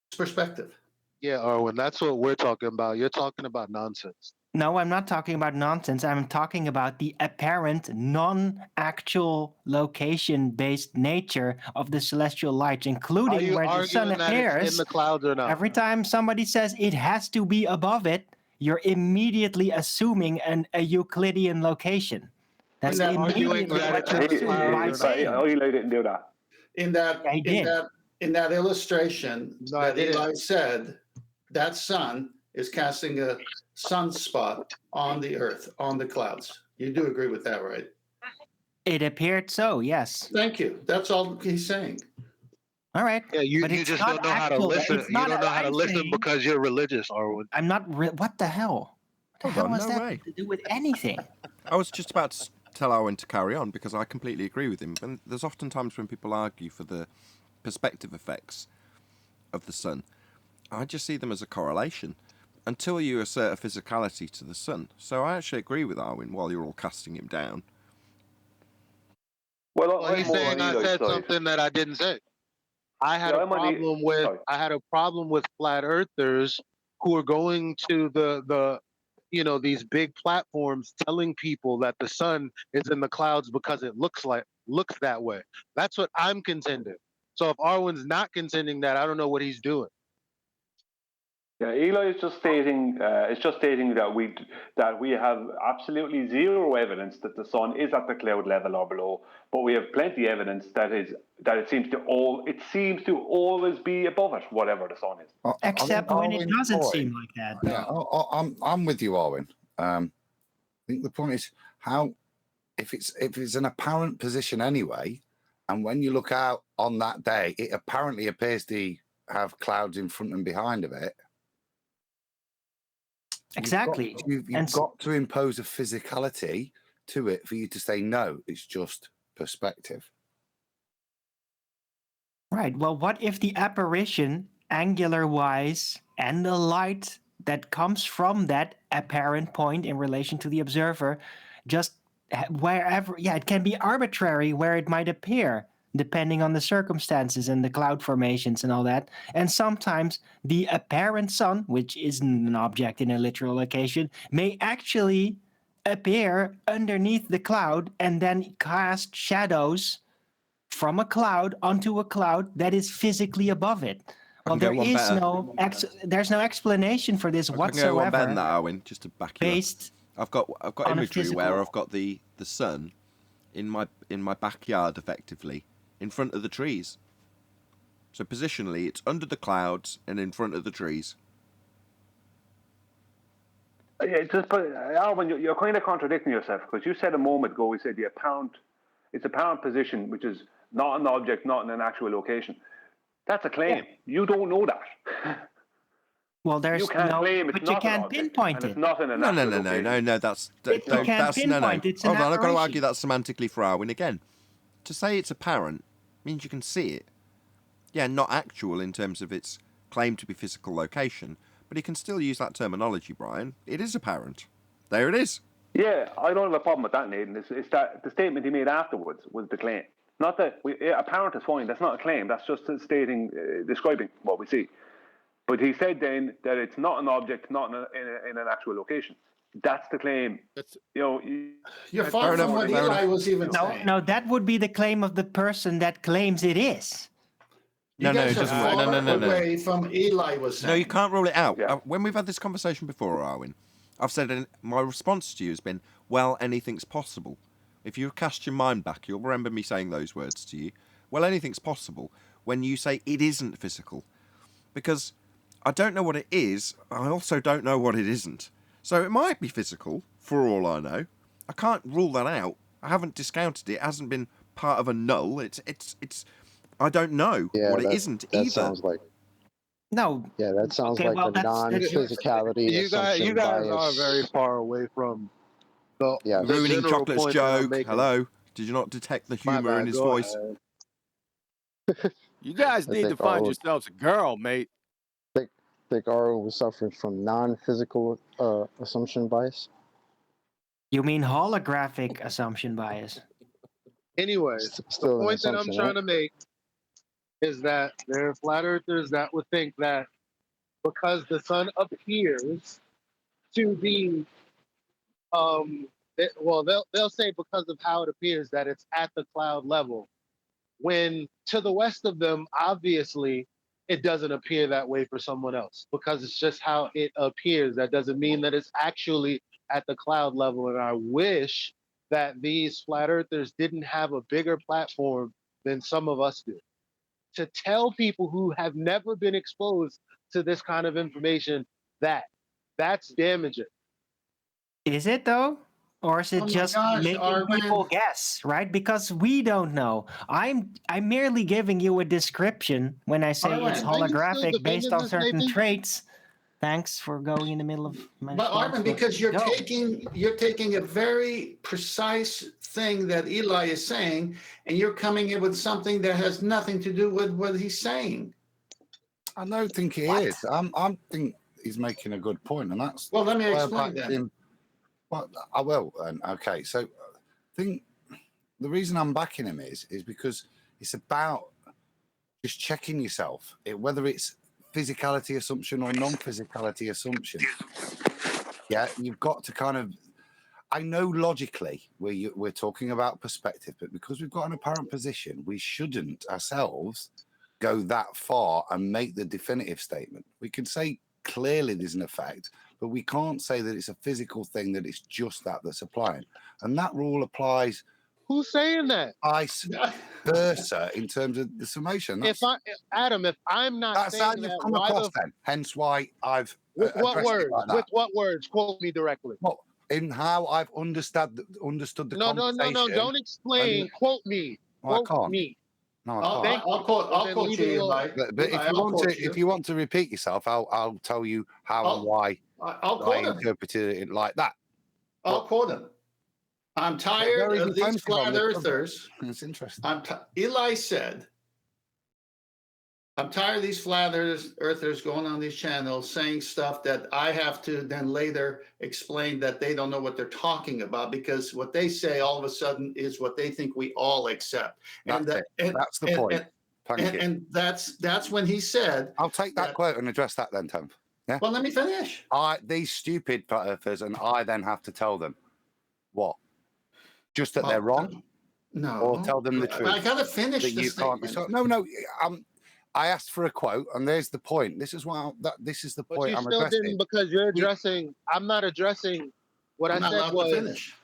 It's perspective. Yeah, Arwen, that's what we're talking about. You're talking about nonsense. No, I'm not talking about nonsense. I'm talking about the apparent non-actual location-based nature of the celestial lights, including where the sun Arguing that appears. it's in the clouds or not? Every time somebody says it has to be above it, you're immediately assuming a Euclidean location. That's immediately what you're assuming by saying. Eli didn't do that. In that illustration that Eli said, that sun is casting a sunspot on the earth, on the clouds. You do agree with that, right? It appeared so, yes. Thank you. That's all he's saying. All right. Yeah, you just don't know how to listen. You don't know how to listen because you're religious, Arwen. I'm not. What the hell? What the hell has that to do with anything? I was just about to tell Owen to carry on because I completely agree with him. And there's often times when people argue for the perspective effects of the sun. I just see them as a correlation until you assert a physicality to the sun. So I actually agree with Arwen while you're all casting him down. Well, he's saying I said something that I didn't say. I had a problem with flat earthers who are going to the these big platforms telling people that the sun is in the clouds because it looks that way. That's what I'm contending. So if Arwen's not contending that, I don't know what he's doing. Yeah, Eli is just stating that we have absolutely zero evidence that the sun is at the cloud level or below, but we have plenty evidence that it seems to always be above it, whatever the sun is. Except when it doesn't seem like that. Yeah, I'm with you, Arwen. I think the point is how if it's an apparent position anyway, and when you look out on that day, it apparently appears to have clouds in front and behind of it. Exactly. You've got to impose a physicality to it for you to say, no, it's just perspective. Right. Well, what if the apparition, angular-wise, and the light that comes from that apparent point in relation to the observer, just wherever, it can be arbitrary where it might appear, depending on the circumstances and the cloud formations and all that. And sometimes the apparent sun, which isn't an object in a literal location, may actually appear underneath the cloud and then cast shadows from a cloud onto a cloud that is physically above it. Well, there's no explanation for this whatsoever. I can go one better than that, Owen, just to back you up. I've got imagery where I've got the sun in my backyard, effectively, in front of the trees. So positionally, it's under the clouds and in front of the trees. Yeah, Alvin, you're kind of contradicting yourself because you said a moment ago, we said it's apparent position, which is not an object, not in an actual location. That's a claim. You don't know that. Well, there's You can't no, claim it's but you not an can't object, pinpoint and it. it's not in an No, actual no, no, no, location. no, no. That's You can't that's no, no. pinpoint. It's an Hold on, I've got to aberration. argue that semantically for Arwin again. To say it's apparent means you can see it. Yeah, not actual in terms of its claim to be physical location, but he can still use that terminology, Brian. It is apparent. There it is. Yeah, I don't have a problem with that, Nathan. It's that the statement he made afterwards was the claim. Not that apparent is fine. That's not a claim. That's just stating, describing what we see. But he said then that it's not an object, not in an actual location. That's the claim. You're far from what Eli was even saying. No, that would be the claim of the person that claims it is. You guys are doesn't work. far away from Eli was saying. No, you can't rule it out. When we've had this conversation before, Arwin, I've said my response to you has been, well, anything's possible. If you cast your mind back, you'll remember me saying those words to you. Well, anything's possible when you say it isn't physical. Because I don't know what it is, I also don't know what it isn't. So it might be physical, for all I know. I can't rule that out. I haven't discounted it. It hasn't been part of a null. It's I don't know what it isn't either. That sounds like... No. Yeah, that sounds Okay, like well, a that's- non-physicality You guys assumption are bias. very far away from the, Yeah. the Ruining general Chocolate's point that I'm joke. making. Hello? Did you not detect the My humour bad, in his go voice? ahead. You guys I need to think find Arwen- yourselves a girl, mate. think Arwen was suffering from non-physical assumption bias. You mean holographic assumption bias? Anyway, Still the an point that I'm assumption, trying right? to make is that there are flat earthers that would think that because the sun appears to be, they'll say because of how it appears that it's at the cloud level, when to the west of them, obviously, it doesn't appear that way for someone else because it's just how it appears. That doesn't mean that it's actually at the cloud level. And I wish that these flat earthers didn't have a bigger platform than some of us do to tell people who have never been exposed to this kind of information that that's damaging. Is it though? Or is it Oh my just gosh, making Arwen. people guess, right? Because we don't know. I'm merely giving you a description when I say it's Arwen. Are you still holographic based defending on this, certain Nathan? traits. Thanks for going in the middle of my But response, Armin, because you're go. taking a very precise thing that Eli is saying, and you're coming in with something that has nothing to do with what he's saying. I don't think it is. I think he's making a good point, and that's Well, let me why I explain backed that. him. Well, I will. Okay, so I think the reason I'm backing him is because it's about just checking yourself, whether it's physicality assumption or non-physicality assumption. Yeah, you've got to kind of. I know logically we're talking about perspective, but because we've got an apparent position, we shouldn't ourselves go that far and make the definitive statement. We can say clearly there's an effect, but we can't say that it's a physical thing, that it's just that's applying. And that rule applies Who's saying that? vice versa in terms of the summation. If I'm not That's how saying you've that, come why across the then. Hence why I've with what addressed it words? like that. With what words? Quote me directly. Well, in how I've understood the No, conversation. don't explain. Quote me. Well, I Quote can't. me. No, I can't. I'll quote you, Eli. But Eli, if you want to repeat yourself, I'll tell you how and why I'll I quote him. interpreted it like that. I'll quote him. I'm tired Very of these defensive on flat the earthers. It's interesting. Eli said, I'm tired of these flat earthers going on these channels saying stuff that I have to then later explain that they don't know what they're talking about, because what they say all of a sudden is what they think we all accept. That's the point. Thank you. And that's when he said, I'll take that quote and address that then, Tom. Yeah. Well, let me finish. These stupid flat earthers, and I then have to tell them what? Just that they're wrong? No. Or tell them the truth. I gotta finish that the you can't be statement. No. I asked for a quote, and there's the point. This is why this is the But point you I'm still addressing. didn't, because you're addressing. I'm not addressing. What I'm I not said allowed was. to finish.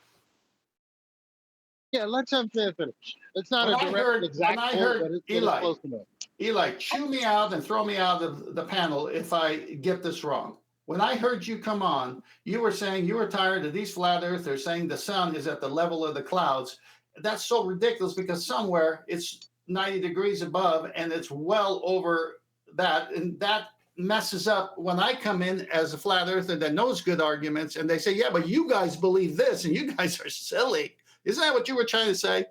Yeah, let him finish. It's not When a I direct heard- exact when I quote, heard but it's Eli, close enough. Eli, chew me out and throw me out of the panel if I get this wrong. When I heard you come on, you were saying you were tired of these flat earthers saying the sun is at the level of the clouds. That's so ridiculous, because somewhere it's 90 degrees above, and it's well over that. And that messes up when I come in as a flat earther that knows good arguments, and they say, yeah, but you guys believe this, and you guys are silly. Isn't that what you were trying to say?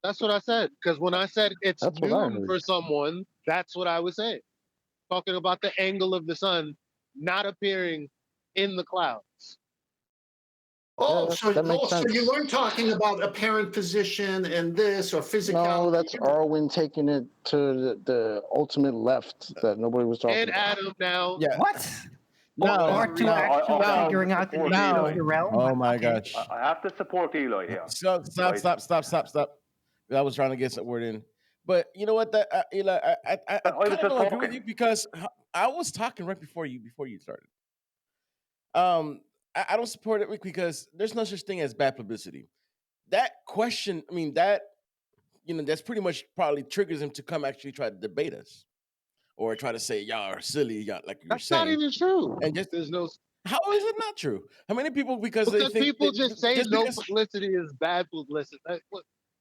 That's what I said. Because when I said it's That's what I noon heard. for someone, that's what I was saying. Talking about the angle of the sun not appearing in the clouds. Oh, Yeah, so that makes so sense. you weren't talking about apparent position and this or physicality. No, that's Arwen taking it to the ultimate left that nobody was talking And about. Adam now. Yeah. What? No, Or to no, actually no, figuring out the no. nature of the realm. Oh but my okay. gosh. I have to support Eli here. Stop. I was trying to get some word in. But you know what, that Eli, I was kind of just don't agree with talking. you because I was talking right before you started. I don't support it because there's no such thing as bad publicity. That question, I mean, that's pretty much probably triggers him to come actually try to debate us or try to say y'all are silly, y'all like you're That's saying. not even true. And just There's no. how is it not true? How many people because they think people that, just say just no because, publicity is bad publicity.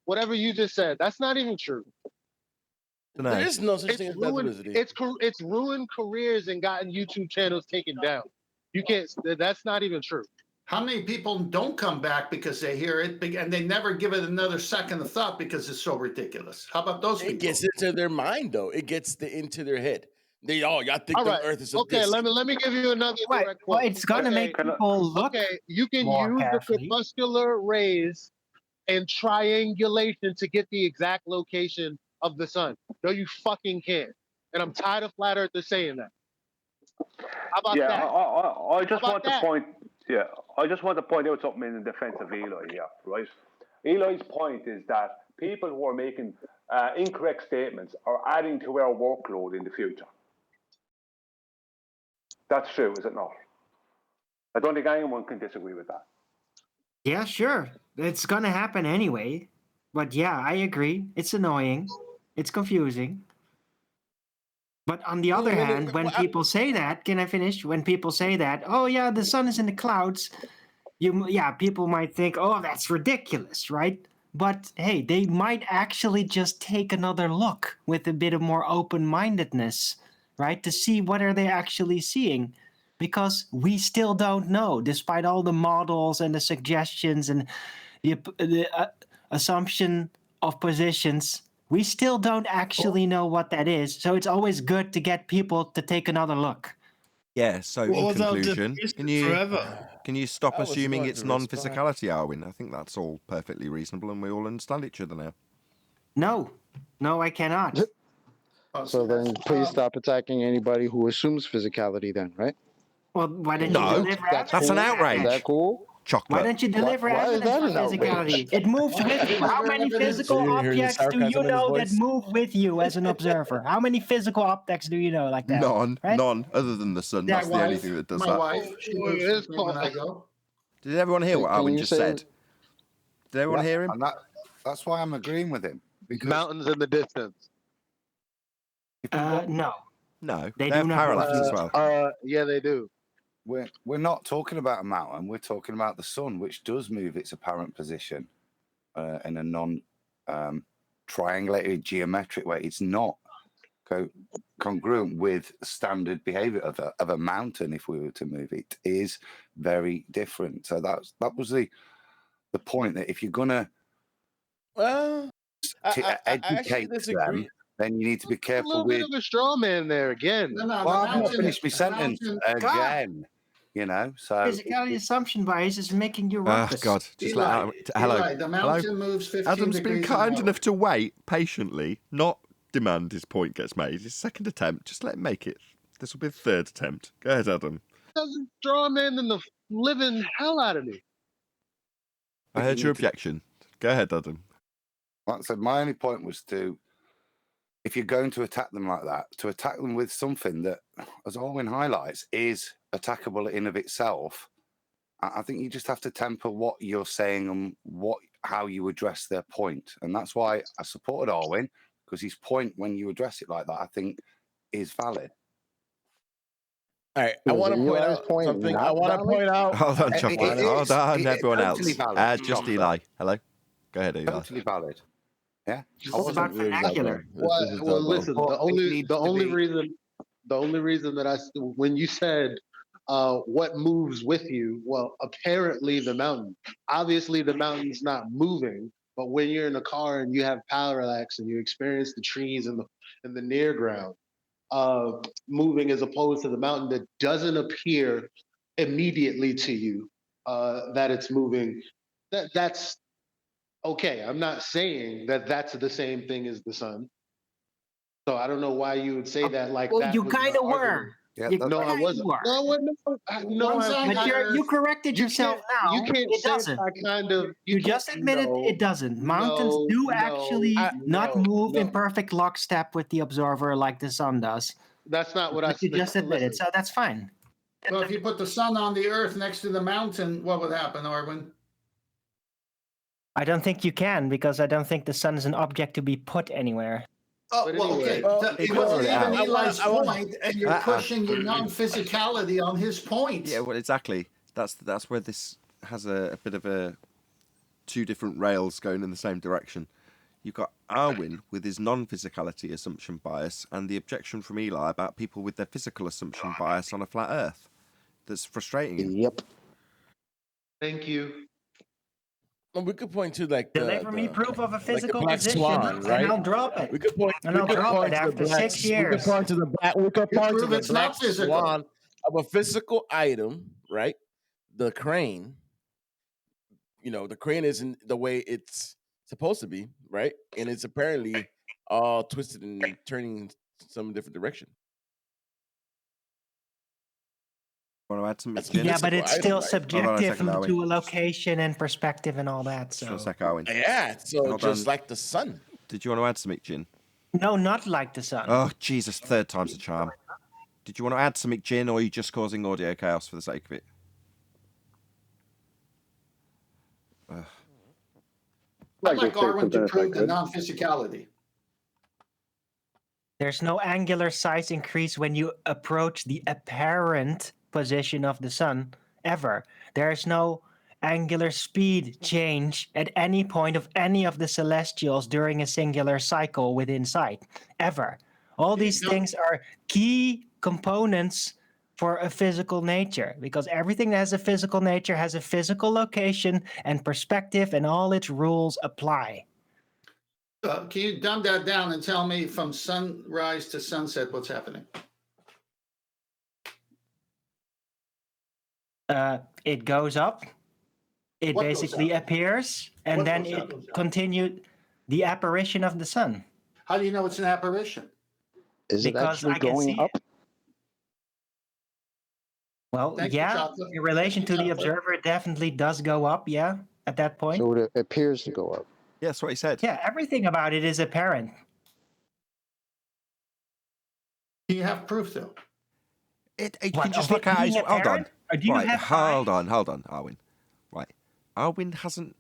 Whatever you just said, that's not even true. there is no such thing as bad publicity. It's ruined careers and gotten YouTube channels taken down. You can't. That's not even true. How many people don't come back because they hear it and they never give it another second of thought because it's so ridiculous? How about those people? It gets into their mind though. It gets into their head. Y'all think All the right. Earth is a Okay, disc. let me give you another direct Well, quote. it's gonna make people look. Okay, you can more use carefully. the crepuscular rays and triangulation to get the exact location of the sun. No, you fucking can't. And I'm tired of flat earthers saying that. How about Yeah, that? I just How want about to point. Yeah, I just want to point out something in defense of Eli here, right? Eli's point is that people who are making incorrect statements are adding to our workload in the future. That's true, is it not? I don't think anyone can disagree with that. Yeah, sure. It's gonna happen anyway. But yeah, I agree. It's annoying. It's confusing. But on the other hand, when people say that, can I finish? When people say that, oh yeah, the sun is in the clouds, people might think, oh, that's ridiculous, right? But hey, they might actually just take another look with a bit of more open-mindedness, right? To see what are they actually seeing. Because we still don't know, despite all the models and the suggestions and the assumption of positions, we still don't actually know what that is. So it's always good to get people to take another look. Yeah, so in conclusion, can you stop I was assuming going it's to respond. non-physicality, Arwin? I think that's all perfectly reasonable and we all understand each other now. No, I cannot. So then please stop attacking anybody who assumes physicality then, right? Well, why don't No, you deliver that's evidence? an outrage. Is that cool? Chocolate. Why don't you deliver Why is evidence that for an outrage? physicality? It moves with you. How many physical You hear the objects do sarcasm you in his know that voice? move with you as an observer? How many physical objects do you know like that? Right? None, other than the sun. Yeah, That's the only thing that does my that. wife, she moves with me when I go. Did everyone hear what Can Arwin you just say- said? Did everyone hear him? And that's why I'm agreeing with him. Because Mountains in the distance. No. No, They they have do not parallax move. as well. Yeah, they do. we're not talking about a mountain. We're talking about the sun, which does move its apparent position in a non-triangulated geometric way. It's not congruent with standard behavior of a mountain. If we were to move it, is very different. So that was the point, that if you're gonna Well, I actually educate disagree. them, then you need to be A careful little with. bit of a straw man there again. No, Well, I've not finished my sentence again. You know, so Physicality assumption bias is making you Oh, ruckus. God. Just let Eli, hello. Eli, the mountain Hello? moves 15 Adam's been degrees kind an enough to wait patiently, not demand his point gets made. His second attempt, just let him make it. This will be the third attempt. Go ahead, Adam. Doesn't straw man the living hell out of me. I heard your objection. Go ahead, Adam. like I said, my only point was if you're going to attack them like that, to attack them with something that, as Alwyn highlights, is attackable in of itself. I think you just have to temper what you're saying and how you address their point. And that's why I supported Alwyn, because his point, when you address it like that, I think is valid. All right, I want to point out something. I want to point out. Hold on, Chocolate. Hold on, everyone else. Totally valid. Just Eli. Hello? Go ahead, Eli. Totally valid. Yeah, It's about vernacular. Well, listen. The only reason that when you said what moves with you, well, apparently the mountain. Obviously, the mountain's not moving. But when you're in a car and you have parallax and you experience the trees and the near ground moving as opposed to the mountain that doesn't appear immediately to you that it's moving, that's okay. I'm not saying that that's the same thing as the sun. So I don't know why you would say that like Well, that. you was kind the of argument. were. Yeah, No, I wasn't. No, But you corrected yourself now. You can't It say doesn't. that kind of. You just admitted it doesn't. Mountains do actually not move in perfect lockstep with the observer like the sun does. That's not what I But you said. just admitted, so that's fine. Well, if you put the sun on the earth next to the mountain, what would happen, Arwin? I don't think you can because I don't think the sun is an object to be put anywhere. Oh, well, okay. It wasn't even Eli's point, and you're pushing your non-physicality on his point. Yeah, well, exactly. That's where this has a bit of a two different rails going in the same direction. You've got Arwin with his non-physicality assumption bias, and the objection from Eli about people with their physical assumption bias on a flat Earth. That's frustrating him. Yep. Thank you. Well, we could point to like Deliver me proof of a physical black position, swan, right? and I'll drop it. We could point. And I'll drop it after 6 years. We could point to the black. We could point to the black physical. swan of a physical item, right? The crane. You know, the crane isn't the way it's supposed to be, right? And it's apparently all twisted and turning some different direction. Want to add some? Yeah, but it's still subjective second, to a location and perspective and all that. So. Just a sec, Arwin. Yeah, so Hold just on. like the sun. Did you want to add something, Jin? No, not like the sun. Oh, Jesus, third time's a charm. Did you want to add something, Jin, or are you just causing audio chaos for the sake of it? I'd like Arwin to prove the non-physicality. There's no angular size increase when you approach the apparent position of the sun, ever. There is no angular speed change at any point of any of the celestials during a singular cycle within sight, ever. All these things are key components for a physical nature, because everything that has a physical nature has a physical location and perspective, and all its rules apply. Can you dumb that down and tell me from sunrise to sunset what's happening? It goes up, it What goes basically up? appears, and What then goes it up? continued the apparition of the sun. How do you know it's an apparition? Is it Because actually I can going see up? Well, Thank you, yeah, Chocolate. in relation Thank to you, the Chocolate. observer, it definitely does go up, yeah, at that point. So it appears to go up. Yeah, that's what he said. Yeah, everything about it is apparent. Do you have proof, though? You What, can just of look it at his. being Hold on. apparent? Or do you Right, have hold on, Arwin. Right. Arwin hasn't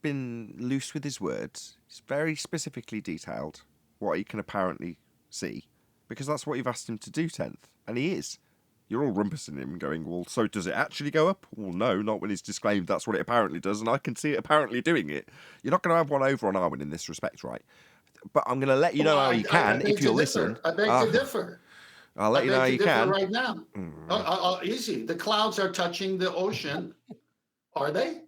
been loose with his words. He's very specifically detailed what he can apparently see, because that's what you've asked him to do, 10th. And he is. You're all rumpusing him, going, well, so does it actually go up? Well, no, not when he's disclaimed that's what it apparently does, and I can see it apparently doing it. You're not going to have one over on Arwin in this respect, right? But I'm going to let you know how you can if you'll listen. I beg to differ. I'll let you know how you can. Right now. Easy. The clouds are touching the ocean. Are they?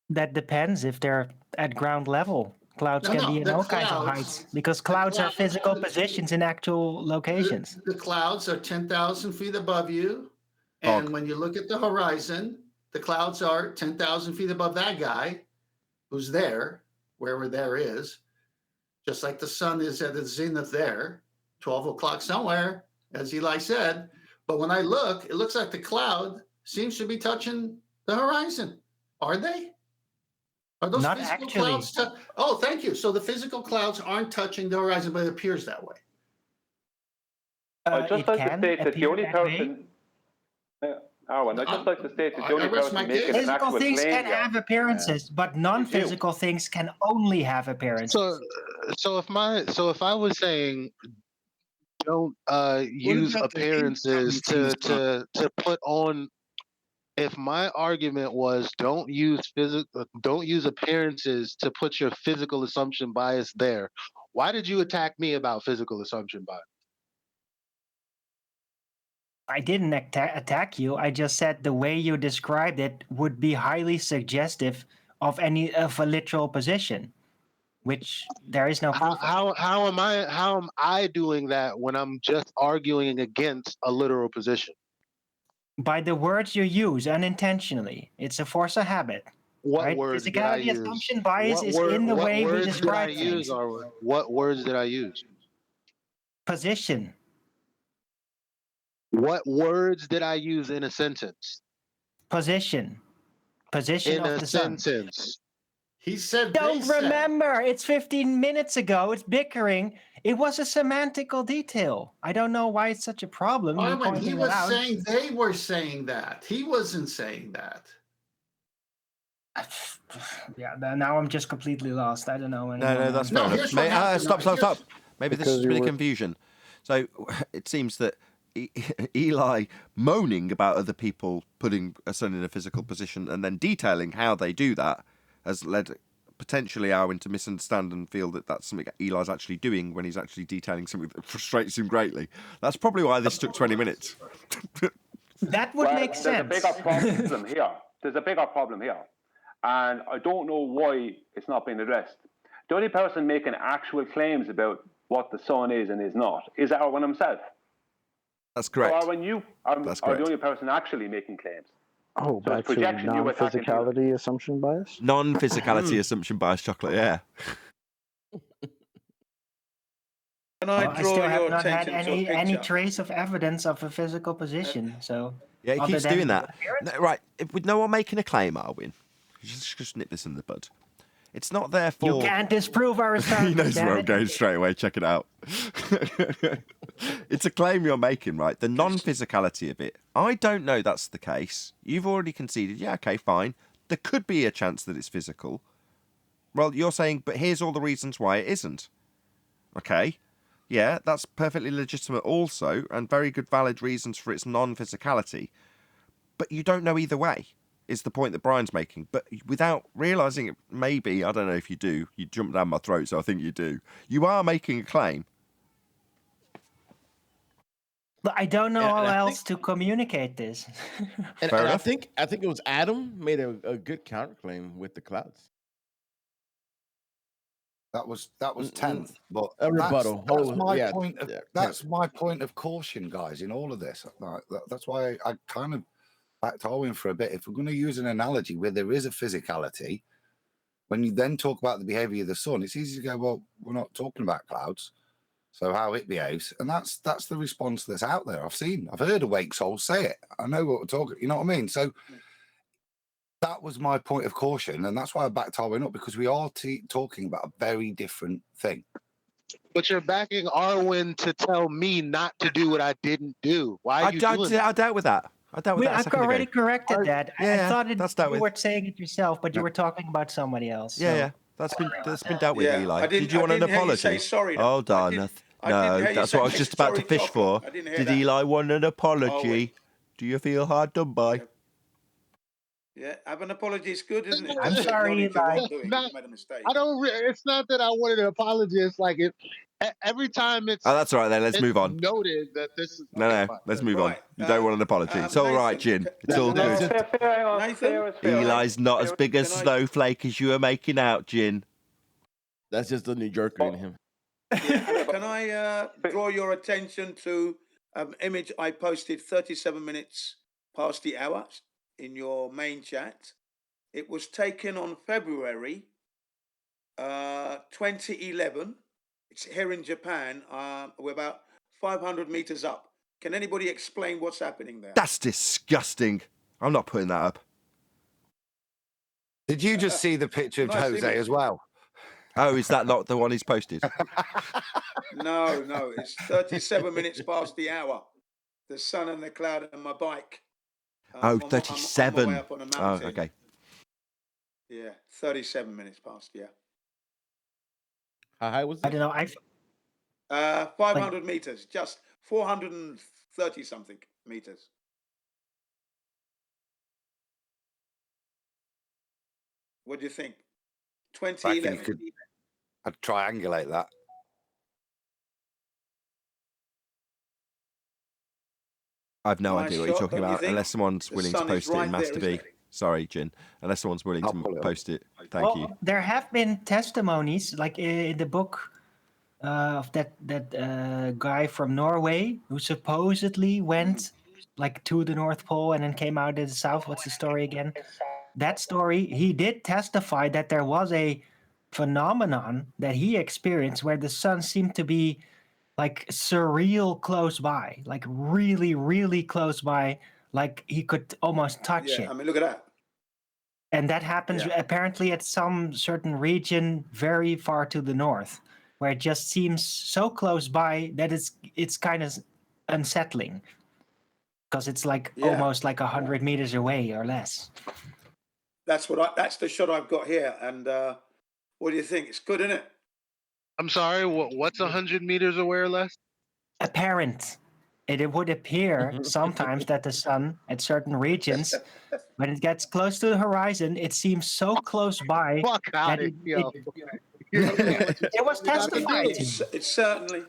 That depends if they're at ground level. Clouds can be in all kinds of heights, because clouds are physical positions in actual locations. The clouds are 10,000 feet above you. And when you look at the horizon, the clouds are 10,000 feet above that guy who's there, wherever there is. Just like the sun is at the zenith there, 12 o'clock somewhere, as Eli said. But when I look, it looks like the cloud seems to be touching the horizon. Are they? Are those Not physical actually. clouds? Oh, thank you. So the physical clouds aren't touching the horizon, but it appears that way. I'd just like to state that the only person, Arwen, I'd just like to state that the only person making an Physical actual things claim can here- have appearances, but non-physical things can only have appearances. So if I was saying don't use about the appearances to put on if my argument was don't use appearances to put your physical assumption bias there, why did you attack me about physical assumption bias? I didn't attack you. I just said the way you described it would be highly suggestive of a literal position, which there is no proof of. How am I doing that when I'm just arguing against a literal position? By the words you use unintentionally. It's a force of habit. What right? words did I Physicality use? assumption bias What is in the what way we words did I describe use, things. or what words did I use? Position. What words did I use in a sentence? Position. Position In of a the sun. sentence. He said Don't remember. It's 15 minutes ago. It's bickering. It was a semantical detail. I don't know why it's such a problem. Me Arwen, he pointing it was out. saying they were saying that. He wasn't saying that. Yeah, now I'm just completely lost. I don't know anymore. No, that's No, fair here's enough. what happened. Stop. Maybe this Because has you been a were- confusion. So it seems that Eli moaning about other people putting a son in a physical position and then detailing how they do that has led potentially Arwen to misunderstand and feel that that's something Eli's actually doing when he's actually detailing something that frustrates him greatly. That's probably why this took 20 minutes. That would make sense. There's a bigger problem here. There's a bigger problem here. And I don't know why it's not being addressed. The only person making actual claims about what the sun is and is not is Arwen himself. That's correct. So Arwen, you are the only person actually making claims. Oh, So back it's to projection you attacking. non-physicality assumption bias? Non-physicality assumption bias, chocolate, yeah. Can I I draw still have your not had attention to a any picture? trace of evidence of a physical position. So Yeah, he other keeps than doing the that. No, right, with no one making a claim, Arwen, just nip this in the bud. It's not there for... You can't disprove our He assumptions. knows where I'm damn going it. straight away. Check it out. It's a claim you're making, right? The non-physicality of it. I don't know that's the case. You've already conceded. Yeah, okay, fine. There could be a chance that it's physical. Well, you're saying, but here's all the reasons why it isn't. Okay. Yeah, that's perfectly legitimate also, and very good valid reasons for its non-physicality. But you don't know either way, is the point that Brian's making. But without realising it, maybe, I don't know if you do, you jump down my throat, so I think you do. You are making a claim. But I don't know And how I else to communicate this. And, Fair and I enough. think it was Adam made a good counterclaim with the clouds. That was 10th, but A rebuttal. That's Oh, my yeah, point of yeah, that's 10th. my point of caution, guys, in all of this. Like, that's why I kind of backed Owen for a bit. If we're going to use an analogy where there is a physicality, when you then talk about the behavior of the sun, it's easy to go, well, we're not talking about clouds, so how it behaves, and that's the response that's out there. I've heard awake souls say it. I know what we're talking. You know what I mean? So that was my point of caution, and that's why I backed Arwen up, because we are talking about a very different thing. But you're backing Arwen to tell me not to do what I didn't do. Why are you doing that? I dealt with that. I dealt with that a I've second already ago. corrected that. I Yeah, thought that's dealt you with. were saying it yourself, but you were talking about somebody else. Yeah, so- yeah. That's been dealt with, Yeah, Eli. I didn't- Did you I want an didn't hear you say apology? sorry, though. Hold on. I didn't No, hear you that's say what I was just about to sorry, fish Chocolate. for. I didn't hear Did that. Eli want an Oh, apology? wait. Do you feel hard done by? Yeah, have an apology is good, isn't it? I'm Just sorry, acknowledge your Eli. wrongdoing. You made a mistake. I don't. It's not that I wanted an apology. It's like every time it's. Oh, that's all right then. Let's it's move on. Noted that this is. No, let's move on. You don't want an apology. It's all right, Jin. It's all good. Nathan? Eli's not as big a snowflake as you are making out, Jin. That's just the New Yorker in him. Can I draw your attention to an image I posted 37 minutes past the hour in your main chat? It was taken on February 2011. It's here in Japan. We're about 500 meters up. Can anybody explain what's happening there? That's disgusting. I'm not putting that up. Did you just see the picture of Nice Jose image. as well? Oh, is that not the one he's posted? No, it's 37 minutes past the hour. The sun and the cloud and my bike. Oh, I'm on my way 37. up on a Oh, mountain. okay. Yeah, 37 minutes past, yeah. How high was it? I don't know. 500 meters, just 430 something meters. What do you think? I reckon 2011. I'd triangulate that. I've no Nice idea what you're shot, talking don't you about, think? unless someone's The willing to sun is post it in right there, Master isn't B. it? Sorry, Jin. Unless someone's willing I'll to pull it up. post it. Thank you. There have been testimonies, like in the book of that guy from Norway who supposedly went like to the North Pole and then came out of the South. What's the story again? That story, he did testify that there was a phenomenon that he experienced where the sun seemed to be like surreal close by, like really, really close by, like he could almost touch Yeah, it. I mean, look at that. And that happens Yeah. apparently at some certain region very far to the north, where it just seems so close by that it's kind of unsettling because it's like Yeah. almost like 100 meters away or less. That's the shot I've got here. And what do you think? It's good, isn't it? I'm sorry. What's 100 meters away or less? Apparent. It would appear sometimes that the sun at certain regions, when it gets close to the horizon, it seems so close by Fuck out that of here. it was testified to. It's certainly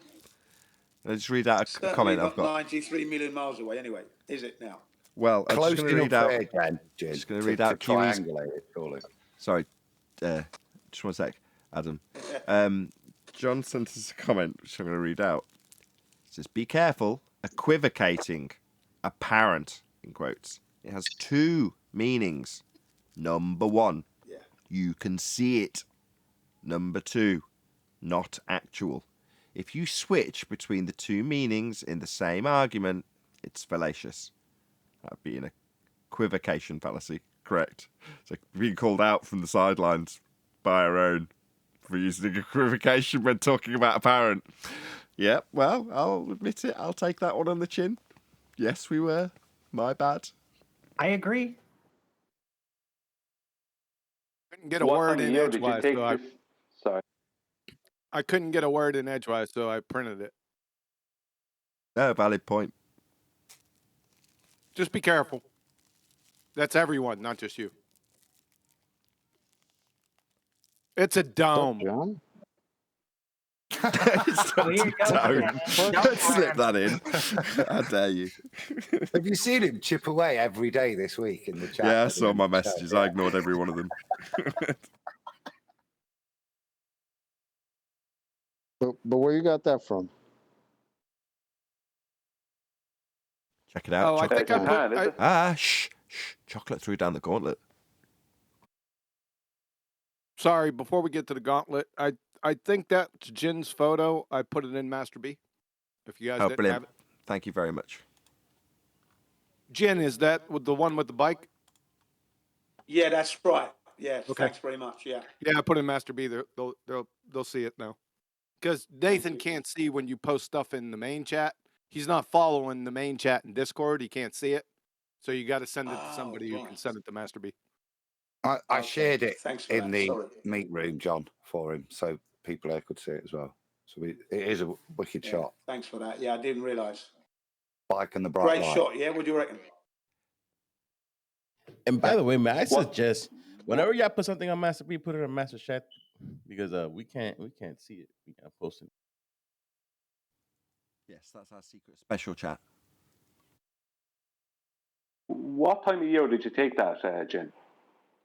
Let's read out a certainly comment not I've got. 93 million miles away. Anyway, is it now? Well, I'm Close just going to read enough out. there, Jen, Just going to- to read to out Kiwi's. triangulate it, surely. Sorry, just one sec, Adam. John sent us a comment, which I'm going to read out. It says, "Be careful, equivocating, apparent," in quotes. It has two meanings. Number one, you can see it. Number two, not actual. If you switch between the two meanings in the same argument, it's fallacious. That would be an equivocation fallacy, correct? So being called out from the sidelines by our own for using equivocation when talking about apparent. Yeah, well, I'll admit it. I'll take that one on the chin. Yes, we were. My bad. I agree. Couldn't get a What word time of in year did you edgewise, take so I, this? Sorry. I couldn't get a word in edgewise, so I printed it. No, valid point. Just be careful. That's everyone, not just you. It's a dome. John? It's not here you go. Don't slip that in. How dare you? Have you seen him chip away every day this week in the chat? Yeah, I saw my messages. I ignored every one of them. But where you got that from? Check it out. Oh, I Chocolate. think I put. Shh. Chocolate threw down the gauntlet. Sorry, before we get to the gauntlet, I think that's Jin's photo. I put it in Master B. If you guys Oh, didn't brilliant. have it. Thank you very much. Jin, is that with the one with the bike? Yeah, that's right. Yeah, Okay. thanks very much. Yeah. Yeah, I put in Master B. They'll see it now. Because Nathan can't see when you post stuff in the main chat. He's not following the main chat in Discord. He can't see it. So you got to send it to somebody who can send it to Master B. I shared it Thanks for in that. the Sorry. meet room, John, for him, so people there could see it as well. So it is a wicked Yeah, shot. thanks for that. Yeah, I didn't realise. Bike and the bright Great light. shot. Yeah, what do you reckon? And by the way, man, I suggest whenever y'all put something on Master B, put it on Master Chat because we can't see it. We can't post it. Yes, that's our secret special chat. What time of year did you take that, Jen?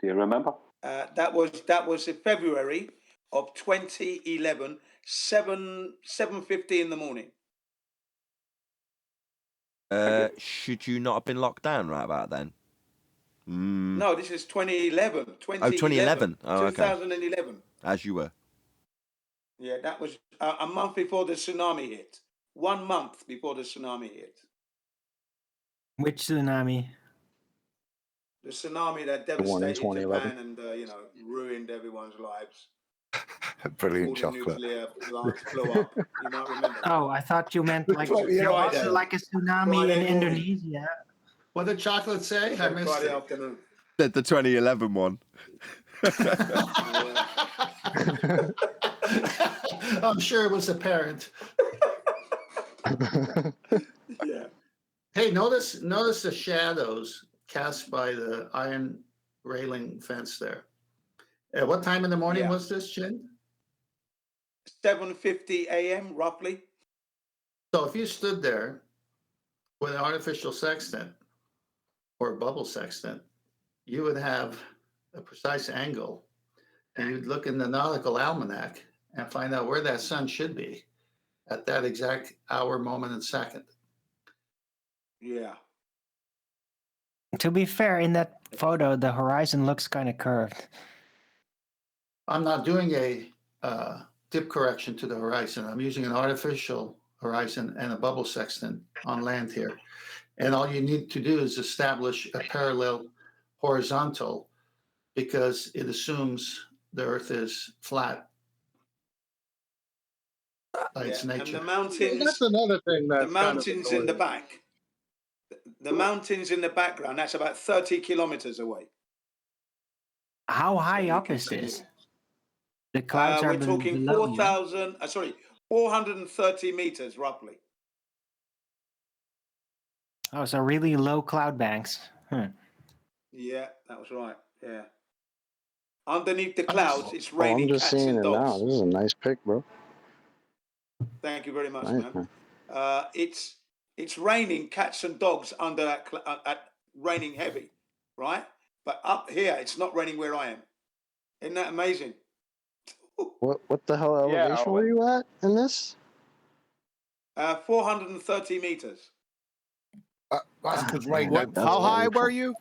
Do you remember? That was in February of 2011, 7:50 in the morning. Should you not have been locked down right about then? No, this is 2011. 2011. Oh, okay. 2011. As you were. Yeah, that was a month before the tsunami hit. 1 month before the tsunami hit. Which tsunami? The tsunami that The one in devastated 2011. Japan and ruined everyone's lives. Brilliant All the chocolate. nuclear plants blew up. You might remember. Oh, I thought you meant like there was like a tsunami in Indonesia. What did Chocolate say? I missed Friday it. afternoon. The 2011 one. I'm sure it was apparent. Yeah. Hey, notice the shadows cast by the iron railing fence there. At what time in the morning Yeah. was this, Chin? 7:50 a.m. roughly. So if you stood there with an artificial sextant or a bubble sextant, you would have a precise angle, and you'd look in the nautical almanac and find out where that sun should be at that exact hour, moment, and second. Yeah. To be fair, in that photo, the horizon looks kind of curved. I'm not doing a dip correction to the horizon. I'm using an artificial horizon and a bubble sextant on land here. And all you need to do is establish a parallel horizontal because it assumes the Earth is flat by its And nature. the mountains. That's another thing The that's kind of mountains in the annoying. back. The mountains in the background. That's about 30 kilometers away. How high you up can is see this? it. The clouds are We're talking below you. 430 meters roughly. Oh, so really low cloud banks. Yeah, that was right. Yeah. Underneath the I'm clouds, just- it's I'm raining just cats seeing and it now. dogs. This is a nice pic, bro. Thank you very much, Nice, man. man. It's raining cats and dogs under that raining heavy, right? But up here, it's not raining where I am. Isn't that amazing? What the hell Yeah, elevation were you at in this? 430 meters. That's because rain. What? How high were you?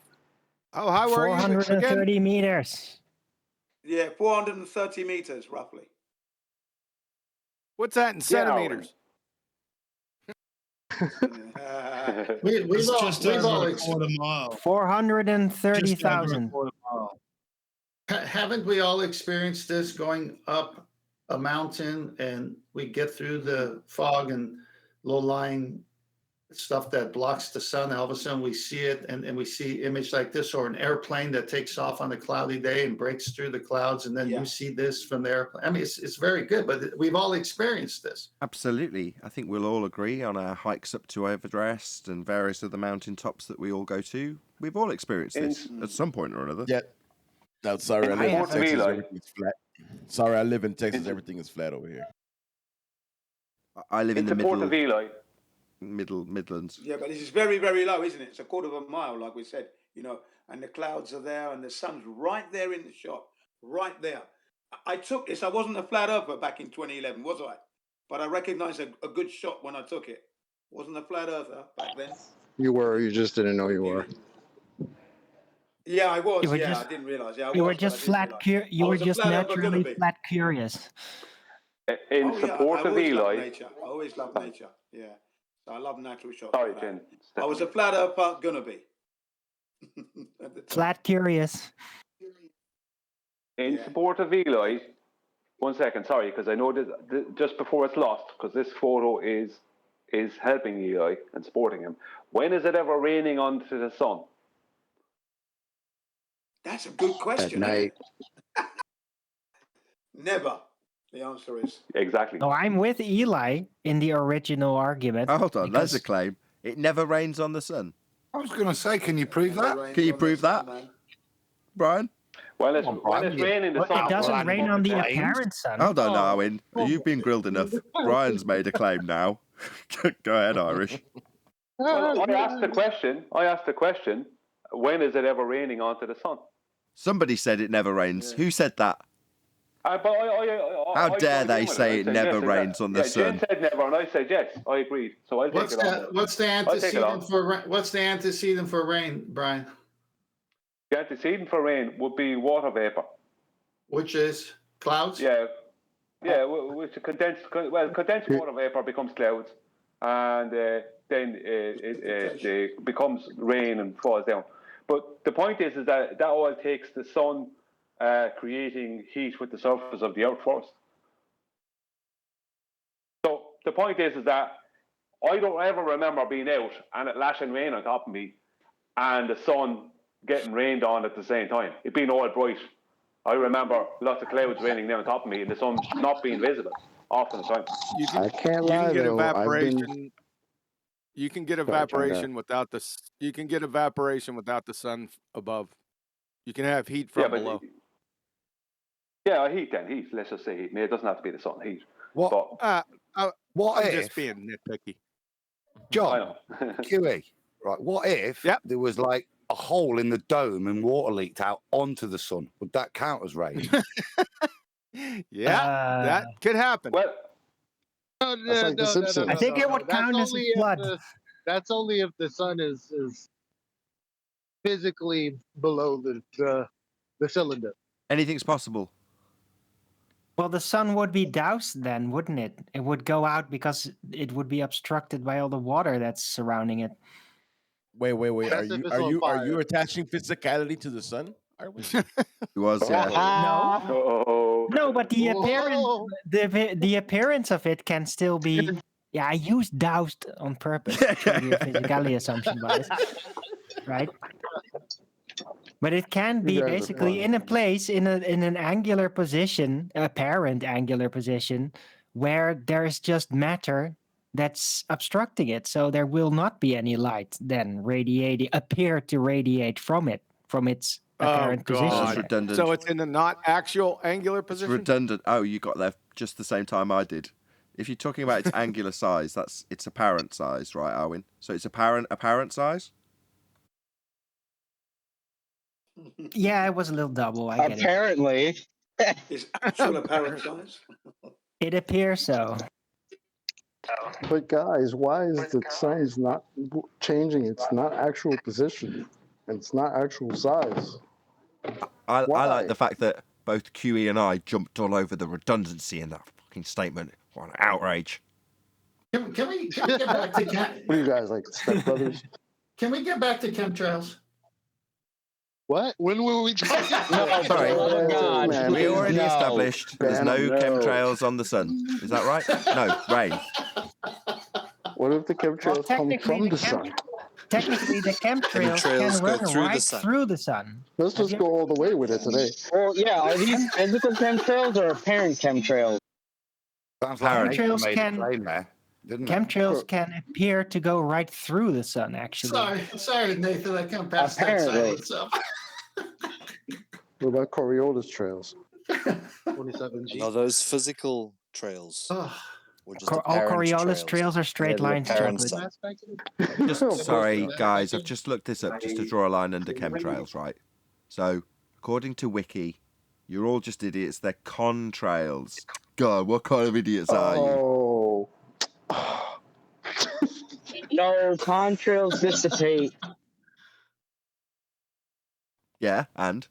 How high were you again? 430 meters. Yeah, 430 meters roughly. What's that in centimeters? We've all over a ex- quarter mile. 430,000. Haven't we all experienced this going up a mountain and we get through the fog and low-lying stuff that blocks the sun, and all of a sudden we see it and we see image like this, or an airplane that takes off on a cloudy day and breaks through the clouds, and then you see this from the airplane. I mean, it's very good, but we've all experienced this. Absolutely. I think we'll all agree on our hikes up to Overdressed and various other mountain tops that we all go to. We've all experienced this at some point or another. Yeah. No, sorry, I live in Texas. Everything's flat. Sorry, I live in Texas. Everything is flat over here. I live in the Port of Eli. Midlands. Yeah, but this is very, very low, isn't it? It's a quarter of a mile, like we said, and the clouds are there and the sun's right there in the shot, right there. I took this. I wasn't a flat earther back in 2011, was I? But I recognized a good shot when I took it. Wasn't a flat earther back then. You were, you just didn't know you were. Yeah, I was. You were Yeah, just- I didn't realize. Yeah, I You were was, but just I didn't flat. realize. You I were was a just flat earther gonna naturally be. flat curious. In Oh, support I of always love Eli. nature. I always love nature. Yeah. So I love natural shots. Sorry, like that. Jen. I was a flat earther gonna be. At the time. Flat curious. In support of Eli. 1 second, sorry, because I know this just before it's lost, because this photo is helping Eli and supporting him. When is it ever raining onto the sun? That's a good question. At night. Never. The answer is exactly. No, I'm with Eli in the original argument. Hold on, there's because a claim. It never rains on the sun. I was going to say, can you prove that? Can you prove that, Brian? When it's raining, the sun. It doesn't rain on the apparent sun. Hold on, Arwin. You've been grilled enough. Brian's made a claim now. Go ahead, Irish. Well, I asked the question. When is it ever raining onto the sun? Somebody said it never rains. Who said that? How dare they say it never rains on the sun? Jen said never, and I said yes. I agreed. So I'll take it on. What's the antecedent for rain, Brian? The antecedent for rain would be water vapor, which is clouds. Yeah, which condensed water vapor becomes clouds, and then it becomes rain and falls down. But the point is that all takes the sun creating heat with the surface of the earth first. So the point is that I don't ever remember being out and it lashing rain on top of me and the sun getting rained on at the same time. It being all bright. I remember lots of clouds raining down on top of me and the sun not being visible often the time. I can't lie get though. evaporation. You can get evaporation without the. You can get evaporation without the sun above. You can have heat from below. Yeah, heat then. Heat. Let's just say heat. It doesn't have to be the sun. Heat. What? But What I'm if, just being nitpicky. John, QE, right? What if there was like a hole in the dome and water leaked out onto the sun? Would that count as rain? Yeah, that could happen. Well, That's like The Simpsons. I think it would That's count as only a if flood. that's only if the sun is physically below the cylinder. Anything's possible. Well, the sun would be doused then, wouldn't it? It would go out because it would be obstructed by all the water that's surrounding it. Wait. That's if it's on Are you fire. attaching physicality to the sun? Are we? It was, yeah. No. No, but the appearance, Whoa. the appearance of it can still be. Yeah, I used doused on purpose to show you a physicality assumption bias, right? But it can be You guys are basically funny. in a place in an angular position, apparent angular position, where there's just matter that's obstructing it. So there will not be any light then appear to radiate from it, from its apparent That's position. redundant. So it's in a not actual angular It's position. redundant. Oh, you got there just the same time I did. If you're talking about its angular size, that's its apparent size, right, Arwin? So it's apparent size? Yeah, it was a little double. I get it. Apparently. It's actual apparent size. It appears so. But guys, why is the sun's not changing? It's not actual position. It's not actual size. I Why? like the fact that both QE and I jumped all over the redundancy in that fucking statement. What an outrage. Can we get back to What are you guys, like stepbrothers? Can we get back to chemtrails? What? When were we talking? Sorry. Oh, God. Man, We already No. established there's no No. chemtrails on the sun. Is that right? No, rain. What if the chemtrails come from the sun? Technically, the chemtrails Chemtrails can go run through the right sun. through the sun. Let's just go all the way with it today. Well, yeah. Are these physical chemtrails or apparent chemtrails? Sounds like Nathan Chemtrails made a can- claim there, didn't it? Chemtrails can appear to go right through the sun, actually. Sorry, Nathan. I can't pass that Apparently. silence up. What about Coriolis trails? 27G. Are those physical trails? Or just All apparent Coriolis trails are straight the lines, apparent chocolate. stuff. Just sorry, guys. I've just looked this up just to draw a line under chemtrails, right? So, according to Wiki, you're all just idiots. They're contrails. God, what kind of idiots are you? Oh, No, contrails dissipate. Yeah, and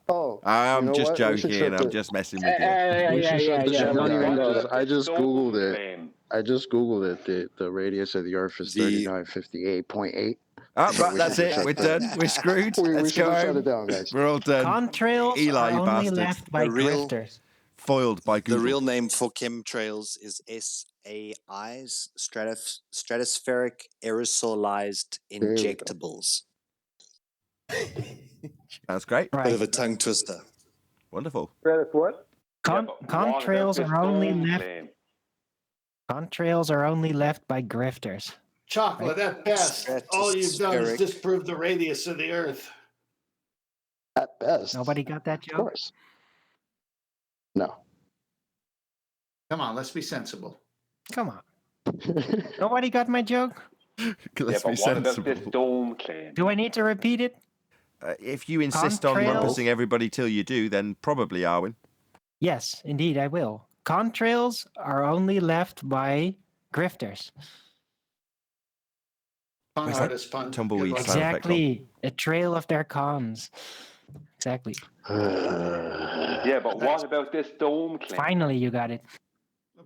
oh. I'm you know just what? We should joking. trip I'm it. just messing with you. Yeah. We should shut the Yeah. show Don't down. even go. I just googled it. Claim. I just googled it. The radius of the Earth is The- 3958.8. Ah, So right, we that's should it. shut We're that. done. We're screwed. We Let's should go shut it home. down, guys. We're all done. Contrails Eli, are you only bastard. left by The real- grifters. Foiled by The Google. real name for chemtrails is SAIs, stratospheric aerosolized we go. injectables. That's great. Bit of a tongue twister. Wonderful. That's what? Contrails are only left. Claim. Contrails are only left by grifters. Chocolate, at best, all you've done is Stratospheric. disprove the radius of the Earth. At best. Nobody got that Of joke? course. No. Come on, let's be sensible. Come on. Nobody got my joke? Let's Yeah, be but what about this sensible. dome claim? Do I need to repeat it? If you insist on Contrails- rumpusing everybody till you do, then probably Arwin. Yes, indeed, I will. Contrails are only left by grifters. Pun Where's that artist, pun. tumbleweed Good one. sound effect on? Exactly. A trail of their cons. Exactly. Yeah, but what about this dome claim? Finally, you got it.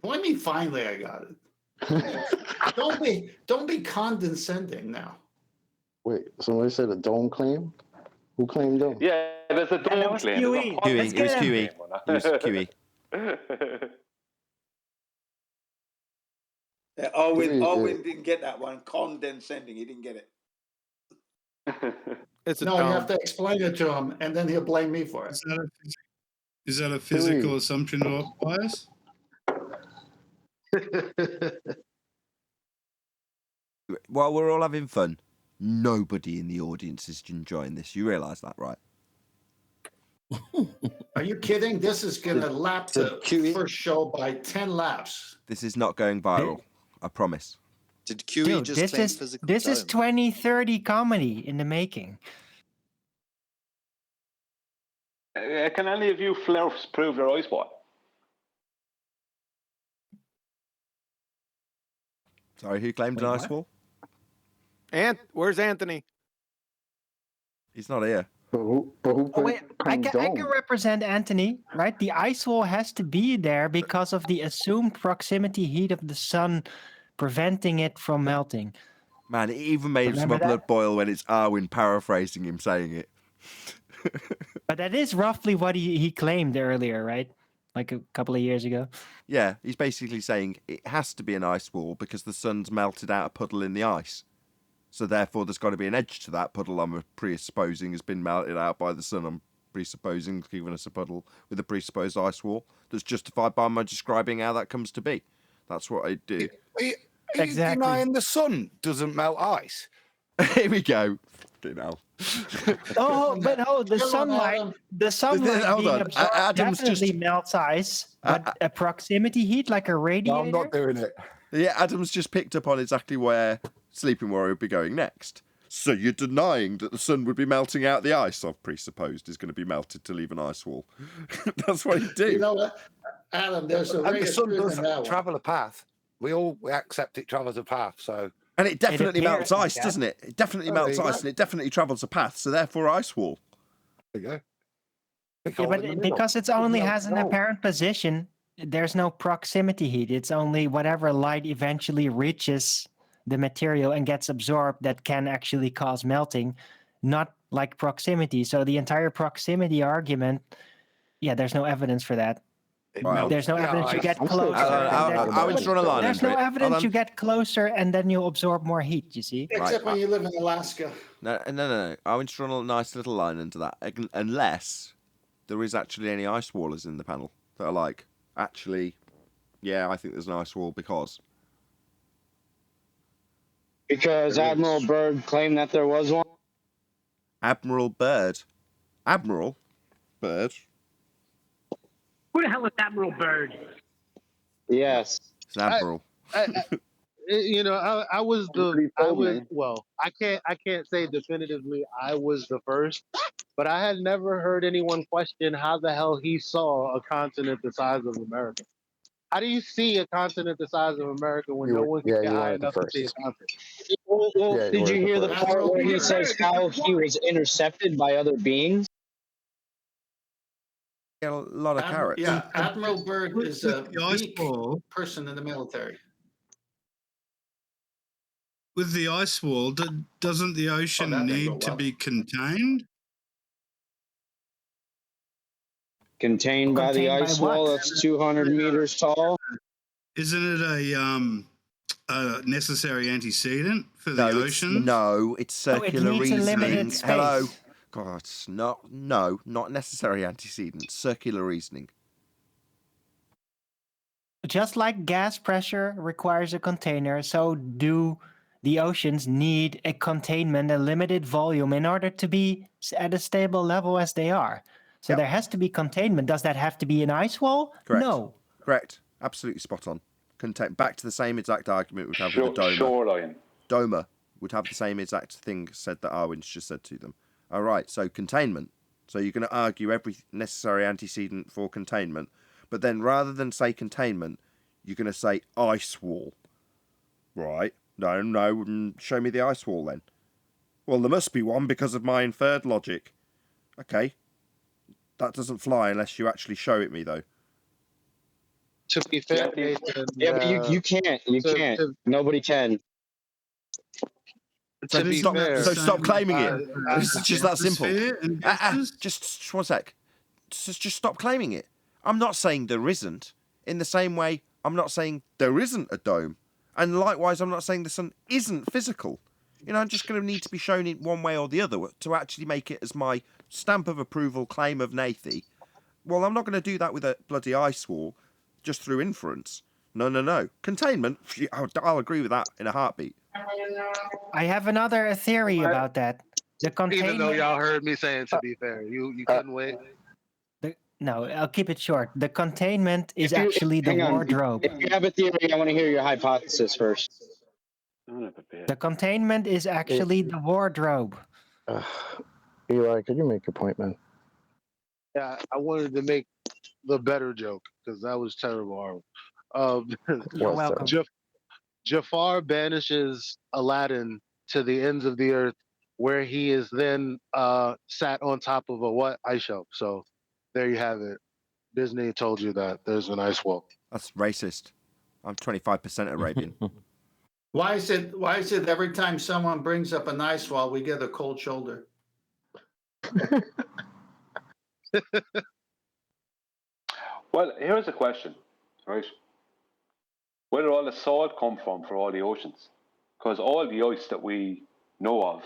What do you mean finally I got it? Don't be condescending now. Wait, somebody said a dome claim? Who claimed dome? Yeah, there's a that dome was claim. QE. QE. Let's It was get him. QE. It was QE. Yeah, Wait. Owen didn't get that one. Condescending, he didn't get it. It's a No, you dome. have to explain it to him, and then he'll blame me for it. Is that a physical assumption or bias? While we're all having fun, nobody in the audience is enjoying this. You realise that, right? Are you kidding? This is going to lap the QE first show by 10 laps. This is not going viral. I promise. Did QE Dude, just claim physical this is dome? 2030 comedy in the making. Can any of you flirts prove their ice wall? Sorry, who claimed an ice wall? Where's Anthony? He's not here. Who Oh, wait, I claimed can dome? represent Anthony, right? The ice wall has to be there because of the assumed proximity heat of the sun preventing it from melting. Man, it even made Remember my blood that? boil when it's Arwin paraphrasing him saying it. But that is roughly what he claimed earlier, right? Like a couple of years ago. Yeah, he's basically saying it has to be an ice wall because the sun's melted out a puddle in the ice. So therefore there's got to be an edge to that puddle I'm presupposing has been melted out by the sun. I'm presupposing giving us a puddle with a presupposed ice wall that's justified by my describing how that comes to be. That's what I do. Are you Exactly. denying the sun doesn't melt ice? Here we go. Fucking hell. Oh, but the Come on, sunlight, Adam. the sunlight Hold being on, absorbed Adam's definitely just- melts ice. But a proximity heat, like a No, radiator. I'm not doing it. Yeah, Adam's just picked up on exactly where Sleeping Warrior would be going next. So you're denying that the sun would be melting out the ice I've presupposed is going to be melted to leave an ice wall. That's what you do. You know what, Adam, there's a And ray the of sun truth does in that one. travel a path. We accept it travels a path. So And it definitely melts appears like ice, that. doesn't it? It definitely Oh, melts there you ice go. and it definitely travels a path, so therefore ice wall. there you go. Big Yeah, hole in the but middle. because it only No, has an no. apparent position, there's no proximity heat. It's only whatever light eventually reaches the material and gets absorbed that can actually cause melting, not like proximity. So the entire proximity argument, yeah, there's no evidence for that. It Well, melts There's no the evidence you ice. get I'm still closer. trying to and figure out then- I would draw a line There's under no it. Hold evidence on. you get closer and then you absorb more heat, you see? Except when you live in Alaska. No. I want to draw a nice little line under that. Unless there is actually any ice wallers in the panel that are like, actually, yeah, I think there's an ice wall because. Because Admiral Byrd claimed that there was one. Admiral Byrd. Admiral Byrd? Who the hell is Admiral Byrd? Yes. It's an admiral. You know, I was Somebody the I told was me. well, I can't say definitively I was the first, but I had never heard anyone question how the hell he saw a continent the size of America. How do you see a continent the size of America when You no were- one can yeah, get you high wanted the enough to see a first. continent? Well, Yeah, did you were hear the the part first. where he says how he was intercepted by other beings? Get a lot of carrots. Yeah, Admiral Byrd is a The ice weak wall. person in the military. With the ice wall, doesn't the ocean that didn't go need to well. be contained? Contained by the Contained by ice wall what? that's 200 meters tall. Isn't it a necessary antecedent for the No, ocean? no, it's No, it circular needs a reasoning. limited Hello. space. God, it's not necessary antecedent. Circular reasoning. Just like gas pressure requires a container, so do the oceans need a containment, a limited volume in order to be at a stable level as they are. So there has to be containment. Does that have to be an ice wall? Correct. No. Correct. Absolutely spot on. Back to the same exact argument we'd have with the Doma. Shoreline. Doma would have the same exact thing said that Arwin's just said to them. All right, so containment. So you're going to argue every necessary antecedent for containment, but then rather than say containment, you're going to say ice wall. Right? No, show me the ice wall then. Well, there must be one because of my inferred logic. Okay. That doesn't fly unless you actually show it me, though. To be fair, Nathan, Yeah, but you can't. You can't. Nobody can. So to be stop, fair, so stop claiming it. I- It's just that simple. Atmosphere and gases? Just 1 sec. Just stop claiming it. I'm not saying there isn't. In the same way, I'm not saying there isn't a dome. And likewise, I'm not saying the sun isn't physical. You know, I'm just going to need to be shown it one way or the other to actually make it as my stamp of approval claim of Nathy. Well, I'm not going to do that with a bloody ice wall just through inference. No. Containment, I'll agree with that in a heartbeat. I have another theory about that. The even though containment. y'all heard me saying to be fair, you couldn't wait. No, I'll keep it short. The containment is If you- actually the hang on. wardrobe. If you have a theory, I want to hear your hypothesis first. The containment is actually the wardrobe. Eli, could you make a point, man? Yeah, I wanted to make the better joke because that was terrible. You're welcome. Jafar banishes Aladdin to the ends of the earth, where he is then sat on top of a what ice shelf. So there you have it. Disney told you that there's an ice wall. That's racist. I'm 25% Arabian. Why is it every time someone brings up an ice wall, we get a cold shoulder? Well, here's a question, right? Where did all the salt come from for all the oceans? Because all the ice that we know of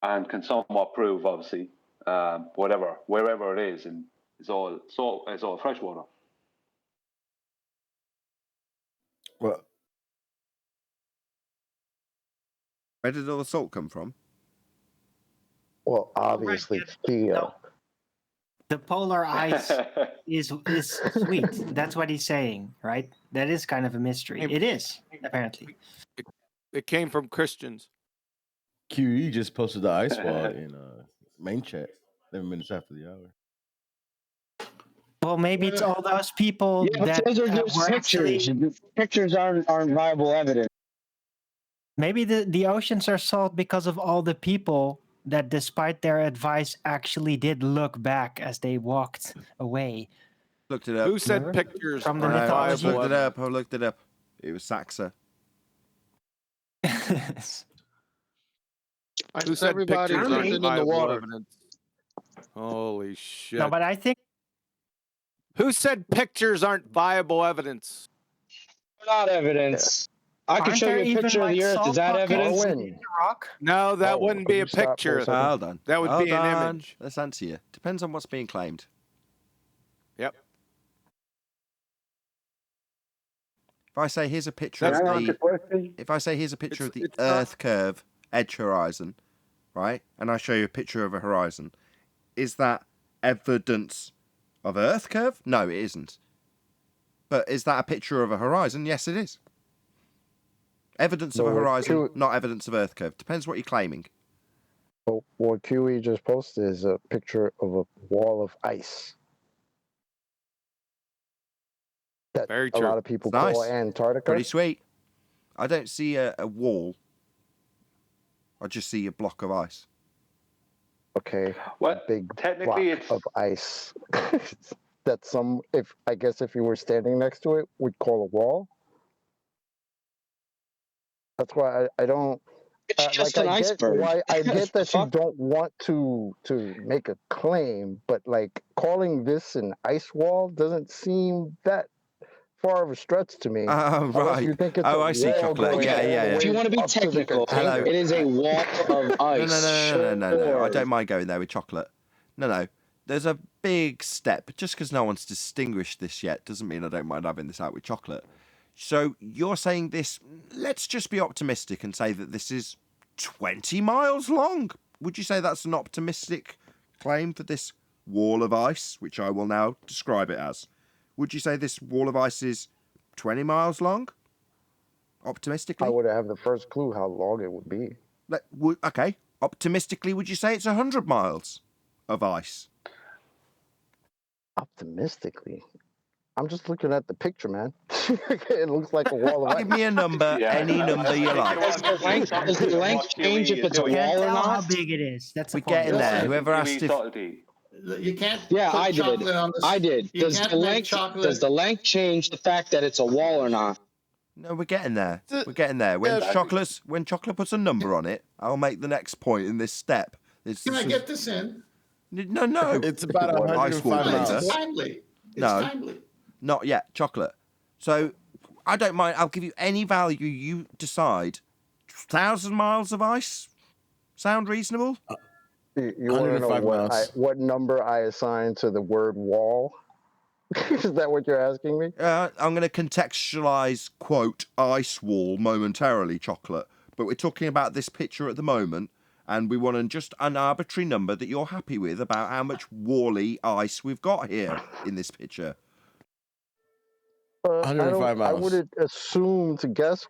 and can somewhat prove, obviously, wherever it is, and it's all salt, it's all fresh water. Well, where did all the salt come from? Well, obviously, Theo. The polar ice is sweet. That's what he's saying, right? That is kind of a mystery. It is, apparently. It came from Christians. QE just posted the ice wall in main chat 11 minutes after the hour. Well, maybe it's all those people that those are just were pictures. actually... Pictures aren't viable evidence. Maybe the oceans are salt because of all the people that, despite their advice, actually did look back as they walked away. Looked it up. Who said pictures from the aren't mythology? viable? I looked it up. It was Saxa. Who said Everybody pictures jumped aren't in the viable water. evidence? Holy shit. No, but I think... Who said pictures aren't viable evidence? Not evidence. I can Aren't show there you a even, picture of the like, Earth. Is salt that buckets evidence? in the rock? No, that wouldn't be a could you stop for a picture. second? Hold on. That would Hold be an on. image. Let's answer you. Depends on what's being claimed. Yep. If I say here's a picture of the Earth curve edge horizon, right, and I show you a picture of a horizon, is that evidence of Earth curve? No, it isn't. But is that a picture of a horizon? Yes, it is. Evidence of a horizon, not evidence of Earth curve. Depends what you're claiming. Well, what QE just posted is a picture of a wall of ice. That Very a true. lot of people It's nice. call Antarctica. Pretty sweet. I don't see a wall. I just see a block of ice. Okay. Well, a big technically block of ice. That if you were standing next to it, would call a wall. That's why I don't. It's just an iceberg. I get that you Fuck. don't want to make a claim, but like calling this an ice wall doesn't seem that far of a stretch to me. Oh, Unless right. you think it's Oh, a I see, wall Chocolate. going Yeah, all the yeah, yeah. If you way want to be up the technical, container. it is a wall of ice. No. I Sure. don't mind going there with Chocolate. No. There's a big step. Just because no one's distinguished this yet doesn't mean I don't mind having this out with Chocolate. So you're saying this, let's just be optimistic and say that this is 20 miles long. Would you say that's an optimistic claim for this wall of ice, which I will now describe it as? Would you say this wall of ice is 20 miles long? Optimistically? I would have the first clue how long it would be. Okay. Optimistically, would you say it's 100 miles of ice? Optimistically, I'm just looking at the picture, man. It looks like a wall of ice. Give me a number, any number you like. Does the length change if it's a Can't wall or tell how not? big it is. That's the We're point. getting there. Whoever asked if... You can't. Yeah, put I did. chocolate on the, I did. You Does can't the make length chocolate. does the length change the fact that it's a wall or not? No, we're getting there. We're getting there. When chocolate puts a number on it, I'll make the next point in this step. Can I get this in? No. It's about Ice wall 105 data. miles. It's timely. It's No. timely. Not yet, Chocolate. So I don't mind. I'll give you any value you decide. 1,000 miles of ice? Sound reasonable? You want to know 105 miles. what number I assign to the word wall? Is that what you're asking me? I'm going to contextualize, quote, ice wall momentarily, Chocolate. But we're talking about this picture at the moment, and we want just an arbitrary number that you're happy with about how much wally ice we've got here in this picture. I 105 don't. I miles. wouldn't assume to guess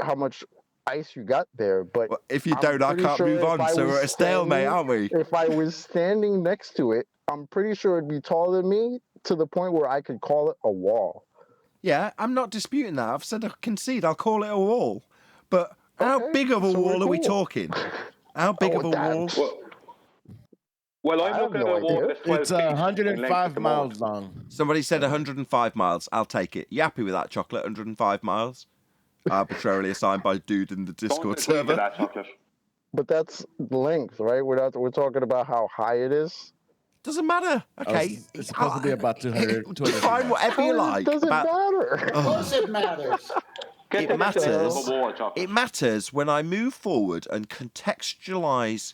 how much ice you got there, but Well, if you I'm don't, I pretty can't sure move if on. I So was we're at a stalemate, standing- aren't we? If I was standing next to it, I'm pretty sure it'd be taller than me to the point where I could call it a wall. Yeah, I'm not disputing that. I've said I concede. I'll call it a wall. But how Okay, big of a so we're wall are we cool. talking? How big of a wall? Well, I I'm have looking no at a wall idea. that's 12 It's feet in length at 105 the miles moment. long. Somebody said 105 miles. I'll take it. You happy with that, Chocolate? 105 miles? Arbitrarily assigned by dude in the Discord Don't agree to server. that, Chocolate. But that's length, right? We're talking about how high it is. Doesn't matter. Okay. It's supposed to be about 200. Define whatever you like. Does it matter? Of course it matters. Get It the definition of matters. a wall, Chocolate. It matters when I move forward and contextualize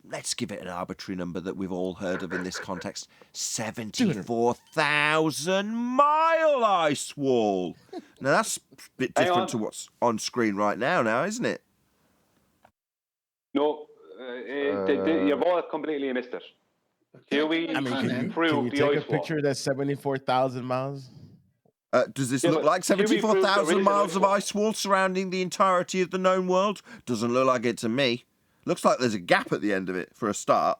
let's give it an arbitrary number that we've all heard of in this context, 74,000 mile ice wall. Now that's a bit Hang different on. to what's on screen right now, isn't it? No, you've all completely missed it. Here we I mean, can prove you the take a ice wall. picture that's 74,000 miles? Does this Yeah, look but like can we prove there 74,000 is an miles ice of wall? ice wall surrounding the entirety of the known world? Doesn't look like it to me. Looks like there's a gap at the end of it for a start.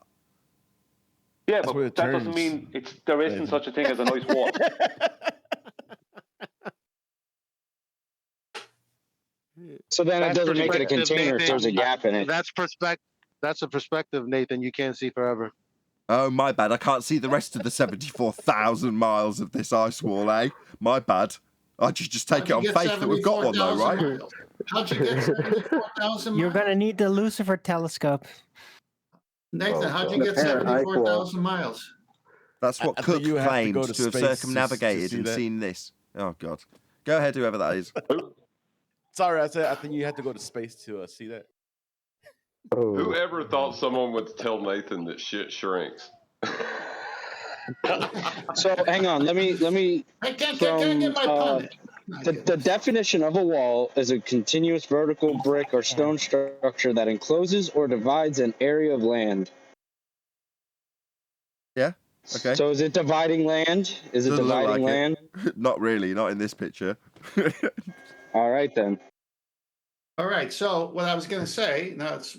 Yeah, That's where but it that doesn't turns. mean there isn't such a thing as an ice wall. So then it That's doesn't make it a perspective, container if Nathan. there's a gap in it. That's a perspective, Nathan. You can't see forever. Oh, my bad. I can't see the rest of the 74,000 miles of this ice wall, eh? My bad. I just take it on faith that we've got one, though, right? Miles? How'd you get 74,000 You're miles? gonna need the Lucifer telescope. Nathan, how'd you The get parent ice wall. 74,000 miles? That's what I think Cook you have to claimed go to to have space to circumnavigated see and that. seen this. Oh, God. Go ahead, whoever that is. Sorry, I said I think you had to go to space to see that. Oh. Whoever thought someone would tell Nathan that shit shrinks? So hang on, let me Can I get my pun? the definition of a wall is a continuous vertical brick or stone structure that encloses or divides an area of land. Yeah? Okay. So is it dividing land? Is it Doesn't look dividing like it. land? Not really, not in this picture. All right then. All right, so what I was going to say, now it's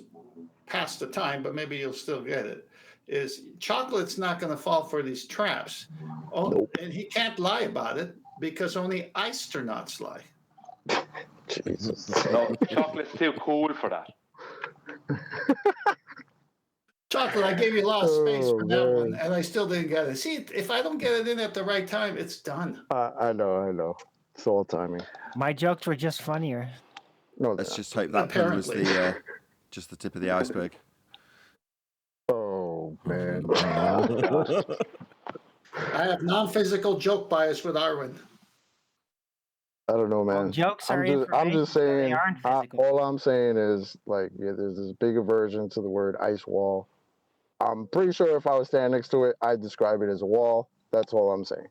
past the time, but maybe you'll still get it, is Chocolate's not going to fall for these traps. Oh, and he can't lie about it because only astronauts lie. Jesus. No, Chocolate's too cool for that. Chocolate, I gave you a lot of space Oh, for that one, man. and I still didn't get it. See, if I don't get it in at the right time, it's done. I know. It's all timing. My jokes were just funnier. No, Let's they're just hope that pun was Apparently. just the tip of the iceberg. not. Oh man. I have non-physical joke bias with Arwen. I don't know, man. Jokes are I'm just information, so they saying. aren't physical. All I'm saying is like, yeah, there's this big aversion to the word ice wall. I'm pretty sure if I was standing next to it, I'd describe it as a wall. That's all I'm saying.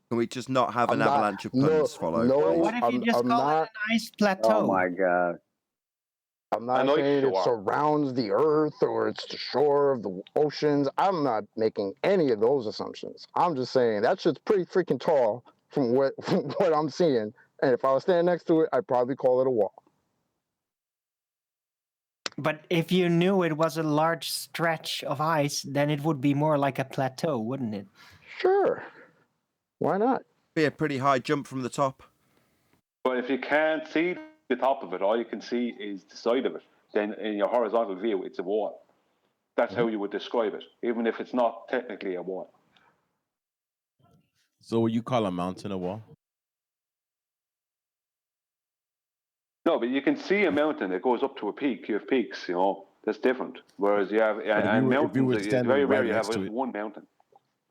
Can we just not have an I'm not- avalanche of no, puns follow? no, please? What if you I'm- just I'm call not- it an ice plateau? Oh my god. I'm not An ice saying it shore. surrounds the earth or it's the shore of the oceans. I'm not making any of those assumptions. I'm just saying that shit's pretty freaking tall from what I'm seeing. And if I was standing next to it, I'd probably call it a wall. But if you knew it was a large stretch of ice, then it would be more like a plateau, wouldn't it? Sure. Why not? Be a pretty high jump from the top. But if you can't see the top of it, all you can see is the side of it. Then in your horizontal view, it's a wall. That's how you would describe it, even if it's not technically a wall. So would you call a mountain a wall? No, but you can see a mountain that goes up to a peak. You have peaks, that's different. Whereas you have if you and were- if you were mountains, it's standing very rare right you have next to just it. one mountain.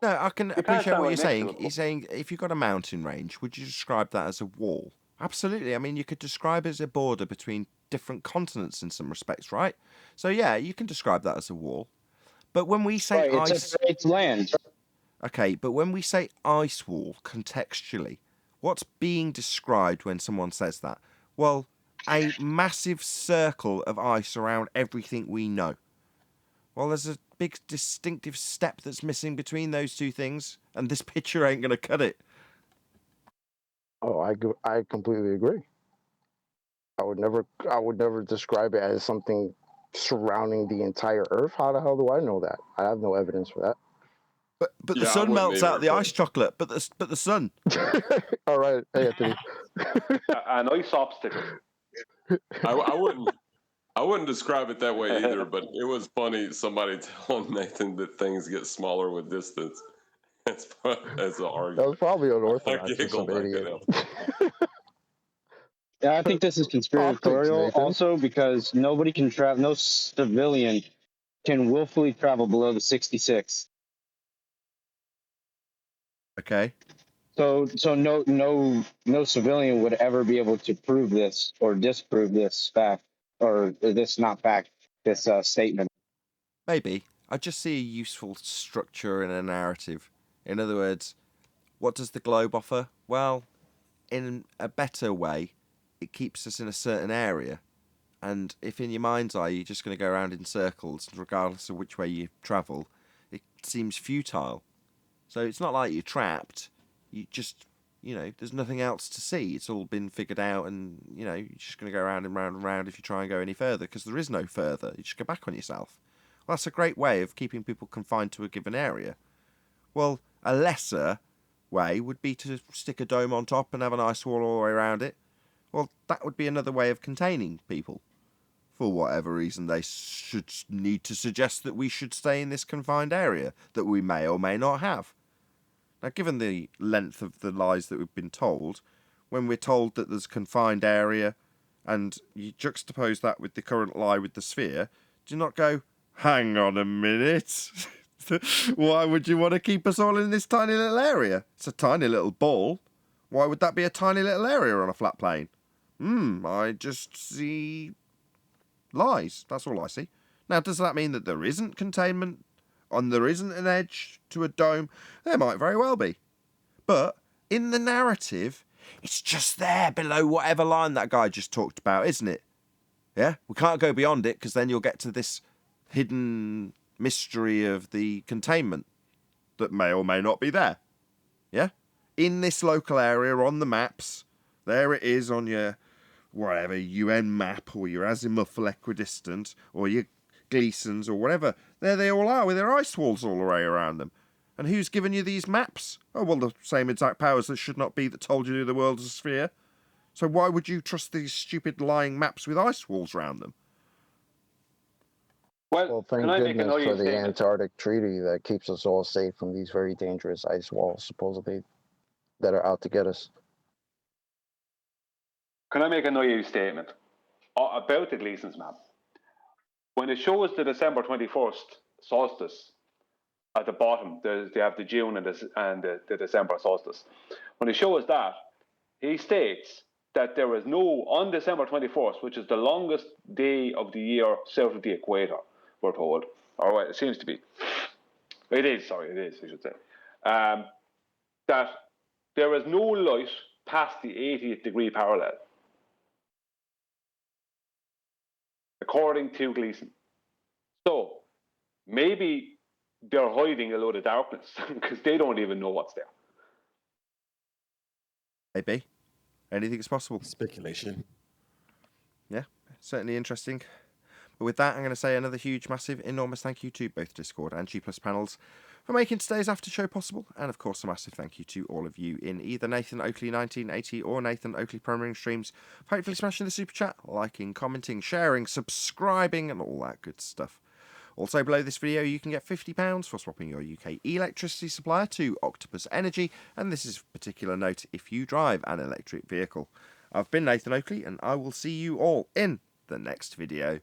No, I can can't appreciate stand what right you're next saying. to it, You're saying if you've got a mountain range, would you describe that as a wall? Absolutely. I mean, you could describe it as a border between different continents in some respects, right? So yeah, you can describe that as a wall. But when we say Right, ice, it's land. okay, but when we say ice wall contextually, what's being described when someone says that? Well, a massive circle of ice around everything we know. Well, there's a big distinctive step that's missing between those two things, and this picture ain't going to cut it. Oh, I completely agree. I would never describe it as something surrounding the entire Earth. How the hell do I know that? I have no evidence for that. But the sun melts out the ice chocolate. But the sun. All right, Anthony. An ice obstacle. I wouldn't describe it that way either. But it was funny. Somebody telling Nathan that things get smaller with distance. That's an argument. That was probably I unorthodox. giggled. I couldn't help it. Yeah, I think this is conspiratorial Nathan. also because nobody can travel, no civilian can willfully travel below the 66. Okay. So no civilian would ever be able to prove this or disprove this fact or this not fact, this statement. Maybe. I just see a useful structure in a narrative. In other words, what does the globe offer? Well, in a better way, it keeps us in a certain area. And if in your mind's eye you're just going to go around in circles, regardless of which way you travel, it seems futile. So it's not like you're trapped. You just, there's nothing else to see. It's all been figured out and, you're just going to go around and round and round if you try and go any further, because there is no further. You just go back on yourself. Well, that's a great way of keeping people confined to a given area. Well, a lesser way would be to stick a dome on top and have an ice wall all the way around it. Well, that would be another way of containing people. For whatever reason, they should need to suggest that we should stay in this confined area that we may or may not have. Now, given the length of the lies that we've been told, when we're told that there's a confined area and you juxtapose that with the current lie with the sphere, do you not go, hang on a minute? Why would you want to keep us all in this tiny little area? It's a tiny little ball. Why would that be a tiny little area on a flat plane? I just see lies. That's all I see. Now, does that mean that there isn't containment and there isn't an edge to a dome? There might very well be. But in the narrative, it's just there below whatever line that guy just talked about, isn't it? Yeah? We can't go beyond it because then you'll get to this hidden mystery of the containment that may or may not be there. Yeah? In this local area on the maps, there it is on your whatever UN map or your azimuthal equidistant or your Gleasons or whatever. There they all are with their ice walls all the way around them. And who's given you these maps? Oh, well, the same exact powers that should not be that told you the world's a sphere. So why would you trust these stupid lying maps with ice walls around them? Well, thank goodness for the Antarctic Treaty that keeps us all safe from these very dangerous ice walls, supposedly, that are out to get us. Can I make a naive statement about the Gleason's map? When it shows the December 21st solstice at the bottom, they have the June and the December solstice. When it shows that, he states that there is on December 21st, which is the longest day of the year south of the equator, we're told. Or it seems to be. It is, I should say. That there is no light past the 80th degree parallel, according to Gleason. So maybe they're hiding a load of darkness because they don't even know what's there. Maybe. Anything's possible. Speculation. Yeah, certainly interesting. But with that, I'm going to say another huge, massive, enormous thank you to both Discord and G+ panels for making today's after show possible. And of course, a massive thank you to all of you in either Nathan Oakley 1980 or Nathan Oakley Premiering streams for hopefully smashing the super chat, liking, commenting, sharing, subscribing, and all that good stuff. Also, below this video, you can get £50 for swapping your UK electricity supplier to Octopus Energy, and this is a particular note if you drive an electric vehicle. I've been Nathan Oakley, and I will see you all in the next video.